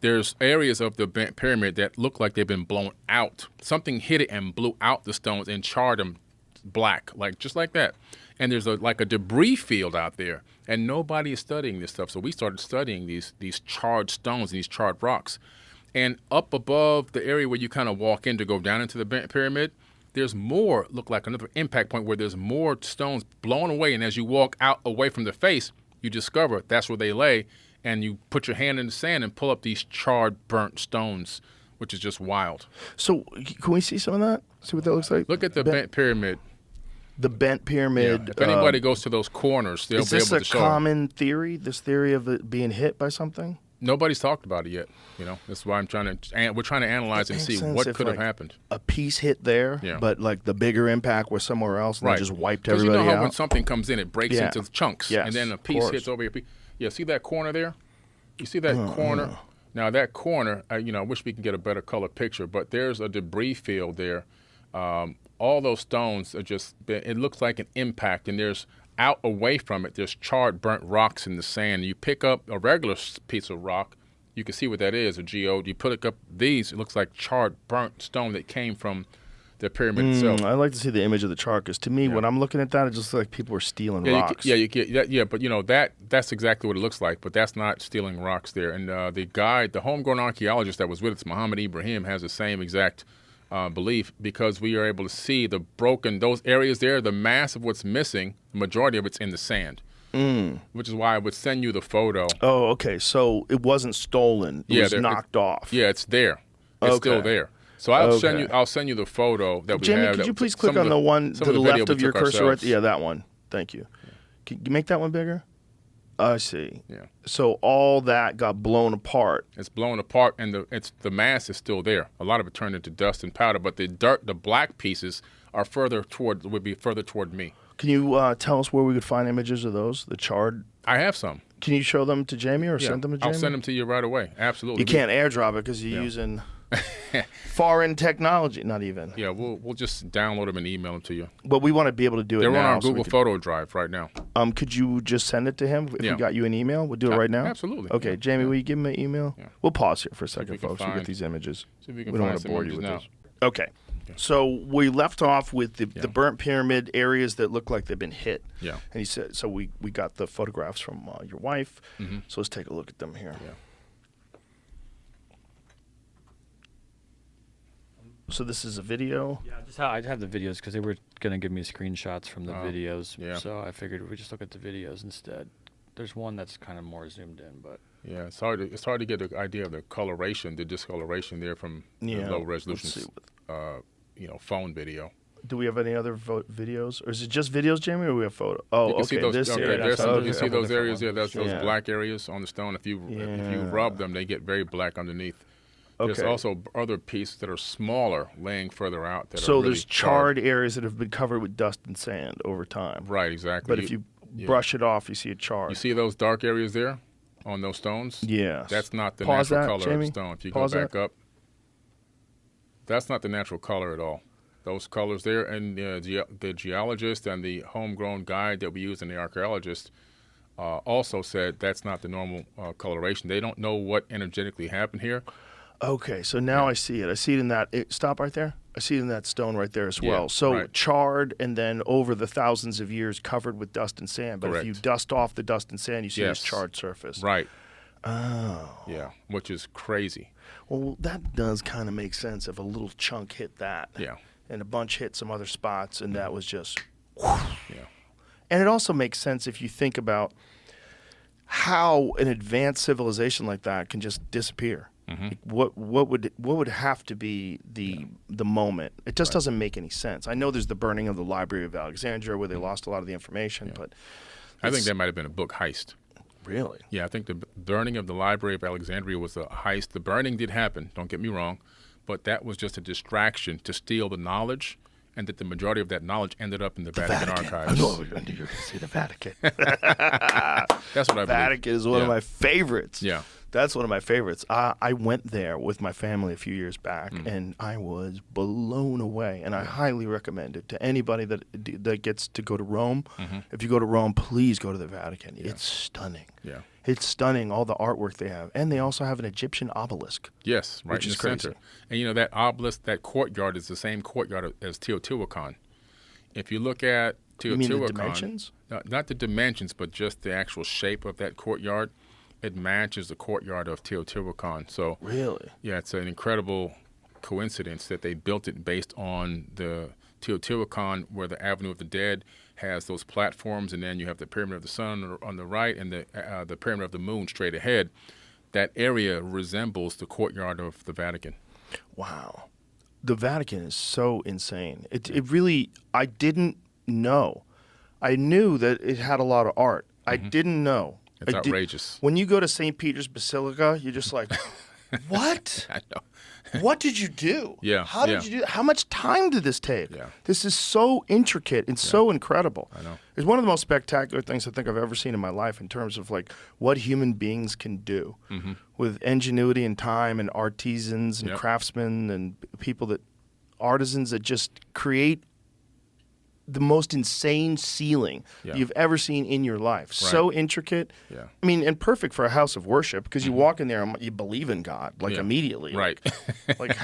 S5: There's areas of the Bent Pyramid that look like they've been blown out. Something hit it and blew out the stones and charred them black, just like that. And there's a debris field out there, and nobody is studying this stuff. So we started studying these charred stones and these charred rocks. And up above the area where you kind of walk in to go down into the Bent Pyramid, there's more, look like another impact point where there's more stones blown away. And as you walk out away from the face, you discover that's where they lay. And you put your hand in the sand and pull up these charred, burnt stones, which is just wild.
S4: So can we see some of that? See what that looks like?
S5: Look at the Bent Pyramid.
S4: The Bent Pyramid.
S5: If anybody goes to those corners, they'll
S4: is
S5: be
S4: this
S5: able
S4: a
S5: to show.
S4: common theory? This theory of it being hit by something?
S5: Nobody's talked about it yet. That's why we're trying to analyze and
S4: Makes
S5: see
S4: sense
S5: what
S4: if,
S5: could have
S4: like,
S5: happened.
S4: A piece hit there,
S5: Yeah.
S4: but like the bigger impact was somewhere else, and
S5: Right.
S4: they just wiped
S5: 'Cause
S4: everybody
S5: you know how
S4: out.
S5: when something comes in, it breaks
S4: Yeah.
S5: into chunks,
S4: Yes,
S5: and then a
S4: of
S5: piece
S4: course.
S5: hits over here. Yeah, see that corner there? You see that corner? Now that corner, I wish we could get a better color picture, but there's a debris field there. All those stones are it looks like an impact, and there's out away from it, there's charred, burnt rocks in the sand. You pick up a regular piece of rock, you can see what that is, a geode. You put up these, it looks like charred, burnt stone that came from the pyramid itself.
S4: I like to see the image of the chart because to me, when I'm looking at that, it just looks like people were stealing rocks.
S5: You get but that's exactly what it looks like. But that's not stealing rocks there. And the homegrown archaeologist that was with us, Muhammad Ibrahim, has the same exact belief because we are able to see those areas there, the mass of what's missing. The majority of it's in the sand, which is why I would send you the photo.
S4: Oh, okay. So it wasn't stolen. It was knocked off.
S5: Yeah, it's there. It's still
S4: Okay.
S5: there. So I'll
S4: Okay.
S5: send you the photo that we
S4: Jimmy,
S5: have.
S4: could you
S5: that-
S4: please
S5: some
S4: click on the one
S5: some
S4: to
S5: of
S4: the
S5: video
S4: left
S5: we
S4: of your
S5: took
S4: cursor? Right
S5: ourselves.
S4: there? Yeah, that one. Thank you. Can you make that one bigger? I see.
S5: Yeah.
S4: So all that got blown apart.
S5: It's blown apart, and the mass is still there. A lot of it turned into dust and powder, but the black pieces would be further toward me.
S4: Can you tell us where we could find images of those? The charred.
S5: I have some.
S4: Can you show them to Jamie or send them to Jamie?
S5: I'll send them to you right away. Absolutely.
S4: You can't airdrop it because you're using foreign technology. Not even.
S5: Yeah, we'll just download them and email them to you.
S4: But we want to be able to do it
S5: They're
S4: now.
S5: on our
S4: so we
S5: Google
S4: could-
S5: Photo Drive right now.
S4: Could you just send it to him if
S5: Yeah.
S4: we got you an email? We'll do it right now.
S5: Absolutely.
S4: Okay,
S5: Yeah.
S4: Jamie, will you give him an email?
S5: Yeah.
S4: We'll pause here for a second,
S5: we can
S4: folks. We'll get
S5: find-
S4: these images.
S5: See if we can
S4: don't
S5: find
S4: want to
S5: some
S4: bore you
S5: images
S4: with
S5: now.
S4: this. Okay. So we left off with the burnt pyramid areas that look like they've been hit.
S5: Yeah.
S4: And he said, so we got the photographs from your wife.
S5: Mm-hmm.
S4: So let's take a look at them here.
S5: Yeah.
S4: So this is a video.
S6: Yeah, I have the videos because they were gonna give me screenshots from the videos.
S5: yeah.
S6: So I figured we just look at the videos instead. There's one that's kind of more zoomed in, but
S5: Yeah, it's hard to get the idea of the coloration, the discoloration there from the low resolution,
S4: Let's see.
S5: phone video.
S4: Do we have any other videos? Or is it just videos, Jamie, or do we have photo? Oh,
S5: You can see those.
S4: This
S5: Okay,
S4: area.
S5: there's some,
S4: Okay.
S5: you can see those
S6: different
S5: areas there. That's those
S4: Yeah.
S5: black areas on the stone. If you
S4: Yeah.
S5: rub them, they get very black underneath. There's
S4: Okay.
S5: also other pieces that are smaller, laying further out. That
S4: So
S5: are really
S4: there's charred areas that have been covered with dust and sand over time.
S5: Right, exactly.
S4: But if you brush it off, you see it charred.
S5: you see those dark areas there on those stones.
S4: Yes.
S5: That's not the
S4: Pause
S5: natural
S4: that,
S5: color
S4: Jamie.
S5: of stone. If you
S4: Pause
S5: go back
S4: that.
S5: up, that's not the natural color at all. Those colors there, and the geologist and the homegrown guide that we use and the archaeologist also said that's not the normal coloration. They don't know what energetically happened here.
S4: Okay, so now I see it. I see it in that. Stop right there. I see it in that stone right there as
S5: Yeah,
S4: well. So
S5: right.
S4: charred and then over the thousands of years covered with dust and sand. But if
S5: Correct.
S4: you dust off the dust and sand, you see this
S5: Yes.
S4: charred surface.
S5: Right.
S4: Oh.
S5: Yeah, which is crazy.
S4: Well, that does kind of make sense if a little chunk hit that.
S5: Yeah.
S4: And a bunch hit some other spots, and that was just.
S5: Yeah.
S4: And it also makes sense if you think about how an advanced civilization like that can just disappear. Like, what would have to be the moment? It just doesn't make any sense. I know there's the burning of the Library of Alexandria where they lost a lot of the information, but
S5: I think that might have been a book heist.
S4: really,
S5: Yeah, I think the burning of the Library of Alexandria was a heist. The burning did happen, don't get me wrong, but that was just a distraction to steal the knowledge, and that the majority of that knowledge ended up in the Vatican archives.
S4: I know you're going to say the Vatican.
S5: That's what I believe.
S4: Vatican is one of
S5: Yeah.
S4: my favorites.
S5: Yeah.
S4: That's one of my favorites. I went there with my family a few years back,
S5: Mm.
S4: and I was blown away. And I highly recommend it to anybody that gets to go to Rome. If you go to Rome, please go to the Vatican. It's stunning.
S5: Yeah.
S4: It's stunning, all the artwork they have. And they also have an Egyptian obelisk.
S5: Yes, right
S4: Which
S5: in
S4: is
S5: the
S4: crazy.
S5: center. And you know that obelisk, that courtyard is the same courtyard as Teotihuacan. If you look at Teotihuacan,
S4: You mean the dimensions?
S5: Not the dimensions, but just the actual shape of that courtyard, it matches the courtyard of Teotihuacan. So
S4: Really?
S5: yeah, it's an incredible coincidence that they built it based on the Teotihuacan, where the Avenue of the Dead has those platforms, and then you have the Pyramid of the Sun on the right and the Pyramid of the Moon straight ahead. That area resembles the courtyard of the Vatican.
S4: Wow. The Vatican is so insane. It really, I didn't know. I knew that it had a lot of art. I didn't know.
S5: It's
S4: I did-
S5: outrageous.
S4: When you go to St. Peter's Basilica, you're just like, what?
S5: I know.
S4: What did you do?
S5: Yeah,
S4: How did
S5: yeah.
S4: you do? How much time did this take?
S5: Yeah.
S4: This is so intricate and so incredible.
S5: I know.
S4: It's one of the most spectacular things I think I've ever seen in my life in terms of like what human beings can do with ingenuity and time and artisans and
S5: Yep.
S4: craftsmen and artisans that just create the most insane ceiling
S5: Yeah.
S4: you've ever seen in your life. So intricate.
S5: Yeah.
S4: I mean, and perfect for a house of worship because you walk in there and you believe in God like
S5: Yeah.
S4: immediately.
S5: Right.
S4: Like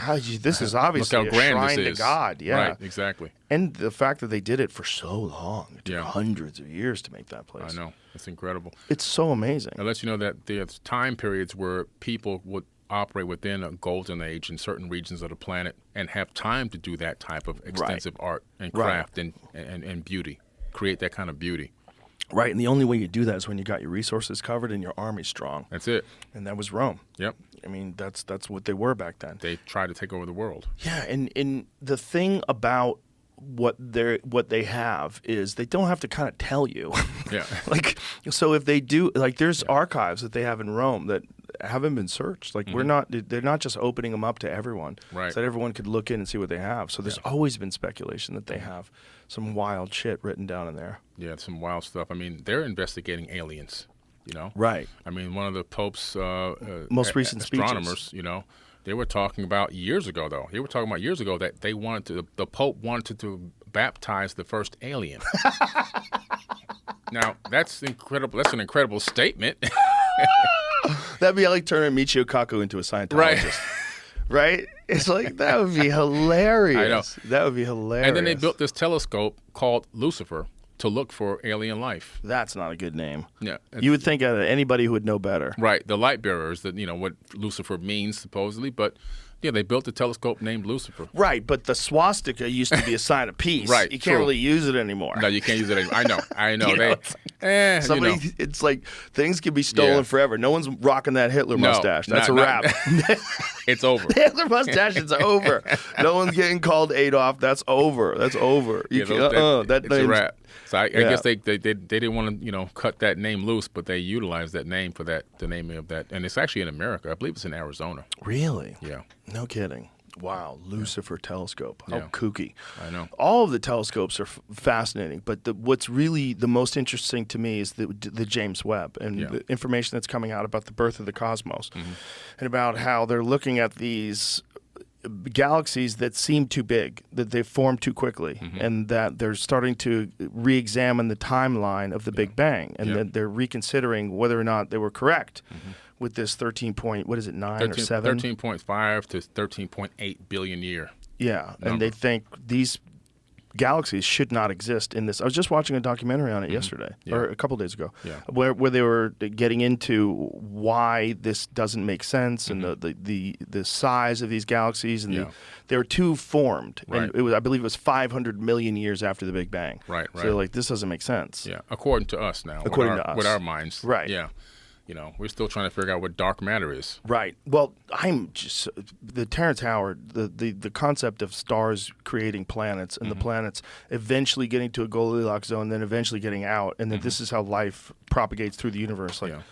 S4: this is obviously
S5: Look how
S4: a
S5: grand
S4: shrine
S5: this
S4: to
S5: is.
S4: God. Yeah.
S5: Right, exactly.
S4: And the fact that they did it for so long. It took
S5: Yeah.
S4: hundreds of years to make that place.
S5: I know. It's incredible.
S4: It's so amazing.
S5: It lets you know that there's time periods where people would operate within a golden age in certain regions of the planet and have time to do that type of extensive art and
S4: Right.
S5: craft and beauty, create that kind of beauty.
S4: Right. And the only way you do that is when you got your resources covered and your army strong.
S5: That's it.
S4: And that was Rome.
S5: Yep.
S4: I mean, that's what they were back then.
S5: They tried to take over the world.
S4: Yeah, and the thing about what they have is they don't have to kind of tell you.
S5: Yeah.
S4: Like, so if they do, like, there's archives that they have in Rome that haven't been searched. Like, they're not just opening them up to everyone,
S5: Right.
S4: so that everyone could look in and see what they have. So there's always been speculation that they have some wild shit written down in there.
S5: Yeah, some wild stuff. I mean, they're investigating aliens, you know?
S4: Right.
S5: I mean, one of the Pope's
S4: Most recent
S5: astronomers,
S4: speeches.
S5: you know, they were talking about years ago, though. They were talking about years ago that they wanted to, the Pope wanted to baptize the first alien. Now, that's incredible. That's an incredible statement.
S4: That'd be like turning Michio Kaku into a Scientologist. Right? It's like, that would be hilarious.
S5: I know.
S4: That would be hilarious.
S5: And then they built this telescope called Lucifer to look for alien life.
S4: That's not a good name.
S5: Yeah.
S4: You would think anybody who would know better.
S5: Right. The light bearers, that, you know, what Lucifer means, supposedly. But, yeah, they built a telescope named Lucifer.
S4: Right, but the swastika used to be a sign of peace.
S5: Right,
S4: You can't
S5: true.
S4: really use it anymore.
S5: No, you can't use it anymore. I know.
S4: You know, Somebody,
S5: you know.
S4: it's like things can be stolen
S5: Yeah.
S4: forever. No one's rocking that Hitler
S5: No,
S4: mustache. That's
S5: not-
S4: a wrap.
S5: It's over.
S4: The Hitler mustache is over. No one's getting called Adolf. That's over. That's over. You
S5: Yeah,
S4: can't, that
S5: it's a
S4: name's-
S5: wrap. So I
S4: Yeah.
S5: guess they didn't want to, you know, cut that name loose, but they utilized that name for the name of that, and it's actually in America. I believe it's in Arizona.
S4: Really?
S5: Yeah,
S4: No kidding. Wow, Lucifer telescope. How
S5: Yeah.
S4: kooky.
S5: I know.
S4: All of the telescopes are fascinating, but what's really the most interesting to me is the James Webb and
S5: Yeah.
S4: the information that's coming out about the birth of the cosmos and about how they're looking at these galaxies that seem too big, that they form too quickly, and that they're starting to re-examine the timeline of the Big Bang, and
S5: Yeah.
S4: that they're reconsidering whether or not they were correct with this 9 or 7?
S5: 13.5 to 13.8 billion year.
S4: Yeah, and
S5: number.
S4: they think these galaxies should not exist in this. I was just watching a documentary on it yesterday, or a couple days ago,
S5: Yeah.
S4: where they were getting into why this doesn't make sense and the size of these galaxies, and
S5: Yeah.
S4: they were too formed.
S5: Right.
S4: And it was, I believe it was 500 million years after the Big Bang.
S5: Right,
S4: So
S5: right.
S4: they're like, this doesn't make sense.
S5: Yeah, according to us now.
S4: According
S5: with our,
S4: to us.
S5: with our minds.
S4: Right.
S5: Yeah, you know, we're still trying to figure out what dark matter is.
S4: Right. Well, I'm just the Terrence Howard, the concept of stars creating planets and the planets eventually getting to a Goldilocks zone, then eventually getting out, and that this is how life propagates through the universe. Like,
S5: Yeah.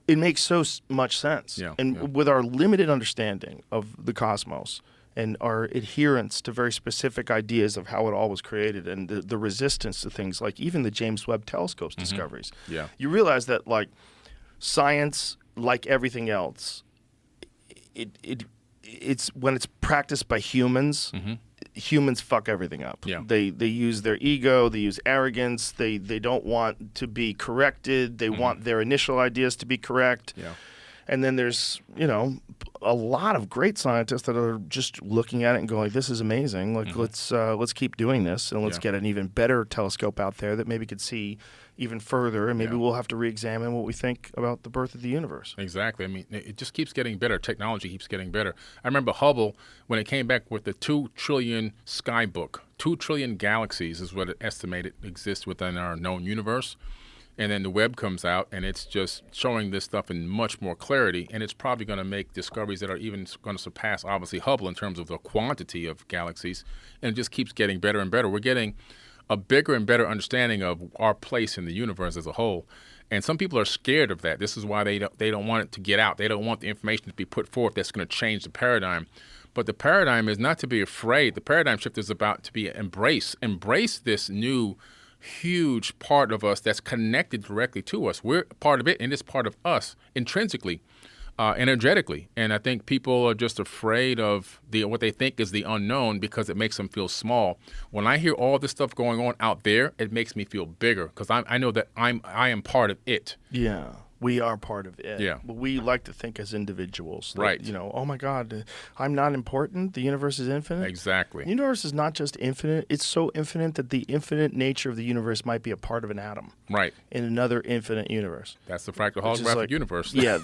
S4: it makes so much sense.
S5: Yeah,
S4: And
S5: yeah.
S4: with our limited understanding of the cosmos and our adherence to very specific ideas of how it all was created, and the resistance to things like even the James Webb Telescope's discoveries,
S5: Yeah.
S4: you realize that, like, science, like everything else, it's when it's practiced by humans, humans fuck everything up.
S5: Yeah.
S4: They use their ego, they use arrogance, they don't want to be corrected, they want their initial ideas to be correct.
S5: Yeah.
S4: And then there's, you know, a lot of great scientists that are just looking at it and going, this is amazing. Like, let's keep doing this, and let's
S5: Yeah.
S4: get an even better telescope out there that maybe could see even further, and maybe
S5: Yeah.
S4: we'll have to re-examine what we think about the birth of the universe.
S5: Exactly. I mean, it just keeps getting better. Technology keeps getting better. I remember Hubble, when it came back with the 2 trillion sky book. 2 trillion galaxies is what it estimated exists within our known universe. And then the Webb comes out, and it's just showing this stuff in much more clarity. And it's probably going to make discoveries that are even going to surpass, obviously, Hubble in terms of the quantity of galaxies. And it just keeps getting better and better. We're getting a bigger and better understanding of our place in the universe as a whole. And some people are scared of that. This is why they don't want it to get out. They don't want the information to be put forth that's going to change the paradigm. But the paradigm is not to be afraid. The paradigm shift is about to be embrace this new huge part of us that's connected directly to us. We're part of it, and it's part of us intrinsically, energetically. And I think people are just afraid of what they think is the unknown because it makes them feel small. When I hear all this stuff going on out there, it makes me feel bigger because I know that I am part of it.
S4: Yeah. We are part of it.
S5: Yeah.
S4: But we like to think as individuals. That,
S5: Right.
S4: You know, oh my God, I'm not important. The universe is infinite.
S5: Exactly.
S4: The universe is not just infinite. It's so infinite that the infinite nature of the universe might be a part of an atom
S5: Right.
S4: in another infinite universe.
S5: That's the fractal
S4: Which is
S5: holographic
S4: like-
S5: universe.
S4: Yeah.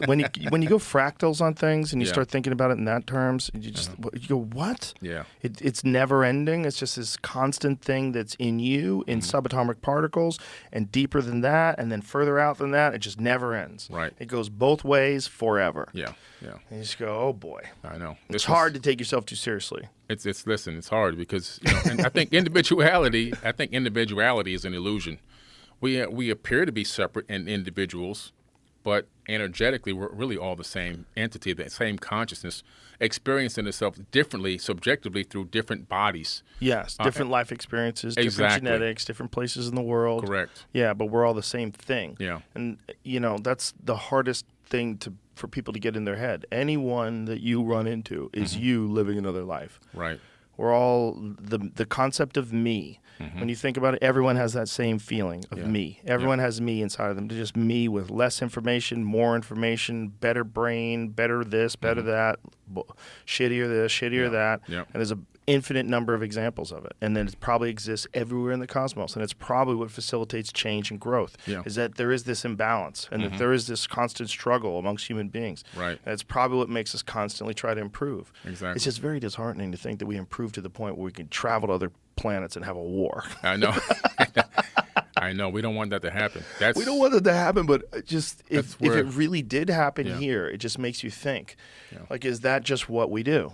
S4: When you go fractals on things and you
S5: Yeah.
S4: start thinking about it in that terms, you just you go, what?
S5: Yeah.
S4: It's never ending. It's just this constant thing that's in you in subatomic particles, and deeper than that, and then further out than that, it just just never ends.
S5: Right.
S4: It goes both ways forever.
S5: Yeah.
S4: And you just go, oh boy.
S5: I know.
S4: It's hard to take yourself too seriously.
S5: Listen, it's hard because and I think individuality is an illusion. We appear to be separate and individuals, but energetically we're really all the same entity, the same consciousness, experiencing itself differently, subjectively through different bodies.
S4: Yes, different life experiences, different
S5: exactly.
S4: genetics, different places in the world.
S5: Correct.
S4: Yeah, but we're all the same thing.
S5: Yeah.
S4: And that's the hardest thing for people to get in their head. Anyone that you run into is you living another life.
S5: Right.
S4: We're all the concept of me. When you think about it, everyone has that same feeling of me. Everyone has me inside of them. They're just me with less information, more information, better brain, better this, better that, shittier this, shittier that.
S5: Yeah.
S4: And there's an infinite number of examples of it. And then it probably exists everywhere in the cosmos. And it's probably what facilitates change and growth, is that there is this imbalance and that there is this constant struggle amongst human beings.
S5: Right.
S4: And it's probably what makes us constantly try to improve.
S5: Exactly.
S4: It's just very disheartening to think that we improve to the point where we can travel to other planets and have a war.
S5: I know. I know. We don't want that to happen.
S4: We don't want that to happen, but just if
S5: where-
S4: it really did happen here, it just makes you think, like, is that just what we do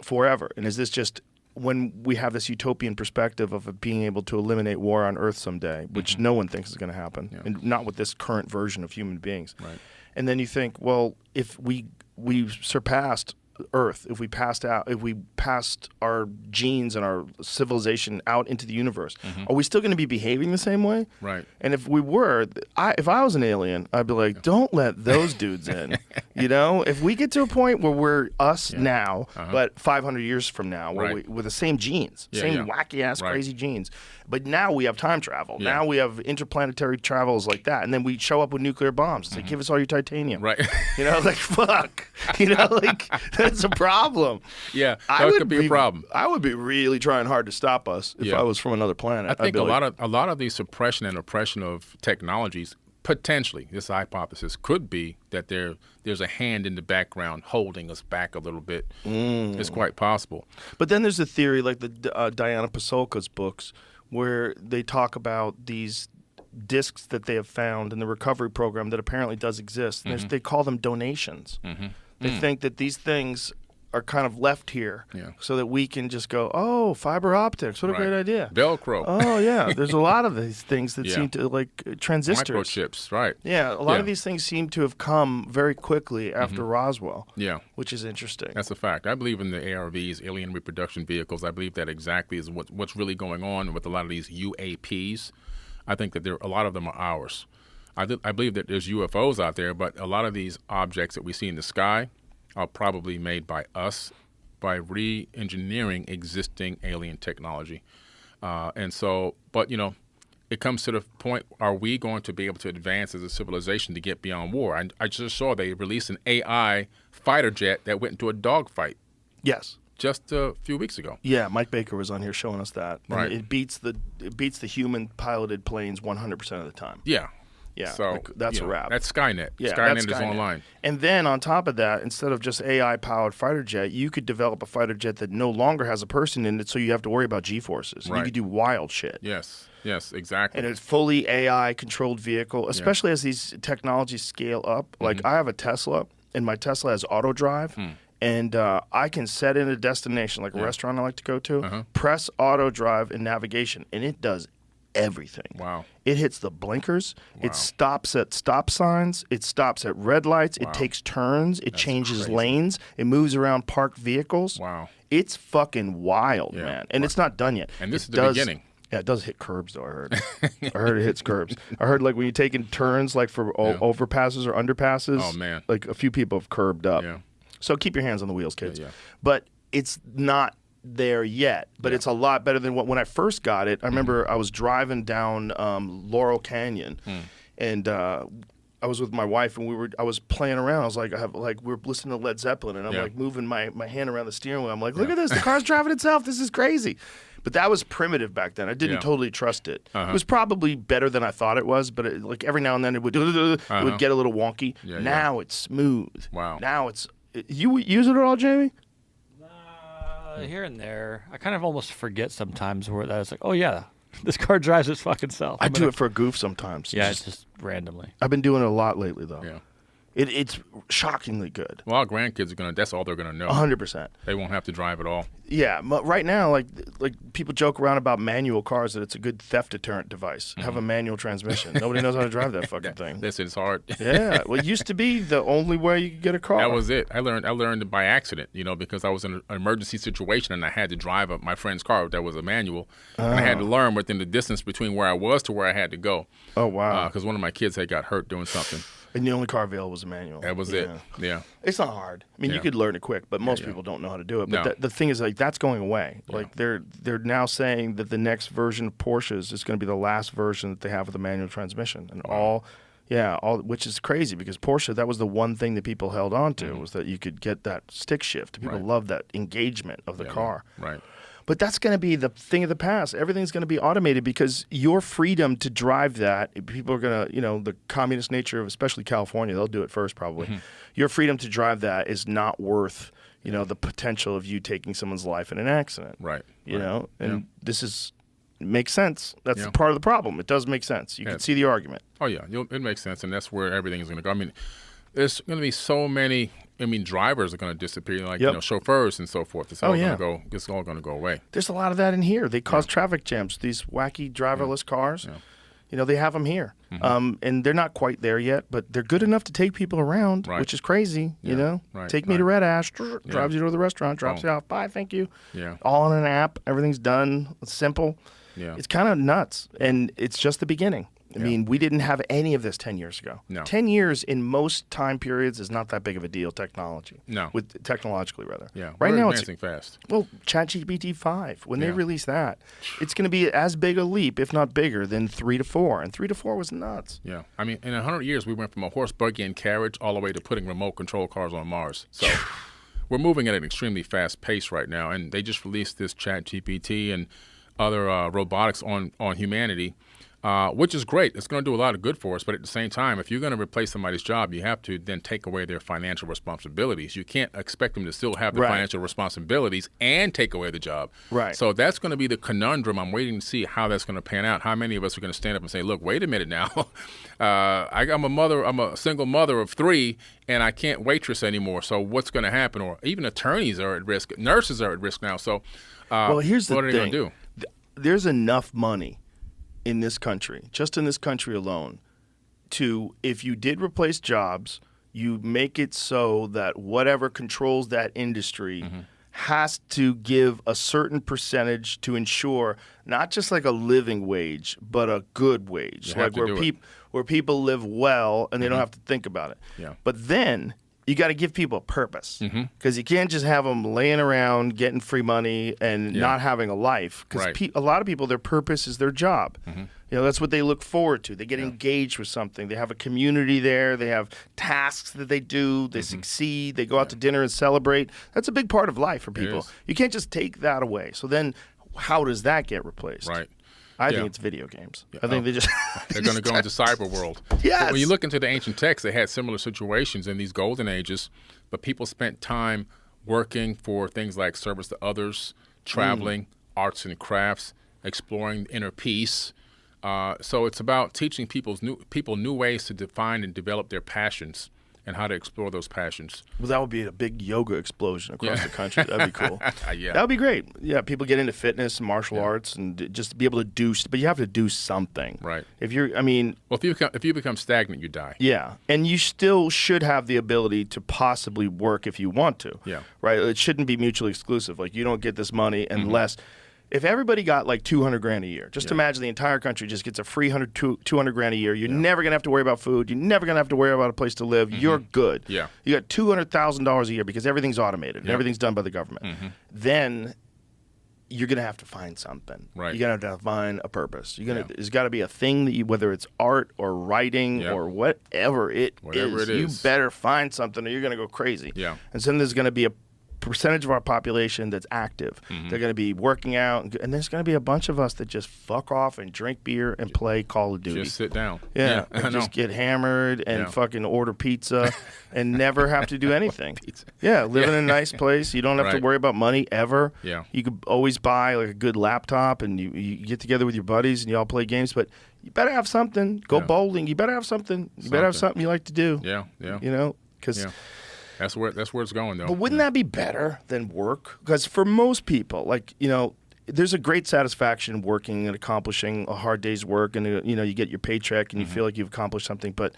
S4: forever? And is this just when we have this utopian perspective of being able to eliminate war on Earth someday, which no one thinks is going to happen, and not with this current version of human beings.
S5: Right.
S4: And then you think, well, if we surpassed Earth, if we passed our genes and our civilization out into the universe, are we still going to be behaving the same way?
S5: Right.
S4: And if we were, if I was an alien, I'd be like, don't let those dudes in. If we get to a point where we're us now, but 500 years from now, where
S5: Right.
S4: with the same genes, same wacky ass
S5: Right.
S4: crazy genes, but now we have time travel.
S5: Yeah.
S4: Now we have interplanetary travels like that, and then we show up with nuclear bombs. It's like, give us all your titanium.
S5: Right.
S4: Like, fuck. Like, that's a problem.
S5: Yeah, that could be a problem.
S4: I would be really trying hard to stop us if I was from another planet.
S5: I think a lot of the suppression and oppression of technologies, potentially, this hypothesis could be that there's a hand in the background holding us back a little bit. It's quite possible.
S4: But then there's a theory like the Diana Pasulka's books where they talk about these discs that they have found in the recovery program that apparently does exist. And they call them donations. They think that these things are kind of left here so that we can just go, oh, fiber optics, what a great idea.
S5: Velcro.
S4: Oh, yeah. There's a lot of these things that seem to, like transistors.
S5: Microchips, right.
S4: Yeah, a lot of these things seem to have come very quickly after Roswell.
S5: Yeah.
S4: Which is interesting.
S5: That's a fact. I believe in the ARVs, alien reproduction vehicles. I believe that exactly is what's really going on with a lot of these UAPs. I think that a lot of them are ours. I believe that there's UFOs out there, but a lot of these objects that we see in the sky are probably made by us by re-engineering existing alien technology. And so, but, it comes to the point, are we going to be able to advance as a civilization to get beyond war? I just saw they released an AI fighter jet that went into a dogfight.
S4: Yes.
S5: Just a few weeks ago.
S4: Yeah, Mike Baker was on here showing us that. And
S5: Right.
S4: it beats the human piloted planes 100% of the time.
S5: Yeah.
S4: Yeah,
S5: So
S4: like, that's a wrap.
S5: That's Skynet.
S4: Yeah,
S5: Skynet
S4: that's
S5: is online.
S4: And then on top of that, instead of just AI-powered fighter jet, you could develop a fighter jet that no longer has a person in it, so you have to worry about G-forces. And
S5: Right.
S4: you could do wild shit.
S5: Yes, exactly.
S4: And it's fully AI-controlled vehicle, especially as these technologies scale up. Like, I have a Tesla, and my Tesla has auto drive. And I can set in a destination, like a restaurant I like to go to, press auto drive and navigation, and it does everything.
S5: Wow.
S4: It hits the blinkers. It stops at stop signs. It stops at red lights. It takes turns. It changes lanes. It moves around parked vehicles.
S5: Wow.
S4: It's fucking wild,
S5: Yeah.
S4: man. And it's not done yet.
S5: And this
S4: It
S5: is the beginning.
S4: Yeah, it does hit curbs, though, I heard. I heard it hits curbs. I heard, like, when you're taking turns, like, for overpasses or underpasses.
S5: Oh, man.
S4: Like, a few people have curbed up.
S5: Yeah.
S4: So keep your hands on the wheels, kids.
S5: Yeah.
S4: But it's not there yet, but it's a lot better than when I first got it. I remember I was driving down Laurel Canyon, and I was with my wife, and I was playing around. I was like, we were listening to Led Zeppelin, and I'm like moving my hand around the steering wheel. I'm like, look at this, the car's driving itself. This is crazy. But that was primitive back then. I didn't totally trust it. It was probably better than I thought it was, but like every now and then it would get a little wonky. Now it's smooth.
S5: Wow.
S4: Now it's. You use it at all, Jamie?
S6: Here and there. I kind of almost forget sometimes where that's like, oh yeah, This car drives its fucking self.
S4: I do it for a goof sometimes.
S6: Yeah, it's just randomly.
S4: I've been doing it a lot lately, though.
S5: Yeah.
S4: It's shockingly good.
S5: Well, our grandkids are that's all they're gonna know.
S4: 100%.
S5: They won't have to drive at all.
S4: Yeah, but right now, like people joke around about manual cars that it's a good theft deterrent device. Have a manual transmission. Nobody knows how to drive that fucking thing.
S5: This is hard.
S4: Yeah, well, it used to be the only way you could get a car.
S5: That was it. I learned it by accident, because I was in an emergency situation and I had to drive my friend's car that was a manual, and I had to learn within the distance between where I was to where I had to go.
S4: Oh wow!
S5: Because one of my kids had got hurt doing something.
S4: And the only car available was a manual.
S5: That was it. Yeah.
S4: It's not hard. I mean, you could learn it quick, but most people don't know how to do it. But the thing is, like, that's going away.
S5: Yeah.
S4: Like, they're now saying that the next version of Porsches is going to be the last version that they have with a manual transmission, and all, which is crazy because Porsche, that was the one thing that people held on to was that you could get that stick shift. People love that engagement of the car.
S5: Right.
S4: But that's going to be the thing of the past. Everything's going to be automated because your freedom to drive that, people are going to, the communist nature of especially California, they'll do it first probably. Your freedom to drive that is not worth, the potential of you taking someone's life in an accident.
S5: Right.
S4: And this makes sense. That's part of the problem. It does make sense. You can see the argument.
S5: Oh, yeah. It makes sense, and that's where everything is going to go. I mean, there's going to be so many. Drivers are going to disappear, like chauffeurs and so forth. It's all going to go. It's all going to go away.
S4: There's a lot of that in here. They cause traffic jams. These wacky driverless cars. Yeah. They have them here, and they're not quite there yet, but they're good enough to take people around, which is crazy.
S5: Right.
S4: Take me to Red Ash, drives you to the restaurant, drops you off. Bye, thank you.
S5: Yeah.
S4: All on an app. Everything's done. It's simple.
S5: Yeah.
S4: It's kind of nuts, and it's just the beginning. I mean, we didn't have any of this 10 years ago.
S5: No.
S4: 10 years in most time periods is not that big of a deal technologically, rather.
S5: Yeah.
S4: Right now
S5: advancing fast.
S4: Well, ChatGPT 5, when they release that, it's going to be as big a leap, if not bigger, than 3 to 4. And 3 to 4 was nuts.
S5: Yeah. I mean, in 100 years, we went from a horse, buggy, and carriage all the way to putting remote control cars on Mars. So we're moving at an extremely fast pace right now. And they just released this ChatGPT and other robotics on humanity. Which is great. It's going to do a lot of good for us. But at the same time, if you're going to replace somebody's job, you have to then take away their financial responsibilities. You can't expect them to still have the financial responsibilities and take away the job.
S4: Right.
S5: So that's going to be the conundrum. I'm waiting to see how that's going to pan out. How many of us are going to stand up and say, look, wait a minute now. I'm a single mother of 3, and I can't waitress anymore. So what's going to happen? Or even attorneys are at risk. Nurses are at risk now. So
S4: here's the
S5: what are they
S4: thing.
S5: going to do?
S4: There's enough money in this country, just in this country alone, to, if you did replace jobs, you make it so that whatever controls that industry has to give a certain percentage to ensure not just like a living wage, but a good wage, like where people live well and they don't have to think about it.
S5: Yeah.
S4: But then you got to give people a purpose, because you can't just have them laying around getting free money and not having a life. Because a lot of people, their purpose is their job. That's what they look forward to. They get engaged with something. They have a community there. They have tasks that they do. They succeed. They go out to dinner and celebrate. That's a big part of life for people. You can't just take that away. So then how does that get replaced?
S5: Right.
S4: I think it's video games. I think they're
S5: going to go into cyber world.
S4: Yes.
S5: When you look into the ancient texts, they had similar situations in these golden ages, but people spent time working for things like service to others, traveling, arts and crafts, exploring inner peace. So it's about teaching people new ways to define and develop their passions and how to explore those passions.
S4: Well, that would be a big yoga explosion across the country. That'd be cool.
S5: Yeah.
S4: That would be great. Yeah, people get into fitness and martial arts and just be able to do, but you have to do something.
S5: Right.
S4: If you
S5: become stagnant, you die.
S4: Yeah, and you still should have the ability to possibly work if you want to.
S5: Yeah.
S4: Right? It shouldn't be mutually exclusive. Like, you don't get this money unless... If everybody got like $200,000 a year, just imagine the entire country just gets a free $200,000 a year. You're never gonna have to worry about food. You're never gonna have to worry about a place to live. You're good.
S5: Yeah.
S4: You got $200,000 a year because everything's automated and everything's done by the government. Then you're gonna have to find something.
S5: Right.
S4: You're gonna have to find a purpose. There's got to be a thing that whether it's art or writing or whatever it is, you better find something or you're gonna go crazy.
S5: Yeah.
S4: And so then there's gonna be percentage of our population that's active.
S5: Mm-hmm.
S4: They're going to be working out, and there's going to be a bunch of us that just fuck off and drink beer and play Call of Duty.
S5: Just sit down.
S4: Yeah,
S5: I
S4: and
S5: know.
S4: just get hammered and
S5: Yeah.
S4: fucking order pizza and never have to do anything.
S5: Pizza.
S4: Yeah, live in a nice place. You don't have to
S5: Right.
S4: worry about money ever.
S5: Yeah.
S4: You could always buy like a good laptop and you get together with your buddies and you all play games, but you better have something. Go
S5: Yeah.
S4: bowling. You better have something. You better have something you like to do.
S5: Yeah, yeah.
S4: You know, because.
S5: Yeah. That's where it's going, though.
S4: But wouldn't that be better than work? Because for most people, like, you know, there's a great satisfaction working and accomplishing a hard day's work, and you know, you get your paycheck and you feel like you've accomplished something. But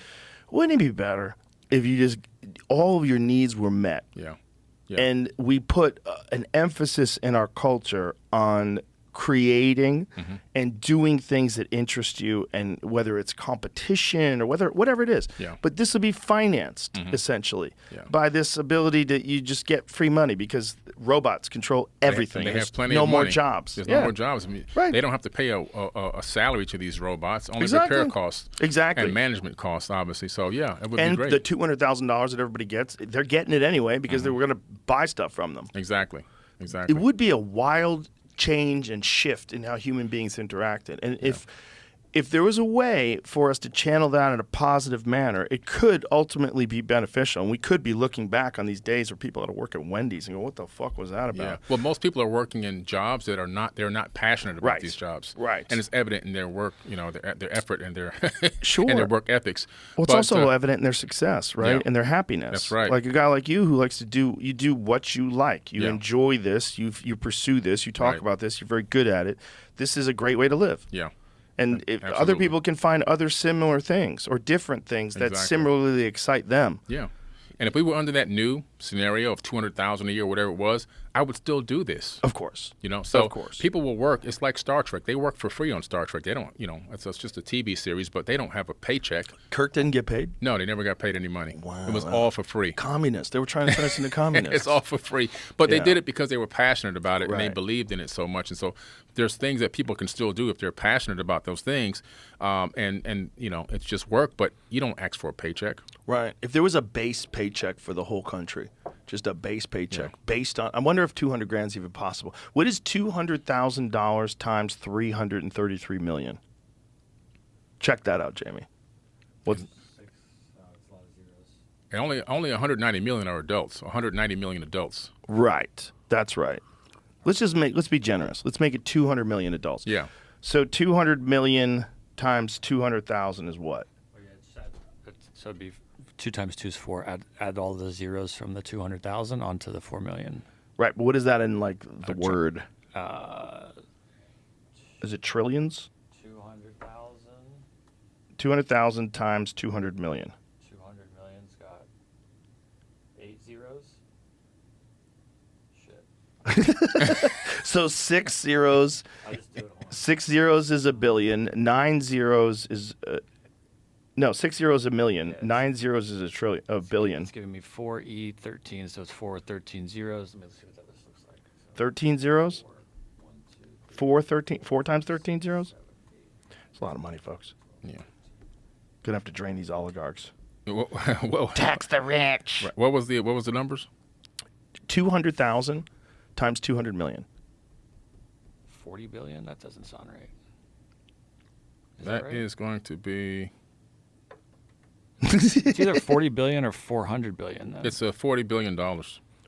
S4: wouldn't it be better if you just all of your needs were met?
S5: Yeah. Yeah.
S4: And we put an emphasis in our culture on creating and doing things that interest you, and whether it's competition or whatever it is.
S5: Yeah.
S4: But this will be financed essentially
S5: Yeah.
S4: by this ability that you just get free money because robots control everything.
S5: They
S4: There's
S5: have plenty
S4: no
S5: of
S4: more
S5: money.
S4: jobs.
S5: There's
S4: Yeah.
S5: no more jobs. I mean,
S4: Right.
S5: They don't have to pay a salary to these robots. Only
S4: Exactly.
S5: repair costs.
S4: Exactly.
S5: And management costs, obviously. So, yeah, it would be
S4: And
S5: great.
S4: the $200,000 that everybody gets, they're getting it anyway because they were going to buy stuff from them.
S5: Exactly. Exactly.
S4: It would be a wild change and shift in how human beings interacted. And if there was a way for us to channel that in a positive manner, it could ultimately be beneficial. And we could be looking back on these days where people had to work at Wendy's and go, what the fuck was that about?
S5: Yeah. Well, most people are working in jobs that they're not passionate about
S4: Right.
S5: these jobs.
S4: Right.
S5: And it's evident in their work, you know, their effort and their
S4: Sure.
S5: and their work ethics.
S4: Well, it's
S5: But,
S4: also evident in their success, right?
S5: yeah.
S4: And their happiness.
S5: That's right.
S4: Like a guy like you who likes to do what you like. You
S5: Yeah.
S4: enjoy this. You pursue this. You talk
S5: Right.
S4: about this. You're very good at it. This is a great way to live.
S5: Yeah.
S4: And if other
S5: Absolutely.
S4: people can find other similar things or different things that
S5: Exactly.
S4: similarly excite them.
S5: Yeah. And if we were under that new scenario of $200,000 a year, whatever it was, I would still do this.
S4: Of course.
S5: You know, so
S4: Of course.
S5: people will work. It's like Star Trek. They work for free on Star Trek. They don't, you know, it's just a TV series, but they don't have a paycheck.
S4: Kirk didn't get paid.
S5: No, they never got paid any money.
S4: Wow.
S5: It was all for free.
S4: Communists. They were trying to turn us into communists.
S5: It's all for free. But
S4: Yeah.
S5: they did it because they were passionate about it and they
S4: Right.
S5: believed in it so much. And so there's things that people can still do if they're passionate about those things. And you know, it's just work, but you don't ask for a paycheck.
S4: Right. If there was a base paycheck for the whole country, just a base paycheck based on, I wonder if 200 grand is even possible. What is $200,000 times 333 million? Check that out, Jamie. What's
S5: And only 190 million are adults. 190 million adults.
S4: right? That's right. Let's be generous. Let's make it 200 million adults.
S5: Yeah.
S4: So 200 million times 200,000 is what?
S6: So it'd be 2 times 2 is 4. Add all the zeros from the 200,000 onto the 4 million.
S4: Right. But what is that in like the word? Is it trillions?
S6: 200,000.
S4: 200,000 times 200 million.
S6: 200 million's got 8 zeros. Shit.
S4: So 6 zeros.
S6: I'll just do it. Hold on.
S4: 6 zeros is a billion. 9 zeros is no, 6 zeros a million.
S6: Yeah,
S4: 9 zeros is a billion.
S6: It's giving me 4E13, so it's 4 with 13 zeros. Let me see what that looks like. So
S4: 13 zeros?
S6: 1, 2, 3,
S4: 4 times 13 zeros? It's a lot of money, folks.
S5: Yeah.
S4: Gonna have to drain these oligarchs.
S5: Well,
S4: Tax the rich.
S5: what was the numbers?
S4: 200,000 times 200 million.
S6: 40 billion? That doesn't sound right.
S5: That
S6: right?
S5: is going to be.
S6: It's either 40 billion or 400 billion. Then.
S5: It's $40 billion.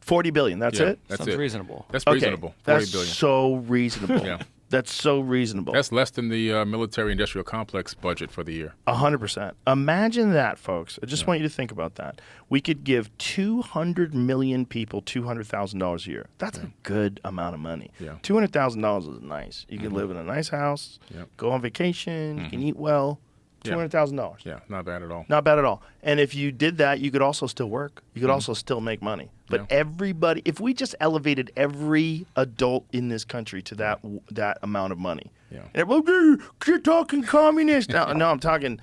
S4: 40 billion. That's
S5: Yeah,
S4: it?
S5: that's
S6: Sounds
S5: it.
S6: reasonable.
S5: That's
S4: Okay.
S5: reasonable.
S4: That's
S5: 40 billion.
S4: so reasonable.
S5: Yeah.
S4: That's so reasonable.
S5: That's less than the military-industrial complex budget for the year.
S4: 100%. Imagine that, folks. I just want you to think about that. We could give 200 million people $200,000 a year. That's a good amount of money.
S5: Yeah.
S4: $200,000 is nice. You can live in a nice house,
S5: Yep.
S4: go on vacation, you can eat well.
S5: Yeah.
S4: $200,000.
S5: Yeah, not bad at all.
S4: Not bad at all. And if you did that, you could also still work. You could also still make money. But
S5: Yeah.
S4: everybody, if we just elevated every adult in this country to that amount of money,
S5: Yeah.
S4: and everybody, you're talking communist. No, I'm talking.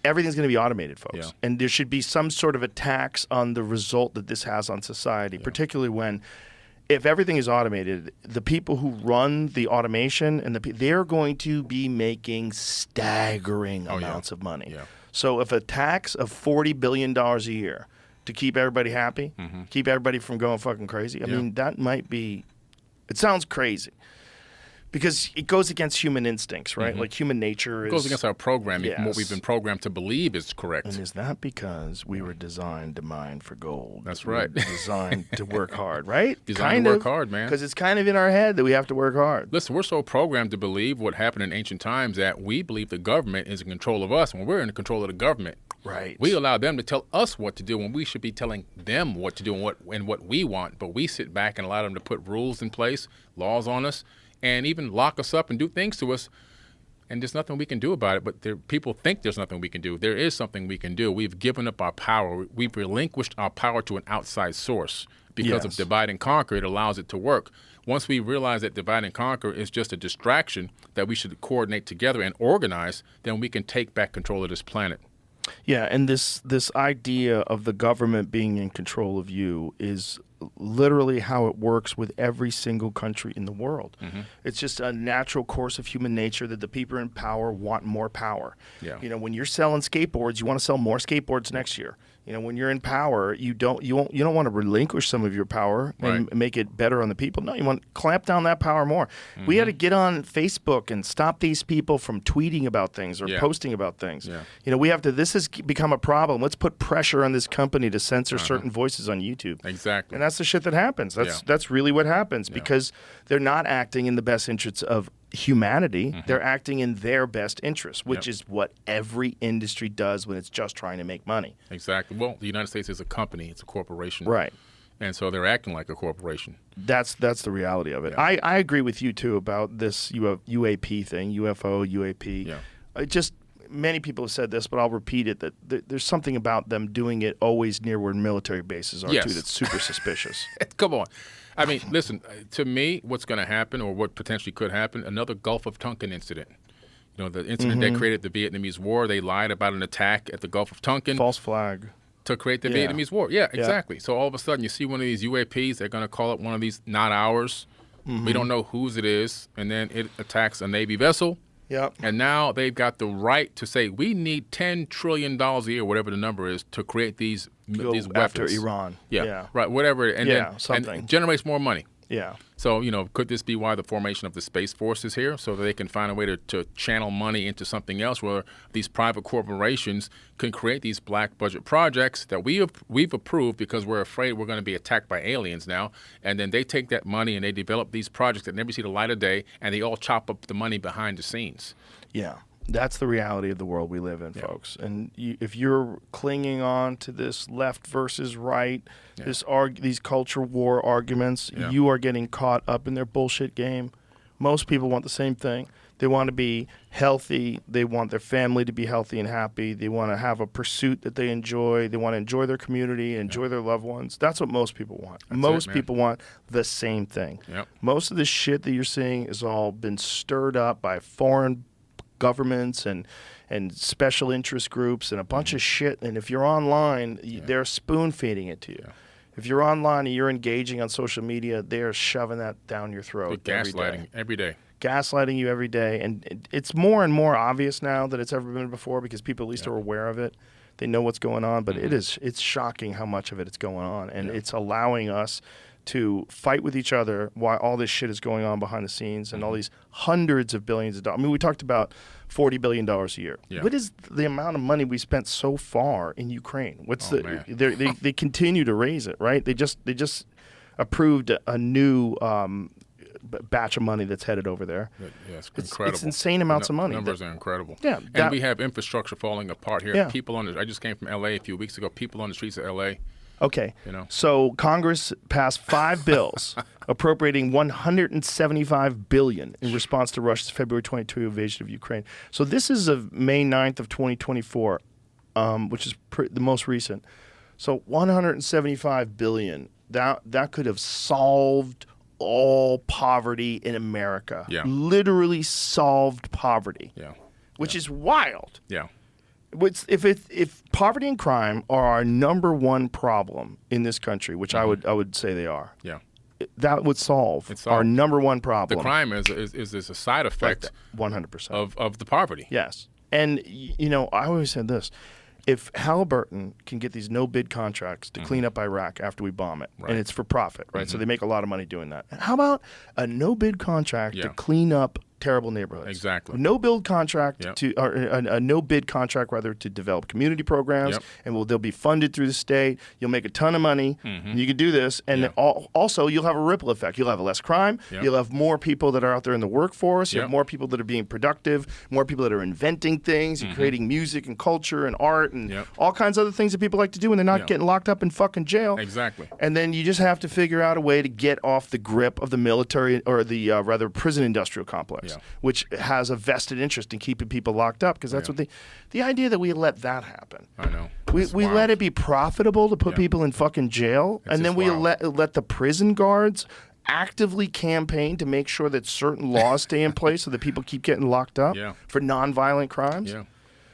S4: Everything's going to be automated, folks,
S5: Yeah.
S4: and there should be some sort of a tax on the result that this has on society, particularly when. If everything is automated, the people who run the automation and they're going to be making staggering
S5: Oh, yeah.
S4: amounts of money.
S5: Yeah.
S4: So if a tax of $40 billion a year to keep everybody happy, keep everybody from going fucking crazy. I mean, that might be. It sounds crazy. Because it goes against human instincts, right? Like human nature is...
S5: It goes against our programming and what
S4: Yes.
S5: we've been programmed to believe is correct.
S4: And is that because we were designed to mine for gold?
S5: That's
S4: We were
S5: right.
S4: designed to work hard, right?
S5: Designed to work hard, man.
S4: Because it's kind of in our head that we have to work hard.
S5: Listen, we're so programmed to believe what happened in ancient times that we believe the government is in control of us when we're in control of the government.
S4: Right.
S5: We allow them to tell us what to do when we should be telling them what to do and what we want. But we sit back and allow them to put rules in place, laws on us, and even lock us up and do things to us, and there's nothing we can do about it. But people think there's nothing we can do. There is something we can do. We've given up our power. We've relinquished our power to an outside source. Because of
S4: Yes.
S5: divide and conquer, it allows it to work. Once we realize that divide and conquer is just a distraction that we should coordinate together and organize, then we can take back control of this planet.
S4: Yeah, and this idea of the government being in control of you is literally how it works with every single country in the world. It's just a natural course of human nature that the people in power want more power.
S5: Yeah.
S4: You know, when you're selling skateboards, you want to sell more skateboards next year. You know, when you're in power, you don't want to relinquish some of your power and
S5: Right.
S4: make it better on the people. No, you want to clamp down that power more. We had to get on Facebook and stop these people from tweeting about things or
S5: Yeah.
S4: posting about things.
S5: Yeah.
S4: You know, we have to. This has become a problem. Let's put pressure on this company to censor certain voices on YouTube.
S5: Exactly.
S4: And that's the shit that happens. That's really what happens because they're not acting in the best interests of humanity. They're acting in their best interests, which is what every industry does when it's just trying to make money.
S5: Exactly. Well, the United States is a company. It's a corporation.
S4: Right.
S5: And so they're acting like a corporation.
S4: That's the reality of it.
S5: Yeah.
S4: I agree with you too about this UAP thing, UFO, UAP.
S5: Yeah.
S4: Many people have said this, but I'll repeat it, that there's something about them doing it always near where military bases are
S5: Yes.
S4: too that's super suspicious.
S5: Come on. I mean, listen, to me, what's going to happen or what potentially could happen, another Gulf of Tonkin incident. You know, the incident that created the Vietnamese War, they lied about an attack at the Gulf of Tonkin.
S4: False flag.
S5: To create the
S4: Yeah.
S5: Vietnamese War. Yeah, exactly. So all of a sudden you see one of these UAPs, they're going to call it one of these not ours. We don't know whose it is, and then it attacks a Navy vessel.
S4: Yep.
S5: And now they've got the right to say we need $10 trillion a year, whatever the number is, to create these weapons.
S4: After Iran.
S5: Yeah,
S4: Yeah.
S5: right, whatever. And
S4: Yeah,
S5: then,
S4: something.
S5: And it generates more money.
S4: Yeah.
S5: So, you know, could this be why the formation of the Space Force is here? So that they can find a way to channel money into something else where these private corporations can create these black budget projects that we've approved because we're afraid we're going to be attacked by aliens now. And then they take that money and they develop these projects that never see the light of day, and they all chop up the money behind the scenes.
S4: Yeah. That's the reality of the world we live in, folks. And if you're clinging on to this left versus right, these culture war arguments, you are getting caught up in their bullshit game. Most people want the same thing. They want to be healthy. They want their family to be healthy and happy. They want to have a pursuit that they enjoy. They want to enjoy their community, enjoy their loved ones. That's what most people want. Most
S5: man.
S4: people want the same thing.
S5: Yep.
S4: Most of the shit that you're seeing has all been stirred up by foreign governments and special interest groups and a bunch of shit. And if you're online, they're spoon feeding it to you. If you're online and you're engaging on social media, they're shoving that down your throat every day.
S5: Gaslighting every day.
S4: Gaslighting you every day. And it's more and more obvious now than it's ever been before because people at least are aware of it. They know what's going on, but it's shocking how much of it is going on. And it's allowing us to fight with each other while all this shit is going on behind the scenes and all these hundreds of billions of dollars. I mean, we talked about $40 billion a year.
S5: Yeah.
S4: What is the amount of money we spent so far in Ukraine? What's
S5: man.
S4: they continue to raise it, right? They just approved a new batch of money that's headed over there.
S5: Yeah, it's incredible.
S4: It's insane amounts of money.
S5: Numbers are incredible.
S4: Yeah,
S5: and we have infrastructure falling apart here.
S4: Yeah.
S5: People I just came from L.A. a few weeks ago. People on the streets of L.A.
S4: Okay.
S5: You know.
S4: So Congress passed 5 bills appropriating $175 billion in response to Russia's February 22 invasion of Ukraine. So this is of May 9th of 2024, which is the most recent. So $175 billion. That could have solved all poverty in America.
S5: Yeah.
S4: Literally solved poverty.
S5: Yeah.
S4: Which is wild.
S5: Yeah.
S4: If poverty and crime are our number one problem in this country, which I would say they are,
S5: Yeah.
S4: that would solve
S5: It's
S4: our
S5: solved.
S4: number one problem.
S5: The crime is a side effect
S4: 100%.
S5: of the poverty.
S4: Yes. And, I always said this. if Halliburton can get these no-bid contracts to clean up Iraq after we bomb it, and it's for profit, right? So they make a lot of money doing that. How about a no-bid contract to clean up terrible neighborhoods?
S5: Exactly.
S4: No build contract or a no bid contract rather to develop community programs, and they'll be funded through the state. You'll make a ton of money. You can do this, and also you'll have a ripple effect. You'll have less crime. You'll have more people that are out there in the workforce. You have more people that are being productive. More people that are inventing things and creating music and culture and art and all kinds of other things that people like to do when they're not getting locked up in fucking jail.
S5: Exactly.
S4: And then you just have to figure out a way to get off the grip of the military or the rather prison industrial complex, which has a vested interest in keeping people locked up because that's what the idea that we let that happen.
S5: I know.
S4: We let it be profitable to put people in fucking jail, and then we let the prison guards actively campaign to make sure that certain laws stay in place so that people keep getting locked up for nonviolent crimes.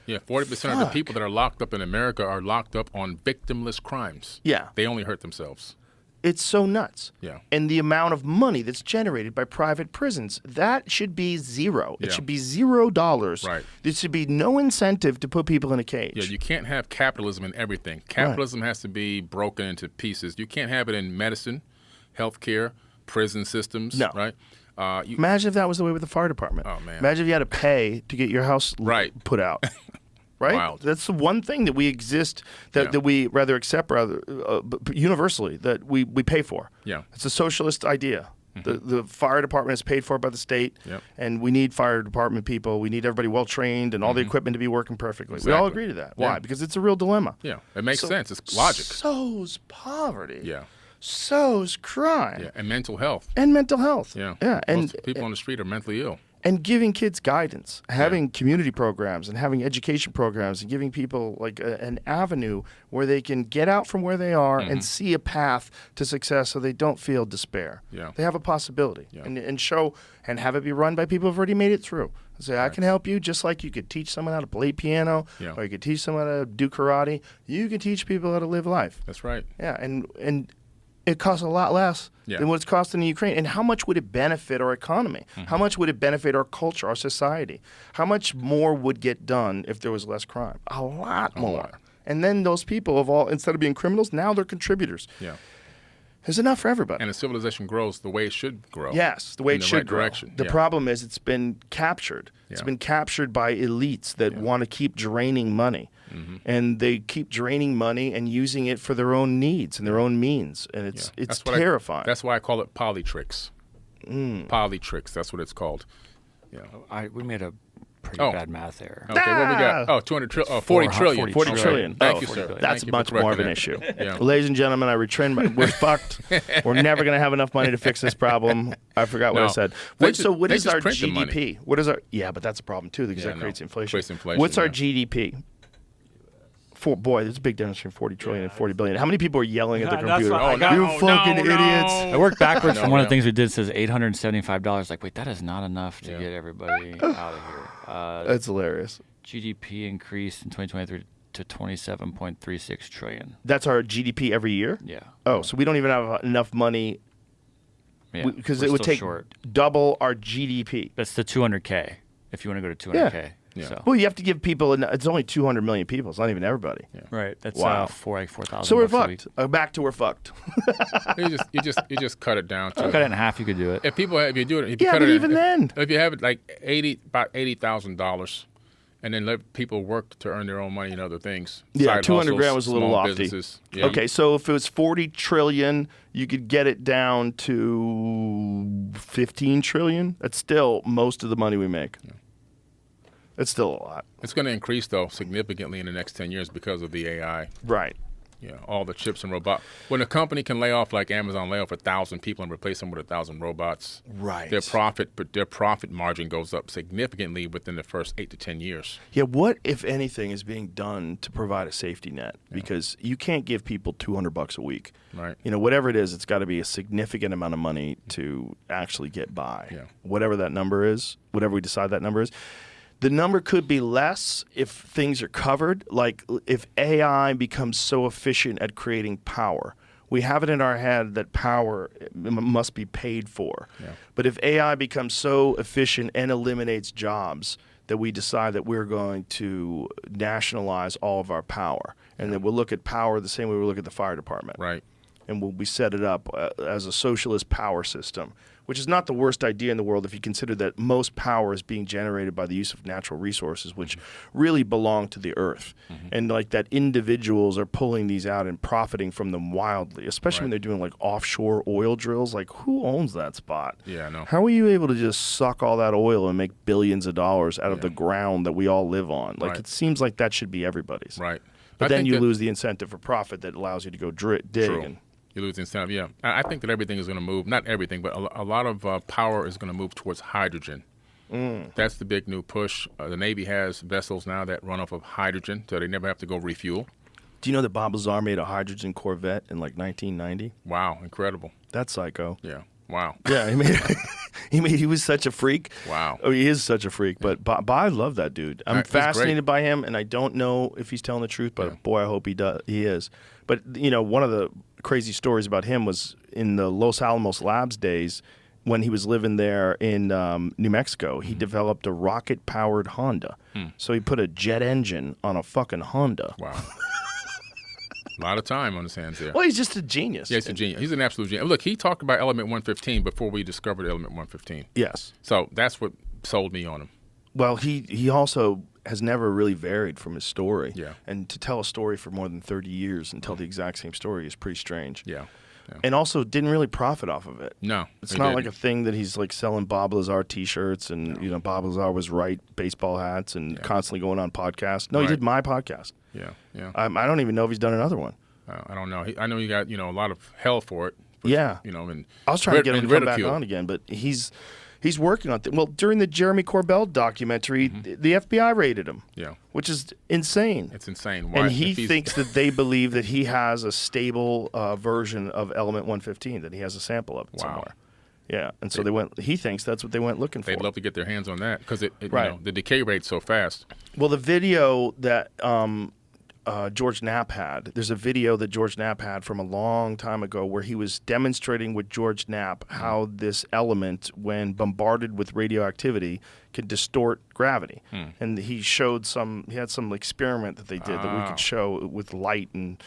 S5: Yeah, 40% of the people that are locked up in America are locked up on victimless crimes.
S4: Yeah.
S5: They only hurt themselves.
S4: It's so nuts.
S5: Yeah.
S4: And the amount of money that's generated by private prisons, that should be zero. It should be $0.
S5: Right.
S4: There should be no incentive to put people in a cage.
S5: Yeah, you can't have capitalism in everything. Capitalism has to be broken into pieces. You can't have it in medicine, healthcare, prison systems, right?
S4: Imagine if that was the way with the fire department.
S5: Oh, man.
S4: Imagine if you had to pay to get your house put out. Right?
S5: Wild.
S4: That's the one thing that we exist, that we rather accept universally, that we pay for.
S5: Yeah.
S4: It's a socialist idea. The fire department is paid for by the state, and we need fire department people. We need everybody well-trained and all the equipment to be working perfectly.
S5: Exactly.
S4: We all agree to that. Why? Because it's a real dilemma.
S5: Yeah, it makes sense. It's logic.
S4: So's poverty.
S5: Yeah.
S4: So's crime.
S5: Yeah, and mental health.
S4: And mental health.
S5: Yeah.
S4: Yeah.
S5: Most people on the street are mentally ill.
S4: And giving kids guidance, having community programs and having education programs and giving people like an avenue where they can get out from where they are and see a path to success so they don't feel despair.
S5: Yeah.
S4: They have a possibility and show and have it be run by people who've already made it through. Say, I can help you just like you could teach someone how to play piano or you could teach someone how to do karate. You can teach people how to live life.
S5: That's right.
S4: Yeah, and it costs a lot less than what it's costing in Ukraine. And how much would it benefit our economy? How much would it benefit our culture, our society? How much more would get done if there was less crime? A lot more. And then those people instead of being criminals, now they're contributors.
S5: Yeah.
S4: There's enough for everybody.
S5: And as civilization grows the way it should grow.
S4: Yes, the way it should
S5: right
S4: grow.
S5: direction.
S4: The problem is it's been captured. It's been captured by elites that want to keep draining money. And they keep draining money and using it for their own needs and their own means. And it's terrifying.
S5: That's why I call it polytricks. Polytricks, that's what it's called. Yeah.
S6: We made a pretty bad math error.
S5: Okay, what we got? Oh, 40 trillion.
S4: 40 trillion.
S5: Thank you, sir.
S4: That's
S5: Thank you
S4: much
S5: for
S4: more of an
S5: correcting
S4: issue.
S5: it. Yeah.
S4: Ladies and gentlemen, I retrain. We're fucked. We're never going to have enough money to fix this problem. I forgot what I said. What is our GDP? What is our? Yeah, but that's a problem too because that creates inflation.
S5: Creates inflation.
S4: What's our GDP? Boy, there's a big difference between 40 trillion and 40 billion. How many people are yelling at their computer? You fucking idiots.
S6: I worked backwards from one of the things we did. Says $875. Like, wait, that is not enough to get everybody out of here.
S4: That's hilarious.
S6: GDP increased in 2023 to 27.36 trillion.
S4: That's our GDP every year?
S6: Yeah.
S4: Oh, so we don't even have enough money because it would take double our GDP.
S6: That's the 200K if you want to go to 200K.
S4: Yeah.
S6: So.
S4: Well, you have to give people. It's only 200 million people. It's not even everybody.
S6: Yeah. Right. That's
S4: wow.
S6: 4,000.
S4: So we're fucked. Back to we're fucked.
S5: you just cut it down to.
S6: Cut it in half. You could do it.
S5: If you do it,
S4: but even then,
S5: if you have it like about $80,000, and then let people work to earn their own money and other things.
S4: Yeah, 200 grand was a little lofty.
S5: Yeah,
S4: okay, so if it was 40 trillion, you could get it down to 15 trillion. That's still most of the money we make. Yeah. It's still a lot.
S5: It's going to increase, though, significantly in the next 10 years because of the AI.
S4: Right.
S5: Yeah, all the chips and robots. When a company can lay off, like Amazon, lay off 1,000 people and replace them with 1,000 robots,
S4: right?
S5: Their profit margin goes up significantly within the first 8 to 10 years.
S4: Yeah, what, if anything, is being done to provide a safety net? Because you can't give people $200 a week.
S5: Right.
S4: You know, whatever it is, it's got to be a significant amount of money to actually get by.
S5: Yeah.
S4: Whatever that number is, whatever we decide that number is. The number could be less if things are covered, like if AI becomes so efficient at creating power. We have it in our head that power must be paid for. Yeah. But if AI becomes so efficient and eliminates jobs, that we decide that we're going to nationalize all of our power, and that we'll look at power the same way we look at the fire department.
S5: Right.
S4: And we set it up as a socialist power system, which is not the worst idea in the world if you consider that most power is being generated by the use of natural resources, which really belong to the earth. And like that individuals are pulling these out and profiting from them wildly, especially when they're doing like offshore oil drills. Like, who owns that spot?
S5: Yeah, I know.
S4: How are you able to just suck all that oil and make billions of dollars out of the ground that we all live on? Like, it seems like that should be everybody's.
S5: Right.
S4: But
S5: I
S4: then
S5: think
S4: you
S5: that-
S4: lose the incentive for profit that allows you to go dig.
S5: True.
S4: And
S5: You lose the incentive. Yeah, I think that everything is going to move. Not everything, but a lot of power is going to move towards hydrogen. That's the big new push. The Navy has vessels now that run off of hydrogen, so they never have to go refuel.
S4: Do you know that Bob Lazar made a hydrogen Corvette in like 1990?
S5: Wow, incredible.
S4: That's psycho.
S5: Yeah. Wow.
S4: Yeah, he was such a freak.
S5: Wow.
S4: Oh, he is such a freak. But I love that dude. I'm
S5: He's
S4: fascinated
S5: great.
S4: by him, and I don't know if he's telling the truth, but boy, I hope he does. He is. But you know, one of the crazy stories about him was in the Los Alamos Labs days when he was living there in New Mexico. He developed a rocket-powered Honda. So he put a jet engine on a fucking Honda.
S5: Wow. A lot of time on his hands there.
S4: Well, he's just a genius.
S5: Yeah, he's a genius. He's an absolute genius. Look, he talked about Element 115 before we discovered Element 115.
S4: Yes.
S5: So that's what sold me on him.
S4: Well, he also has never really varied from his story.
S5: Yeah.
S4: And to tell a story for more than 30 years and tell the exact same story is pretty strange.
S5: Yeah.
S4: And also didn't really profit off of it.
S5: No.
S4: It's
S5: he
S4: not
S5: didn't.
S4: like a thing that he's like selling Bob Lazar T-shirts and you know Bob Lazar was right baseball hats and constantly going on podcasts. No, he
S5: Right.
S4: did my podcast.
S5: Yeah, yeah.
S4: I don't even know if he's done another one.
S5: I don't know. I know he got, a lot of hell for it.
S4: Yeah.
S5: And
S4: I was trying to get him
S5: and
S4: to come back
S5: ridicule.
S4: on again, but he's working on it. Well, during the Jeremy Corbell documentary, the FBI raided him.
S5: Yeah.
S4: Which is insane.
S5: It's insane. Why?
S4: And he
S5: If he's-
S4: thinks that they believe that he has a stable version of Element 115, that he has a sample of it
S5: Wow.
S4: somewhere. Yeah, and so they went. He thinks that's what they went looking for.
S5: They'd love to get their hands on that because
S4: Right.
S5: the decay rate's so fast.
S4: Well, the video that George Knapp had, there's a video that George Knapp had from a long time ago where he was demonstrating with George Knapp how this element, when bombarded with radioactivity, can distort gravity. And he had some experiment that they did that we could show with light, and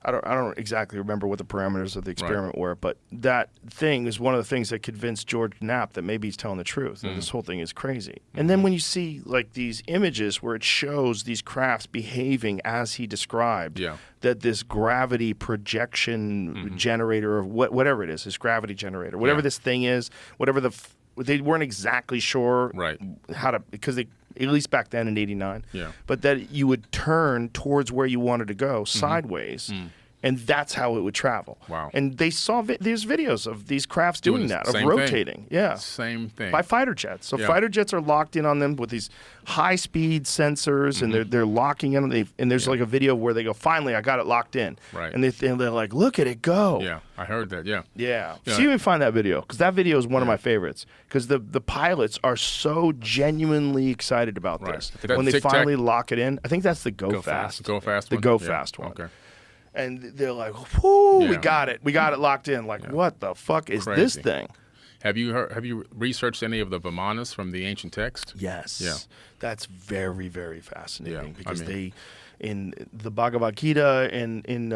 S4: I don't exactly remember what the parameters of the experiment were, but that thing is one of the things that convinced George Knapp that maybe he's telling the truth, and this whole thing is crazy. And then when you see like these images where it shows these crafts behaving as he described, that this gravity projection generator, or whatever it is, this gravity generator, whatever this thing is, whatever they weren't exactly sure how to, because they, at least back then in '89, but that you would turn towards where you wanted to go sideways, and that's how it would travel.
S5: Wow.
S4: And they saw there's videos of these crafts doing that, of
S5: same
S4: rotating.
S5: thing.
S4: Yeah.
S5: Same thing.
S4: By fighter jets. So fighter jets are locked in on them with these high-speed sensors, and they're locking in. And there's like a video where they go, finally, I got it locked in.
S5: Right.
S4: And they're like, look at it go.
S5: Yeah, I heard that. Yeah.
S4: Yeah.
S5: Yeah.
S4: See if we find that video, because that video is one of my favorites, because the pilots are so genuinely excited about
S5: Right.
S4: this.
S5: Is that
S4: When they
S5: Tic Tac?
S4: finally lock it in, I think that's the Go
S6: Go
S4: Fast.
S5: Go Fast
S4: The
S5: one?
S4: Go
S5: Yeah.
S4: Fast one.
S5: Okay.
S4: And they're like, whoo, we
S5: Yeah.
S4: got it. We got it locked in. Like, what the fuck is this
S5: Crazy.
S4: thing?
S5: Have you researched any of the Vimanas from the ancient text?
S4: Yes.
S5: Yeah.
S4: That's very, very fascinating,
S5: Yeah,
S4: because
S5: I mean-
S4: in the Bhagavad Gita and in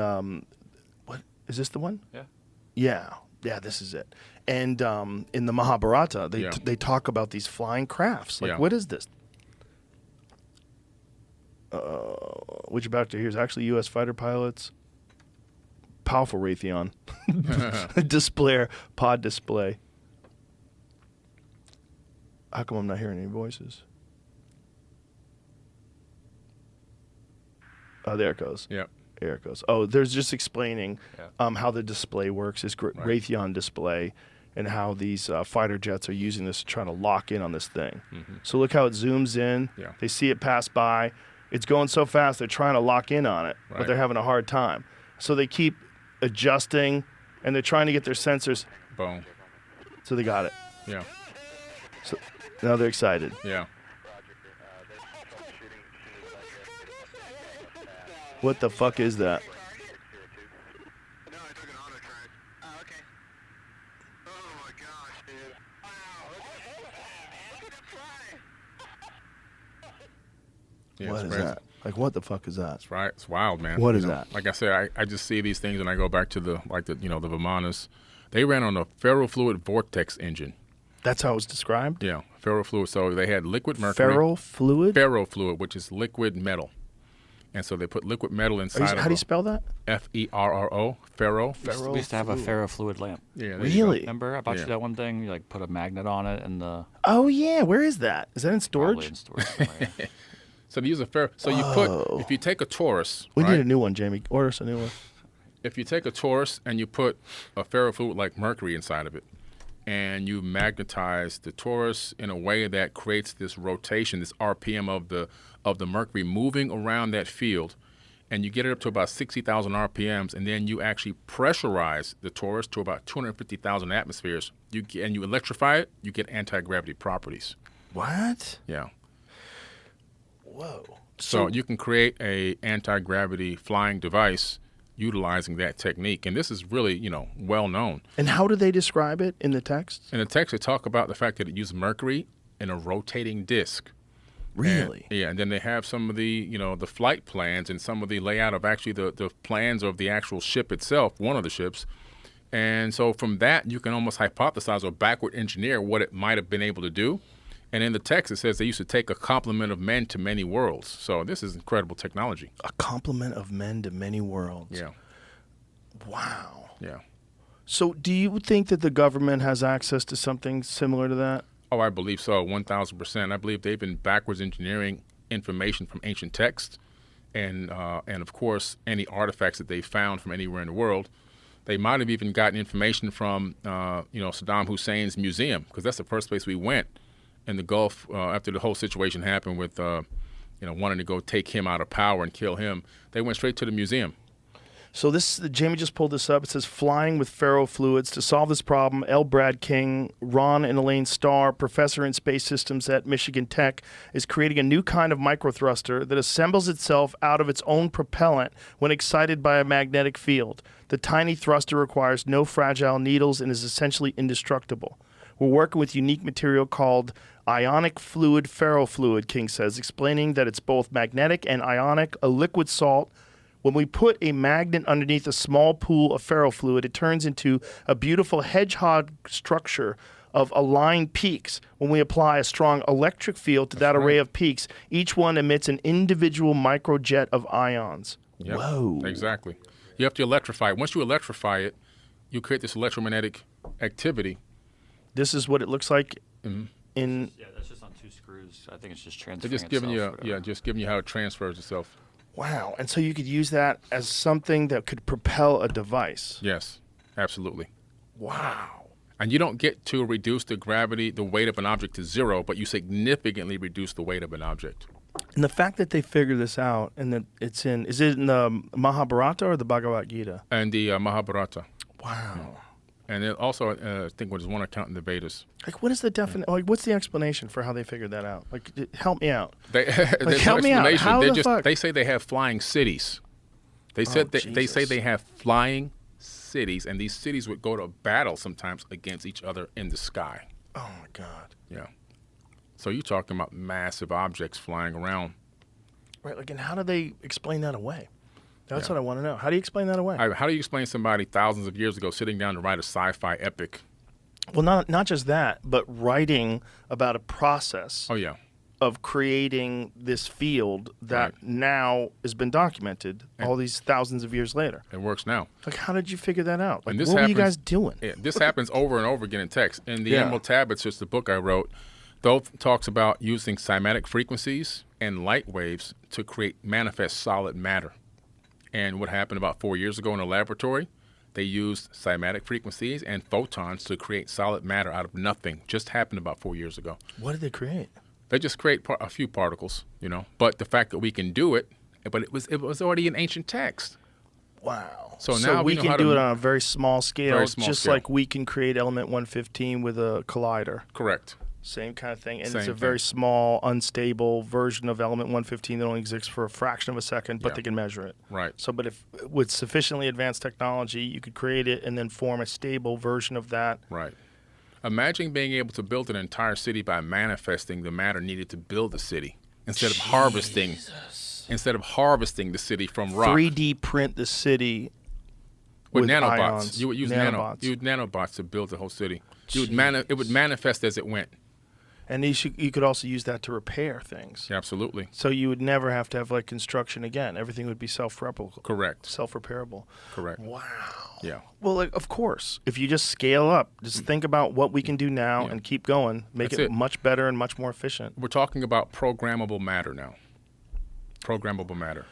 S4: what is this the one? Yeah. Yeah, this is it. And in the Mahabharata, they talk about these flying crafts. Like,
S5: Yeah.
S4: what is this? What you're about to hear is actually U.S. fighter pilots. Powerful Raytheon. Pod display. How come I'm not hearing any voices? Oh, there it goes.
S5: Yeah.
S4: There it goes. Oh, there's just explaining how the display works, this Raytheon display, and how these fighter jets are using this to try to lock in on this thing. So look how it zooms in.
S5: Yeah.
S4: They see it pass by. It's going so fast, they're trying to lock in on it, but
S5: Right.
S4: they're having a hard time. So they keep adjusting, and they're trying to get their sensors.
S5: Boom.
S4: So they got it.
S5: Yeah.
S4: So now they're excited.
S5: Yeah.
S4: What the fuck is that?
S5: Yeah,
S4: What
S5: it's
S4: is
S5: crazy.
S4: that? Like, what the fuck is that?
S5: That's right. It's wild, man.
S4: What
S5: You
S4: is
S5: know,
S4: that?
S5: Like I said, I just see these things and I go back to the Vimanas. They ran on a ferrofluid vortex engine.
S4: That's how it was described?
S5: Yeah, ferrofluid. So they had liquid mercury.
S4: Feral fluid?
S5: Ferrofluid, which is liquid metal. And so they put liquid metal inside
S4: How do you spell that?
S5: Ferro. Ferro.
S6: We used to have a ferrofluid lamp.
S5: Yeah, there you go.
S4: Really?
S6: Remember? I bought
S5: Yeah.
S6: you that one thing. You like put a magnet on it and the
S4: Oh, yeah. Where is that? Is that in
S6: probably
S4: storage?
S6: in storage somewhere. Yeah.
S5: So they use a ferro. So you put, if you take a torus,
S4: We
S5: right?
S4: need a new one, Jamie. Order us a new one.
S5: If you take a torus and you put a ferrofluid like mercury inside of it, and you magnetize the torus in a way that creates this rotation, this RPM of the mercury moving around that field, and you get it up to about 60,000 RPMs, and then you actually pressurize the torus to about 250,000 atmospheres, and you electrify it, you get anti-gravity properties.
S4: What?
S5: Yeah.
S4: Whoa.
S5: So you can create a anti-gravity flying device utilizing that technique, and this is really, well known.
S4: And how do they describe it in the text?
S5: In the text, they talk about the fact that it uses mercury in a rotating disc.
S4: Really?
S5: And then they have some of the, the flight plans and some of the layout of actually the plans of the actual ship itself, one of the ships. And so from that, you can almost hypothesize or backward engineer what it might have been able to do. And in the text, it says they used to take a complement of men to many worlds. So this is incredible technology.
S4: A complement of men to many worlds.
S5: Yeah.
S4: Wow.
S5: Yeah.
S4: So do you think that the government has access to something similar to that?
S5: Oh, I believe so, 1,000%. I believe they've been backwards engineering information from ancient texts, and of course any artifacts that they found from anywhere in the world. They might have even gotten information from Saddam Hussein's museum, because that's the first place we went in the Gulf after the whole situation happened with wanting to go take him out of power and kill him. They went straight to the museum.
S4: So Jamie just pulled this up. It says flying with ferrofluids. To solve this problem, L. Brad King, Ron and Elaine Starr, professor in space systems at Michigan Tech, is creating a new kind of microthruster that assembles itself out of its own propellant when excited by a magnetic field. The tiny thruster requires no fragile needles and is essentially indestructible. We're working with unique material called ionic fluid ferrofluid, King says, explaining that it's both magnetic and ionic, a liquid salt. When we put a magnet underneath a small pool of ferrofluid, it turns into a beautiful hedgehog structure of aligned peaks. When we apply a strong electric field to that array of peaks, each one emits an individual microjet of ions.
S5: Yep.
S4: Whoa.
S5: Exactly. You have to electrify it. Once you electrify it, you create this electromagnetic activity.
S4: This is what it looks like in...
S6: Yeah, that's just on 2 screws. I think it's just
S5: They're
S6: transferring
S5: just giving you,
S6: itself or whatever.
S5: just giving you how it transfers itself.
S4: Wow. And so you could use that as something that could propel a device.
S5: Yes, absolutely.
S4: Wow.
S5: And you don't get to reduce the weight of an object to 0, but you significantly reduce the weight of an object.
S4: And the fact that they figured this out and that is it in the Mahabharata or the Bhagavad Gita?
S5: And the Mahabharata.
S4: Wow.
S5: And it also, I think, there's one account in the Vedas.
S4: Like, what is the what's the explanation for how they figured that out? Like, help me out.
S5: There's
S4: help
S5: no
S4: me out.
S5: explanation.
S4: How the fuck?
S5: They say they have flying cities. They said they say they have flying cities, and these cities would go to battle sometimes against each other in the sky.
S4: Oh my God.
S5: Yeah. So you're talking about massive objects flying around.
S4: Right. Like, and how do they explain that away? That's what I want to know. How do you explain that away?
S5: How do you explain somebody thousands of years ago sitting down to write a sci-fi epic?
S4: Well, not just that, but writing about a process
S5: Oh yeah.
S4: of creating this field that
S5: Right.
S4: now has been documented all these thousands of years later.
S5: It works now.
S4: Like, how did you figure that out? Like,
S5: And this
S4: what were you
S5: happens-
S4: guys doing?
S5: Yeah, this happens over and over again in text. In the
S4: Yeah.
S5: Emerald Tablets, just the book I wrote, Thoth talks about using cymatic frequencies and light waves to create manifest solid matter. And what happened about 4 years ago in a laboratory, they used cymatic frequencies and photons to create solid matter out of nothing. Just happened about 4 years ago.
S4: What did they create?
S5: They just create a few particles, But the fact that we can do it, but it was already in ancient text.
S4: Wow.
S5: So now
S4: we
S5: we know
S4: can
S5: how
S4: do
S5: to-
S4: it on a very small scale,
S5: Very small
S4: just
S5: scale.
S4: like we can create element 115 with a collider.
S5: Correct.
S4: Same kind of thing. And
S5: Same
S4: it's a
S5: thing.
S4: very small, unstable version of element 115 that only exists for a fraction of a second, but
S5: Yeah.
S4: they can measure it.
S5: Right.
S4: So, but if with sufficiently advanced technology, you could create it and then form a stable version of that.
S5: Right. Imagine being able to build an entire city by manifesting the matter needed to build the city instead of harvesting the city from rock.
S4: 3D print the city
S5: with
S4: with
S5: nanobots.
S4: ions.
S5: You would use
S4: Nanobots.
S5: you would nanobots to build the whole city. It would manifest as it went.
S4: And you could also use that to repair things.
S5: Yeah, absolutely.
S4: So you would never have to have like construction again. Everything would be self-replicable.
S5: Correct.
S4: Self-repairable.
S5: Correct.
S4: Wow.
S5: Yeah.
S4: Well, like, of course, if you just scale up, just think about what we can do now and keep going, make
S5: That's
S4: it
S5: it.
S4: much better and much more efficient.
S5: We're talking about programmable matter now. Programmable matter.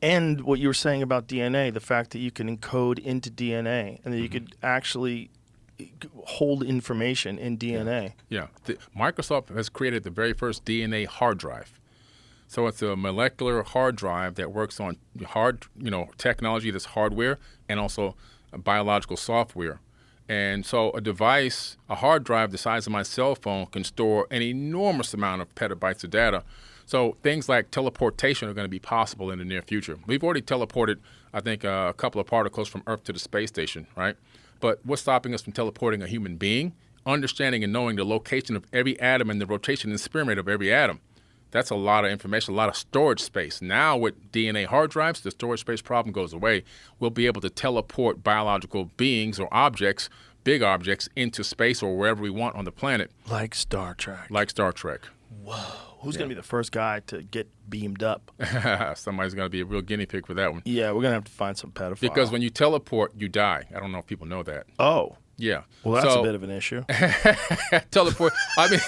S4: And what you were saying about DNA, the fact that you can encode into DNA and that you could actually hold information in DNA.
S5: Yeah. Microsoft has created the very first DNA hard drive. So it's a molecular hard drive that works on technology that's hardware and also biological software. And so a hard drive the size of my cell phone can store an enormous amount of petabytes of data. So things like teleportation are going to be possible in the near future. We've already teleported, I think, a couple of particles from Earth to the space station, right? But what's stopping us from teleporting a human being? Understanding and knowing the location of every atom and the rotation and spin rate of every atom. That's a lot of information, a lot of storage space. Now with DNA hard drives, the storage space problem goes away. We'll be able to teleport biological beings or objects, big objects, into space or wherever we want on the planet.
S4: Like Star Trek.
S5: Like Star Trek.
S4: Who's going to be the first guy to get beamed up?
S5: Somebody's going to be a real guinea pig for that one.
S4: Yeah, we're going to have to find some pedophile.
S5: Because when you teleport, you die. I don't know if people know that.
S4: Oh.
S5: Yeah.
S4: Well, that's a bit of an issue.
S5: Teleport. I mean,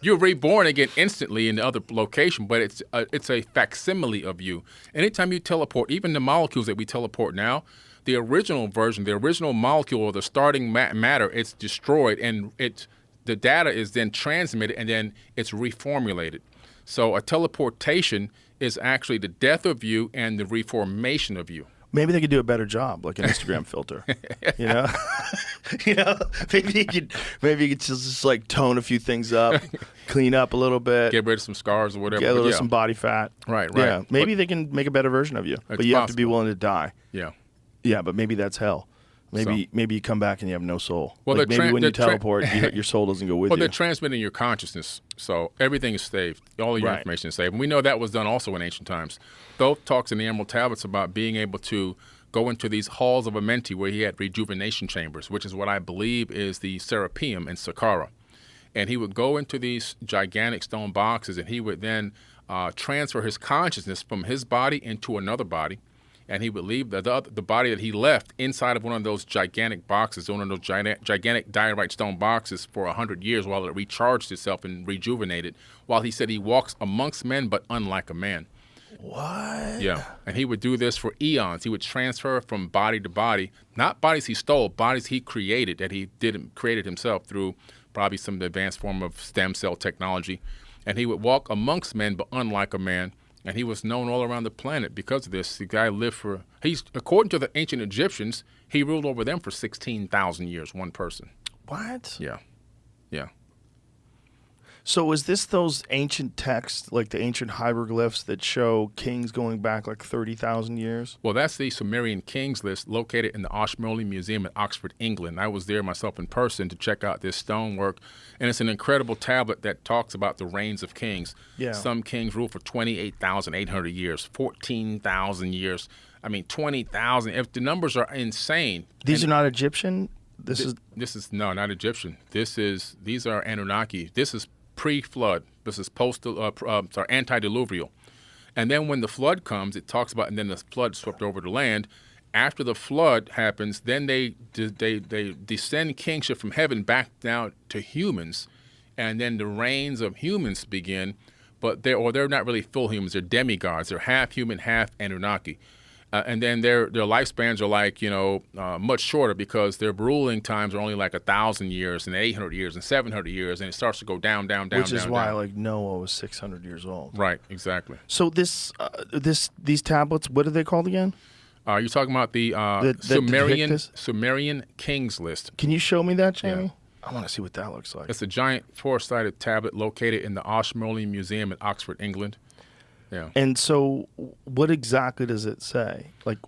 S5: you're reborn again instantly in the other location, but it's a facsimile of you. Anytime you teleport, even the molecules that we teleport now, the original version, the original molecule or the starting matter, it's destroyed, and the data is then transmitted, and then it's reformulated. So a teleportation is actually the death of you and the reformation of you.
S4: Maybe they could do a better job, like an Instagram filter. You know, maybe you could just like tone a few things up, clean up a little bit,
S5: get rid of some scars or whatever.
S4: get rid of some body fat.
S5: Right.
S4: Yeah, maybe they can make a better version of you, but you have to be willing to die.
S5: Yeah.
S4: Yeah, but maybe that's hell. Maybe you come back and you have no soul.
S5: Well,
S4: like maybe when you teleport, your soul doesn't go with
S5: Well,
S4: you.
S5: they're transmitting your consciousness, so everything is saved. All of your information is saved. And we know that was done also in ancient times. Thoth talks in the Emerald Tablets about being able to go into these halls of Amenti where he had rejuvenation chambers, which is what I believe is the Serapeum in Saqqara. And he would go into these gigantic stone boxes, and he would then transfer his consciousness from his body into another body. And he would leave the body that he left inside of one of those gigantic boxes, one of those gigantic diorite stone boxes for 100 years while it recharged itself and rejuvenated, while he said he walks amongst men but unlike a man.
S4: What?
S5: Yeah. And he would do this for eons. He would transfer from body to body, not bodies he stole, bodies he created, that he created himself through probably some advanced form of stem cell technology. And he would walk amongst men but unlike a man. And he was known all around the planet because of this. The guy lived according to the ancient Egyptians, he ruled over them for 16,000 years, one person.
S4: What?
S5: Yeah. Yeah.
S4: So is this those ancient texts, like the ancient hieroglyphs that show kings going back like 30,000 years?
S5: Well, that's the Sumerian kings list located in the Ashmolean Museum in Oxford, England. I was there myself in person to check out this stonework, and it's an incredible tablet that talks about the reigns of kings.
S4: Yeah.
S5: Some kings ruled for 28,800 years, 14,000 years. I mean, 20,000. If the numbers are insane.
S4: These are not Egyptian? This is
S5: no, not Egyptian. These are Anunnaki. This is pre-flood. This is antediluvial. And then when the flood comes, it talks about, and then the flood swept over the land. After the flood happens, then they descend kingship from heaven back down to humans, and then the reigns of humans begin. But they're not really full humans. They're demigods. They're half human, half Anunnaki. And then their lifespans are like, much shorter because their ruling times are only like 1,000 years and 800 years and 700 years, and it starts to go down,
S4: which is why
S5: down.
S4: like Noah was 600 years old.
S5: Right, exactly.
S4: So these tablets, what are they called again?
S5: You're talking about the Sumerian kings list.
S4: Can you show me that, Jamie?
S5: Yeah.
S4: I want to see what that looks like.
S5: It's a giant four-sided tablet located in the Ashmolean Museum in Oxford, England. Yeah.
S4: And so what exactly does it say? Like,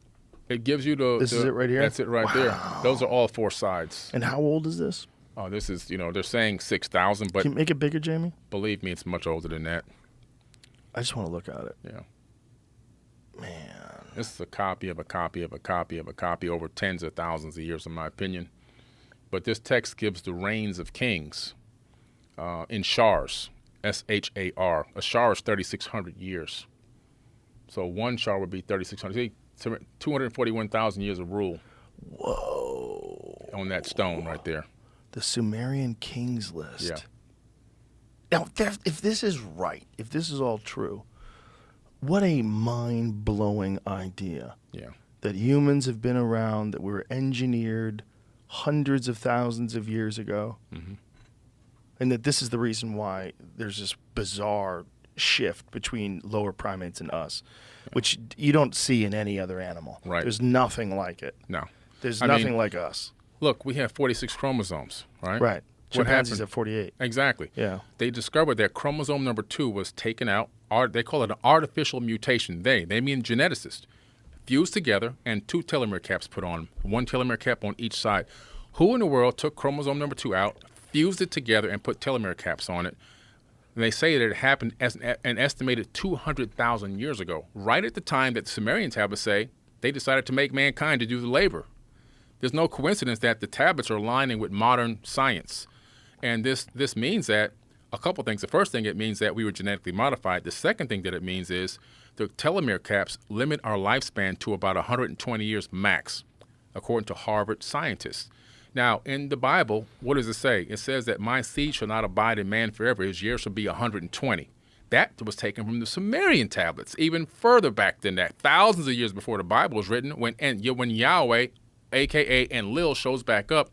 S5: it gives you
S4: this is it right here?
S5: That's it right there. Those are all four sides.
S4: And how old is this?
S5: Oh, this is, they're saying 6,000, but
S4: can you make it bigger, Jamie?
S5: Believe me, it's much older than that.
S4: I just want to look at it.
S5: Yeah.
S4: Man.
S5: This is a copy of a copy of a copy of a copy over tens of thousands of years, in my opinion. But this text gives the reigns of kings in shars, S-H-A-R. A shar is 3,600 years. So one shar would be 3,600. See, 241,000 years of rule.
S4: Whoa.
S5: On that stone right there.
S4: The Sumerian kings list.
S5: Yeah.
S4: Now, if this is right, if this is all true, what a mind-blowing idea.
S5: Yeah.
S4: That humans have been around, that were engineered hundreds of thousands of years ago, and that this is the reason why there's this bizarre shift between lower primates and us, which you don't see in any other animal.
S5: Right.
S4: There's nothing like it.
S5: No.
S4: There's
S5: I
S4: nothing
S5: mean,
S4: like us.
S5: Look, we have 46 chromosomes, right?
S4: Right.
S5: What
S4: Chimpanzees
S5: happened?
S4: have 48.
S5: Exactly.
S4: Yeah.
S5: They discovered that chromosome number 2 was taken out. They call it an artificial mutation. They mean geneticists. Fused together and 2 telomere caps put on, 1 telomere cap on each side. Who in the world took chromosome number 2 out, fused it together, and put telomere caps on it? And they say that it happened as an estimated 200,000 years ago, right at the time that the Sumerian tablets say they decided to make mankind to do the labor. There's no coincidence that the tablets are aligning with modern science. And this means that a couple things. The first thing, it means that we were genetically modified. The second thing that it means is the telomere caps limit our lifespan to about 120 years max, according to Harvard scientists. Now, in the Bible, what does it say? It says that my seed shall not abide in man forever. His years shall be 120. That was taken from the Sumerian tablets, even further back than that, thousands of years before the Bible was written, when Yahweh, a.k.a. Enlil, shows back up,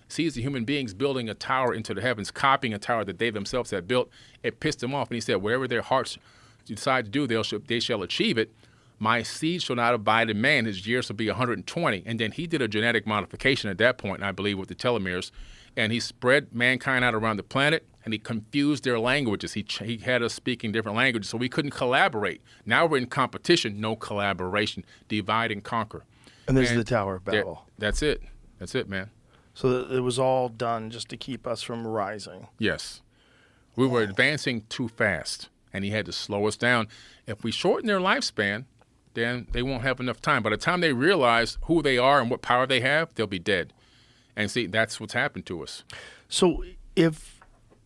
S5: sees the human beings building a tower into the heavens, copying a tower that they themselves had built. It pissed them off, and he said, whatever their hearts decide to do, they shall achieve it. My seed shall not abide in man. His years shall be 120. And then he did a genetic modification at that point, I believe, with the telomeres, and he spread mankind out around the planet, and he confused their languages. He had us speaking different languages, so we couldn't collaborate. Now we're in competition, no collaboration, divide and conquer.
S4: And there's the Tower of Babel.
S5: That's it. That's it, man.
S4: So it was all done just to keep us from rising.
S5: Yes. We were advancing too fast, and he had to slow us down. If we shorten their lifespan, then they won't have enough time. By the time they realize who they are and what power they have, they'll be dead. And see, that's what's happened to us.
S4: So if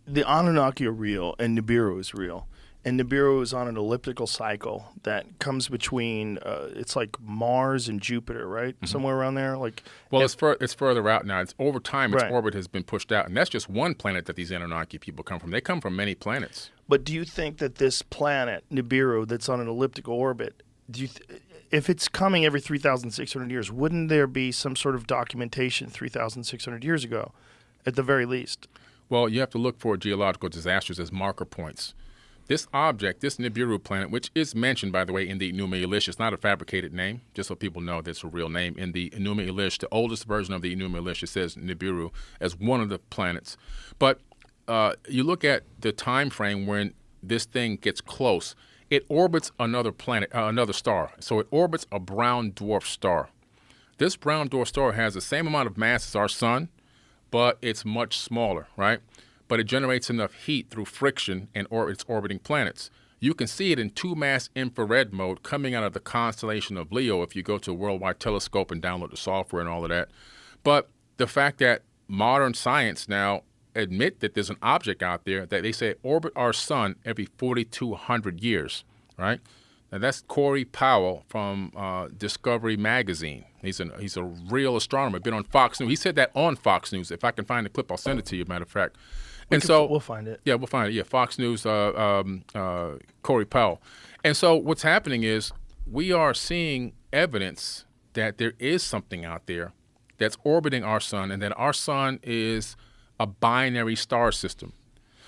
S4: the Anunnaki are real and Nibiru is real, and Nibiru is on an elliptical cycle that comes between, it's like Mars and Jupiter, right? Somewhere around there?
S5: Well, it's further out now. It's over time, its
S4: Right.
S5: orbit has been pushed out. And that's just one planet that these Anunnaki people come from. They come from many planets.
S4: But do you think that this planet, Nibiru, that's on an elliptical orbit, if it's coming every 3,600 years, wouldn't there be some sort of documentation 3,600 years ago, at the very least?
S5: Well, you have to look for geological disasters as marker points. This object, this Nibiru planet, which is mentioned, by the way, in the Enuma Elish, it's not a fabricated name, just so people know that's a real name. In the Enuma Elish, the oldest version of the Enuma Elish, it says Nibiru as one of the planets. But you look at the time frame when this thing gets close. It orbits another planet, another star. So it orbits a brown dwarf star. This brown dwarf star has the same amount of mass as our sun, but it's much smaller, right? But it generates enough heat through friction and its orbiting planets. You can see it in 2-mass infrared mode coming out of the constellation of Leo if you go to a worldwide telescope and download the software and all of that. But the fact that modern science now admit that there's an object out there that they say orbit our sun every 4,200 years, right? Now that's Corey Powell from Discovery Magazine. He's a real astronomer. Been on Fox News. He said that on Fox News. If I can find the clip, I'll send it to you. Matter of fact.
S4: We'll find it.
S5: Yeah, we'll find it. Yeah, Fox News, Corey Powell. And so what's happening is we are seeing evidence that there is something out there that's orbiting our sun, and that our sun is a binary star system.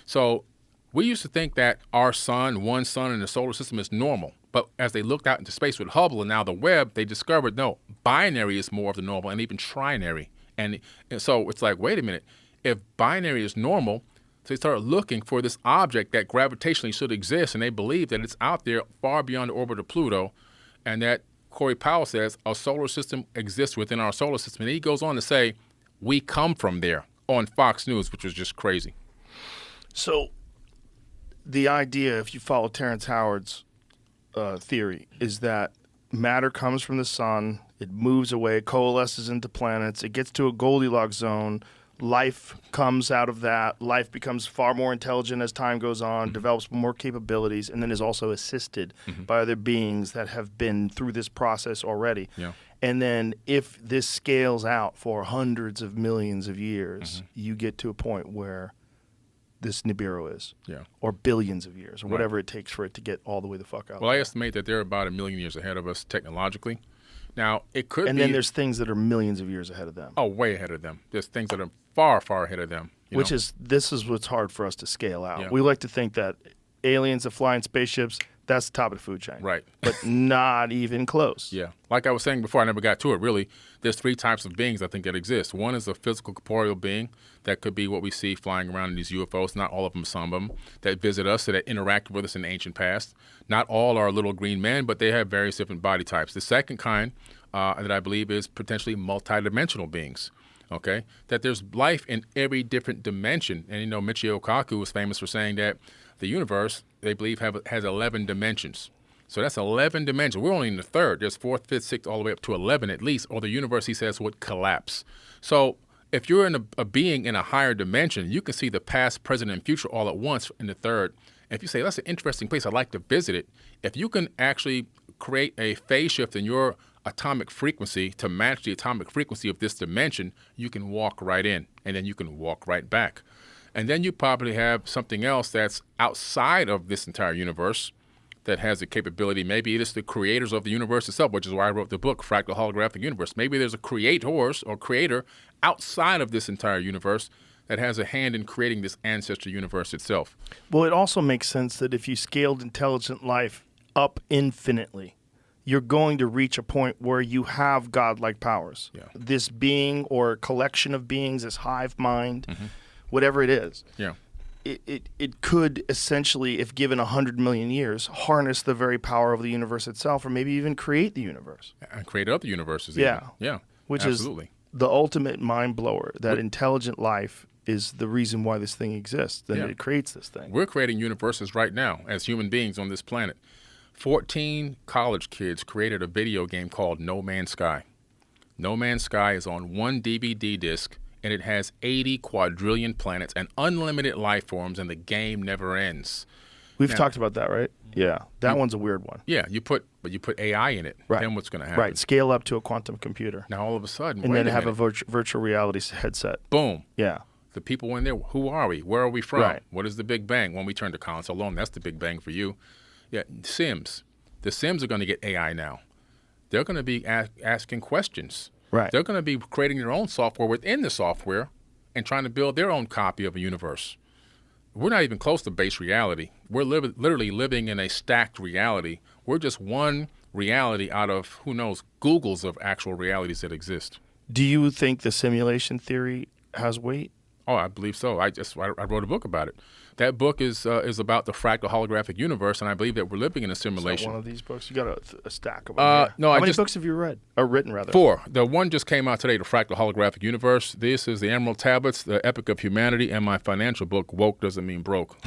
S5: So we used to think that our sun, one sun in the solar system, is normal. But as they looked out into space with Hubble and now the Webb, they discovered, no, binary is more of the normal, and even trinary. And so it's like, wait a minute. If binary is normal, so they started looking for this object that gravitationally should exist, and they believe that it's out there far beyond the orbit of Pluto, and that Corey Powell says a solar system exists within our solar system. And he goes on to say, we come from there on Fox News, which was just crazy.
S4: So the idea, if you follow Terrence Howard's theory, is that matter comes from the sun, it moves away, coalesces into planets, it gets to a Goldilocks zone, life comes out of that, life becomes far more intelligent as time goes on, develops more capabilities, and then is also assisted by other beings that have been through this process already.
S5: Yeah.
S4: And then if this scales out for hundreds of millions of years, you get to a point where this Nibiru is.
S5: Yeah.
S4: Or billions of years, or whatever it takes for it to get all the way the fuck out.
S5: Well, I estimate that they're about 1 million years ahead of us technologically. Now, it could
S4: and
S5: be...
S4: then there's things that are millions of years ahead of them.
S5: Oh, way ahead of them. There's things that are far, far ahead of them.
S4: This is what's hard for us to scale out.
S5: Yeah.
S4: We like to think that aliens that fly in spaceships, that's the top of the food chain.
S5: Right.
S4: But not even close.
S5: Yeah. Like I was saying before, I never got to it, really. There's 3 types of beings I think that exist. One is a physical corporeal being. That could be what we see flying around in these UFOs. Not all of them, some of them, that visit us, that interact with us in the ancient past. Not all are little green men, but they have various different body types. The second kind that I believe is potentially multidimensional beings. Okay, that there's life in every different dimension. And, Michio Kaku was famous for saying that the universe, they believe, has 11 dimensions. So that's 11 dimensions. We're only in the third. There's 4th, 5th, 6th, all the way up to 11 at least, or the universe, he says, would collapse. So if you're in a being in a higher dimension, you can see the past, present, and future all at once in the third. And if you say, that's an interesting place, I'd like to visit it, if you can actually create a phase shift in your atomic frequency to match the atomic frequency of this dimension, you can walk right in, and then you can walk right back. And then you probably have something else that's outside of this entire universe that has a capability. Maybe it's the creators of the universe itself, which is why I wrote the book, Fractal Holographic Universe. Maybe there's a creator outside of this entire universe that has a hand in creating this ancestor universe itself.
S4: Well, it also makes sense that if you scaled intelligent life up infinitely, you're going to reach a point where you have godlike powers.
S5: Yeah.
S4: This being or collection of beings, this hive mind, whatever it is, it could essentially, if given 100 million years, harness the very power of the universe itself, or maybe even create the universe.
S5: And create other universes.
S4: Yeah.
S5: Even. Yeah.
S4: Which
S5: absolutely.
S4: is the ultimate mind blower, that intelligent life is the reason why this thing exists, that it creates this thing.
S5: We're creating universes right now as human beings on this planet. 14 college kids created a video game called No Man's Sky. No Man's Sky is on one DVD disc, and it has 80 quadrillion planets and unlimited life forms, and the game never ends.
S4: We've talked about that, right? Yeah. That one's a weird one.
S5: Yeah, you put AI in it.
S4: Right.
S5: Then what's going to happen?
S4: Right. Scale up to a quantum computer.
S5: Now all of a sudden,
S4: And
S5: wait
S4: then
S5: a
S4: have
S5: minute.
S4: a virtual reality headset.
S5: Boom.
S4: Yeah.
S5: The people in there, who are we? Where are we from?
S4: Right.
S5: What is the Big Bang? When we turn to console alone, that's the Big Bang for you. Yeah, Sims. The Sims are going to get AI now. They're going to be asking questions.
S4: Right.
S5: They're going to be creating their own software within the software and trying to build their own copy of a universe. We're not even close to base reality. We're literally living in a stacked reality. We're just one reality out of, who knows, Googles of actual realities that exist.
S4: Do you think the simulation theory has weight?
S5: Oh, I believe so. I wrote a book about it. That book is about the fractal holographic universe, and I believe that we're living in a
S4: Is
S5: simulation.
S4: that one of these books? You got a stack of them here.
S5: no,
S4: How
S5: I
S4: many
S5: just-
S4: books have you read? Or written, rather?
S5: 4. The one just came out today, the Fractal Holographic Universe. This is the Emerald Tablets, the Epic of Humanity, and my financial book, Woke Doesn't Mean Broke.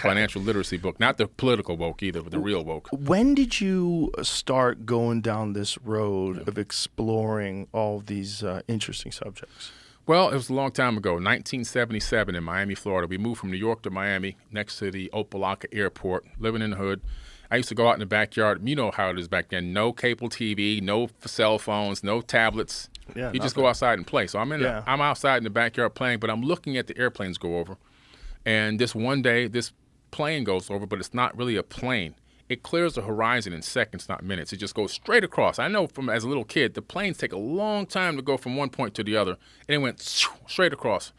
S5: Financial literacy book. Not the political woke either, but the real woke.
S4: When did you start going down this road of exploring all of these interesting subjects?
S5: Well, it was a long time ago, 1977 in Miami, Florida. We moved from New York to Miami next to the Opa-locka Airport, living in the hood. I used to go out in the backyard. You know how it is back then. No cable TV, no cell phones, no tablets.
S4: Yeah,
S5: you just
S4: nothing.
S5: go outside and play. So I'm
S4: Yeah.
S5: I'm outside in the backyard playing, but I'm looking at the airplanes go over. And this one day, this plane goes over, but it's not really a plane. It clears the horizon in seconds, not minutes. It just goes straight across. I know from as a little kid, the planes take a long time to go from one point to the other, and it went straight across.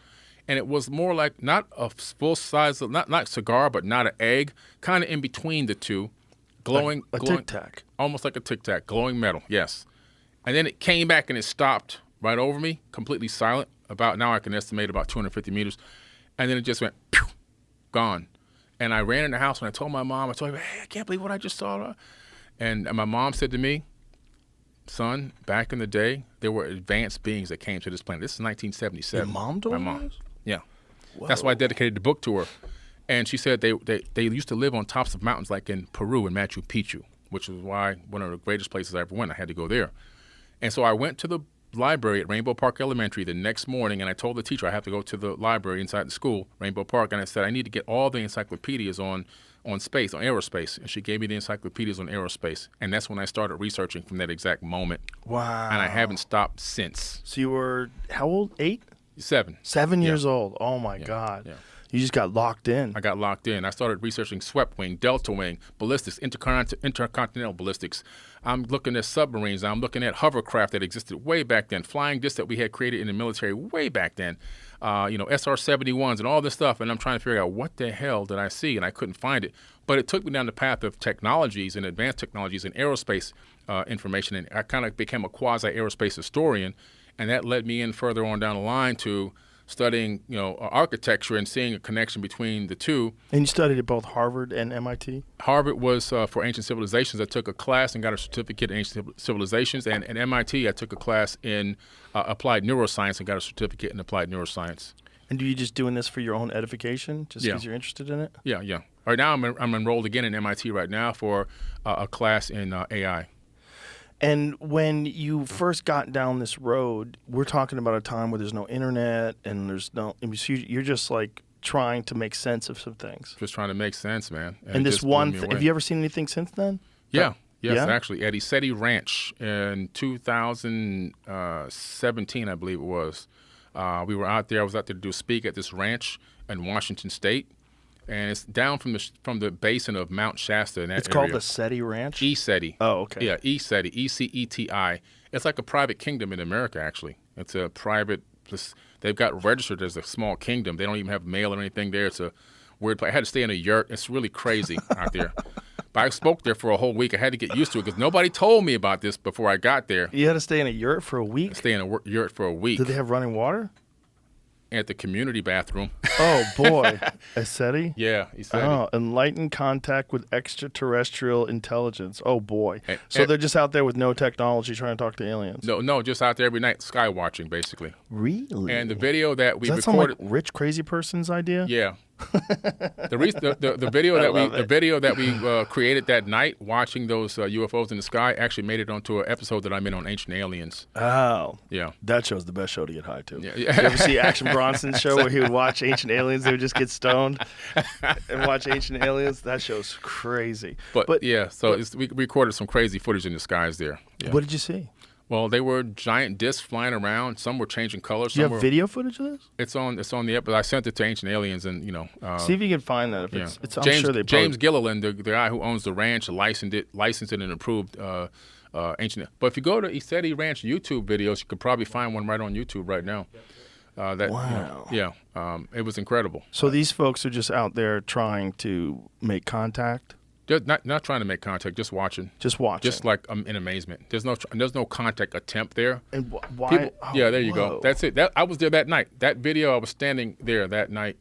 S5: And it was more like not a full size, not cigar, but not an egg, kind of in between the two, glowing,
S4: A
S5: glowing,
S4: tic-tac.
S5: almost like a tic tac, glowing metal. Yes. And then it came back and it stopped right over me, completely silent. About now I can estimate about 250 meters, and then it just went pew, gone. And I ran in the house and I told my mom, hey, I can't believe what I just saw. And my mom said to me, son, back in the day, there were advanced beings that came to this planet. This is 1977.
S4: Your mom told
S5: my
S4: you
S5: mom.
S4: this?
S5: Yeah. That's why I dedicated the book to her. And she said they used to live on tops of mountains like in Peru and Machu Picchu, which is why one of the greatest places I ever went. I had to go there. And so I went to the library at Rainbow Park Elementary the next morning, and I told the teacher I have to go to the library inside the school, Rainbow Park, and I said I need to get all the encyclopedias on space, on aerospace. And she gave me the encyclopedias on aerospace. And that's when I started researching from that exact moment.
S4: Wow.
S5: And I haven't stopped since.
S4: So you were how old? 8?
S5: 7.
S4: 7
S5: Yeah.
S4: years old. Oh my God.
S5: Yeah.
S4: You just got locked in.
S5: I got locked in. I started researching swept wing, delta wing, ballistics, intercontinental ballistics. I'm looking at submarines. I'm looking at hovercraft that existed way back then, flying discs that we had created in the military way back then, SR-71s and all this stuff. And I'm trying to figure out what the hell did I see, and I couldn't find it. But it took me down the path of technologies and advanced technologies and aerospace information, and I kind of became a quasi-aerospace historian, and that led me in further on down the line to studying, architecture and seeing a connection between the two.
S4: And you studied at both Harvard and MIT?
S5: Harvard was for ancient civilizations. I took a class and got a certificate in ancient civilizations. And at MIT, I took a class in applied neuroscience and got a certificate in applied neuroscience.
S4: And are you just doing this for your own edification, just because
S5: Yeah.
S4: you're interested in it?
S5: Yeah. Right now, I'm enrolled again in MIT right now for a class in AI.
S4: And when you first got down this road, we're talking about a time where there's no internet and there's no. You're just like trying to make sense of some things.
S5: Just trying to make sense, man.
S4: And
S5: it
S4: this
S5: just blew
S4: one,
S5: me away.
S4: have you ever seen anything since then?
S5: Yeah. Yes,
S4: Yeah?
S5: actually, at Isetti Ranch in 2017, I believe it was. We were out there. I was out there to do a speak at this ranch in Washington State, and it's down from the basin of Mount Shasta in that
S4: It's
S5: area.
S4: called the SETI Ranch?
S5: Isetti.
S4: Oh, okay.
S5: Yeah, Isetti, E-C-E-T-I. It's like a private kingdom in America, actually. It's a private. They've got registered as a small kingdom. They don't even have mail or anything there. It's a weird place. I had to stay in a yurt. It's really crazy out there. But I spoke there for a whole week. I had to get used to it because nobody told me about this before I got there.
S4: You had to stay in a yurt for a week?
S5: Stay in a yurt for a week.
S4: Did they have running water?
S5: At the community bathroom.
S4: Oh, boy. A SETI?
S5: Yeah, Isetti.
S4: Oh, enlightened contact with extraterrestrial intelligence. Oh, boy.
S5: And-
S4: So
S5: and-
S4: they're just out there with no technology trying to talk to aliens.
S5: No, just out there every night, sky watching, basically.
S4: Really?
S5: And the video that we
S4: Does that sound
S5: recorded.
S4: like rich crazy person's idea?
S5: Yeah. The video that we created that night, watching those UFOs in the sky, actually made it onto an episode that I'm in on Ancient Aliens.
S4: Oh.
S5: Yeah.
S4: That show's the best show to get high to.
S5: Yeah.
S4: You ever see Action Bronson's show where he would watch Ancient Aliens? They would just get stoned and watch Ancient Aliens? That show's crazy.
S5: But yeah, so we recorded some crazy footage in the skies there. Yeah.
S4: What did you see?
S5: Well, they were giant discs flying around. Some were changing colors.
S4: Do you
S5: Some
S4: have
S5: were,
S4: video footage of this?
S5: It's on the episode. I sent it to Ancient Aliens, and
S4: See if you can find that. If
S5: yeah.
S4: it's I'm
S5: James,
S4: sure they
S5: James
S4: probably...
S5: Gilliland, the guy who owns the ranch, licensed it and approved Ancient. But if you go to Isetti Ranch YouTube videos, you could probably find one right on YouTube right now.
S4: Wow.
S5: It was incredible.
S4: So these folks are just out there trying to make contact?
S5: Just not trying to make contact, just watching.
S4: Just watching.
S5: Just like in amazement. There's no contact attempt there.
S4: And why?
S5: People,
S4: oh,
S5: yeah, there you
S4: whoa.
S5: go. That's it. I was there that night. That video, I was standing there that night,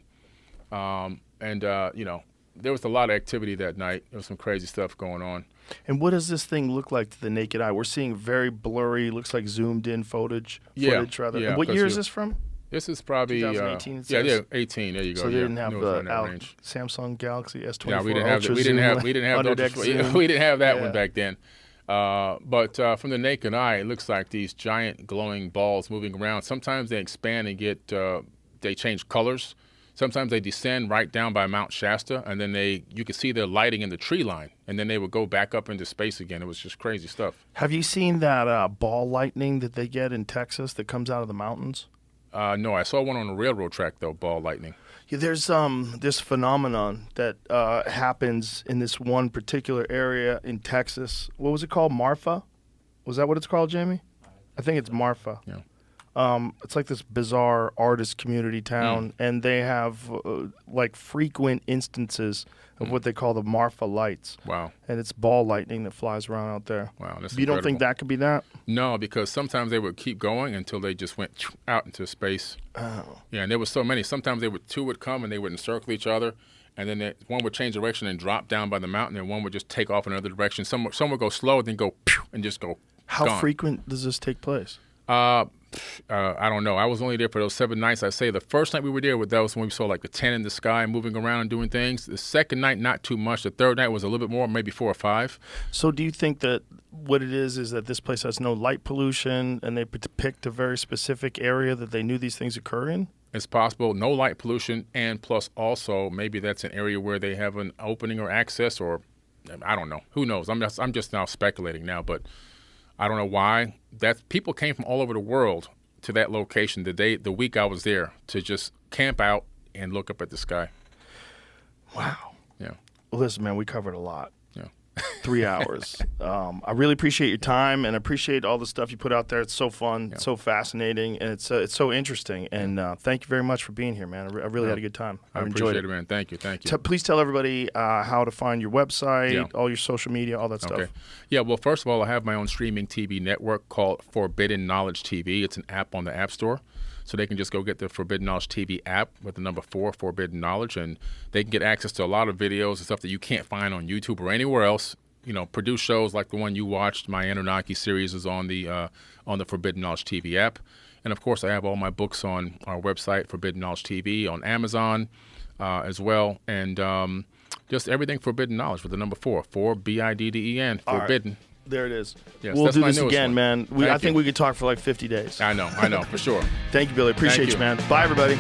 S5: there was a lot of activity that night. There was some crazy stuff going on.
S4: And what does this thing look like to the naked eye? We're seeing very blurry, looks like zoomed in footage rather.
S5: Yeah,
S4: And what
S5: 'cause
S4: year is this from?
S5: This is probably
S4: 2018. It
S5: yeah,
S4: says.
S5: 18. There you go.
S4: So they didn't have
S5: It was around
S4: the
S5: that range.
S4: Samsung Galaxy S24
S5: Yeah, we didn't have
S4: Ultra
S5: we didn't
S4: zoom,
S5: have we didn't have the
S4: underdeck
S5: ultra,
S4: zoom.
S5: we didn't have that
S4: Yeah.
S5: one back then. But from the naked eye, it looks like these giant glowing balls moving around. Sometimes they expand and they change colors. Sometimes they descend right down by Mount Shasta, and then you could see the lighting in the tree line, and then they would go back up into space again. It was just crazy stuff.
S4: Have you seen that ball lightning that they get in Texas that comes out of the mountains?
S5: No, I saw one on the railroad track though, ball lightning.
S4: Yeah, there's this phenomenon that happens in this one particular area in Texas. What was it called? Marfa? Was that what it's called, Jamie? I think it's Marfa.
S5: Yeah.
S4: It's like this bizarre artist community town, and they have like frequent instances of what they call the Marfa lights.
S5: Wow.
S4: And it's ball lightning that flies around out there.
S5: Wow, that's
S4: You don't think
S5: incredible.
S4: that could be that?
S5: No, because sometimes they would keep going until they just went out into space.
S4: Oh.
S5: Yeah, and there were so many. Sometimes two would come and they would encircle each other, and then one would change direction and drop down by the mountain, and one would just take off in another direction. Some would go slow, then go and just go.
S4: How
S5: gone.
S4: frequent does this take place?
S5: I don't know. I was only there for those 7 nights. I say the first night we were there, that was when we saw like the 10 in the sky moving around and doing things. The second night, not too much. The third night was a little bit more, maybe 4 or 5.
S4: So do you think that what it is that this place has no light pollution and they picked a very specific area that they knew these things occur in?
S5: It's possible. No light pollution, and plus also maybe that's an area where they have an opening or access, or I don't know. Who knows? I'm just now speculating now, but I don't know why. People came from all over the world to that location the week I was there to just camp out and look up at the sky.
S4: Wow.
S5: Yeah.
S4: Well, listen, man, we covered a lot.
S5: Yeah.
S4: 3 hours. I really appreciate your time and appreciate all the stuff you put out there. It's so fun, so fascinating, and it's so interesting. And thank you very much for being here, man. I really had a good time.
S5: I
S4: enjoyed
S5: appreciate it, man. Thank you.
S4: Please tell everybody how to find your website, all your social media, all that stuff.
S5: Okay. Yeah, well, first of all, I have my own streaming TV network called Forbidden Knowledge TV. It's an app on the App Store. So they can just go get the Forbidden Knowledge TV app with the number 4, Forbidden Knowledge, and they can get access to a lot of videos and stuff that you can't find on YouTube or anywhere else. You know, produce shows like the one you watched. My Anunnaki series is on the Forbidden Knowledge TV app. And, of course, I have all my books on our website, Forbidden Knowledge TV, on Amazon as well. And just everything Forbidden Knowledge with the number 4, Bidden, Forbidden.
S4: Right. There it is.
S5: Yes,
S4: we'll do this again,
S5: one.
S4: man. I think we could talk for like 50 days.
S5: I know, for sure.
S4: Thank you, Billy. Appreciate you, man. Bye, everybody.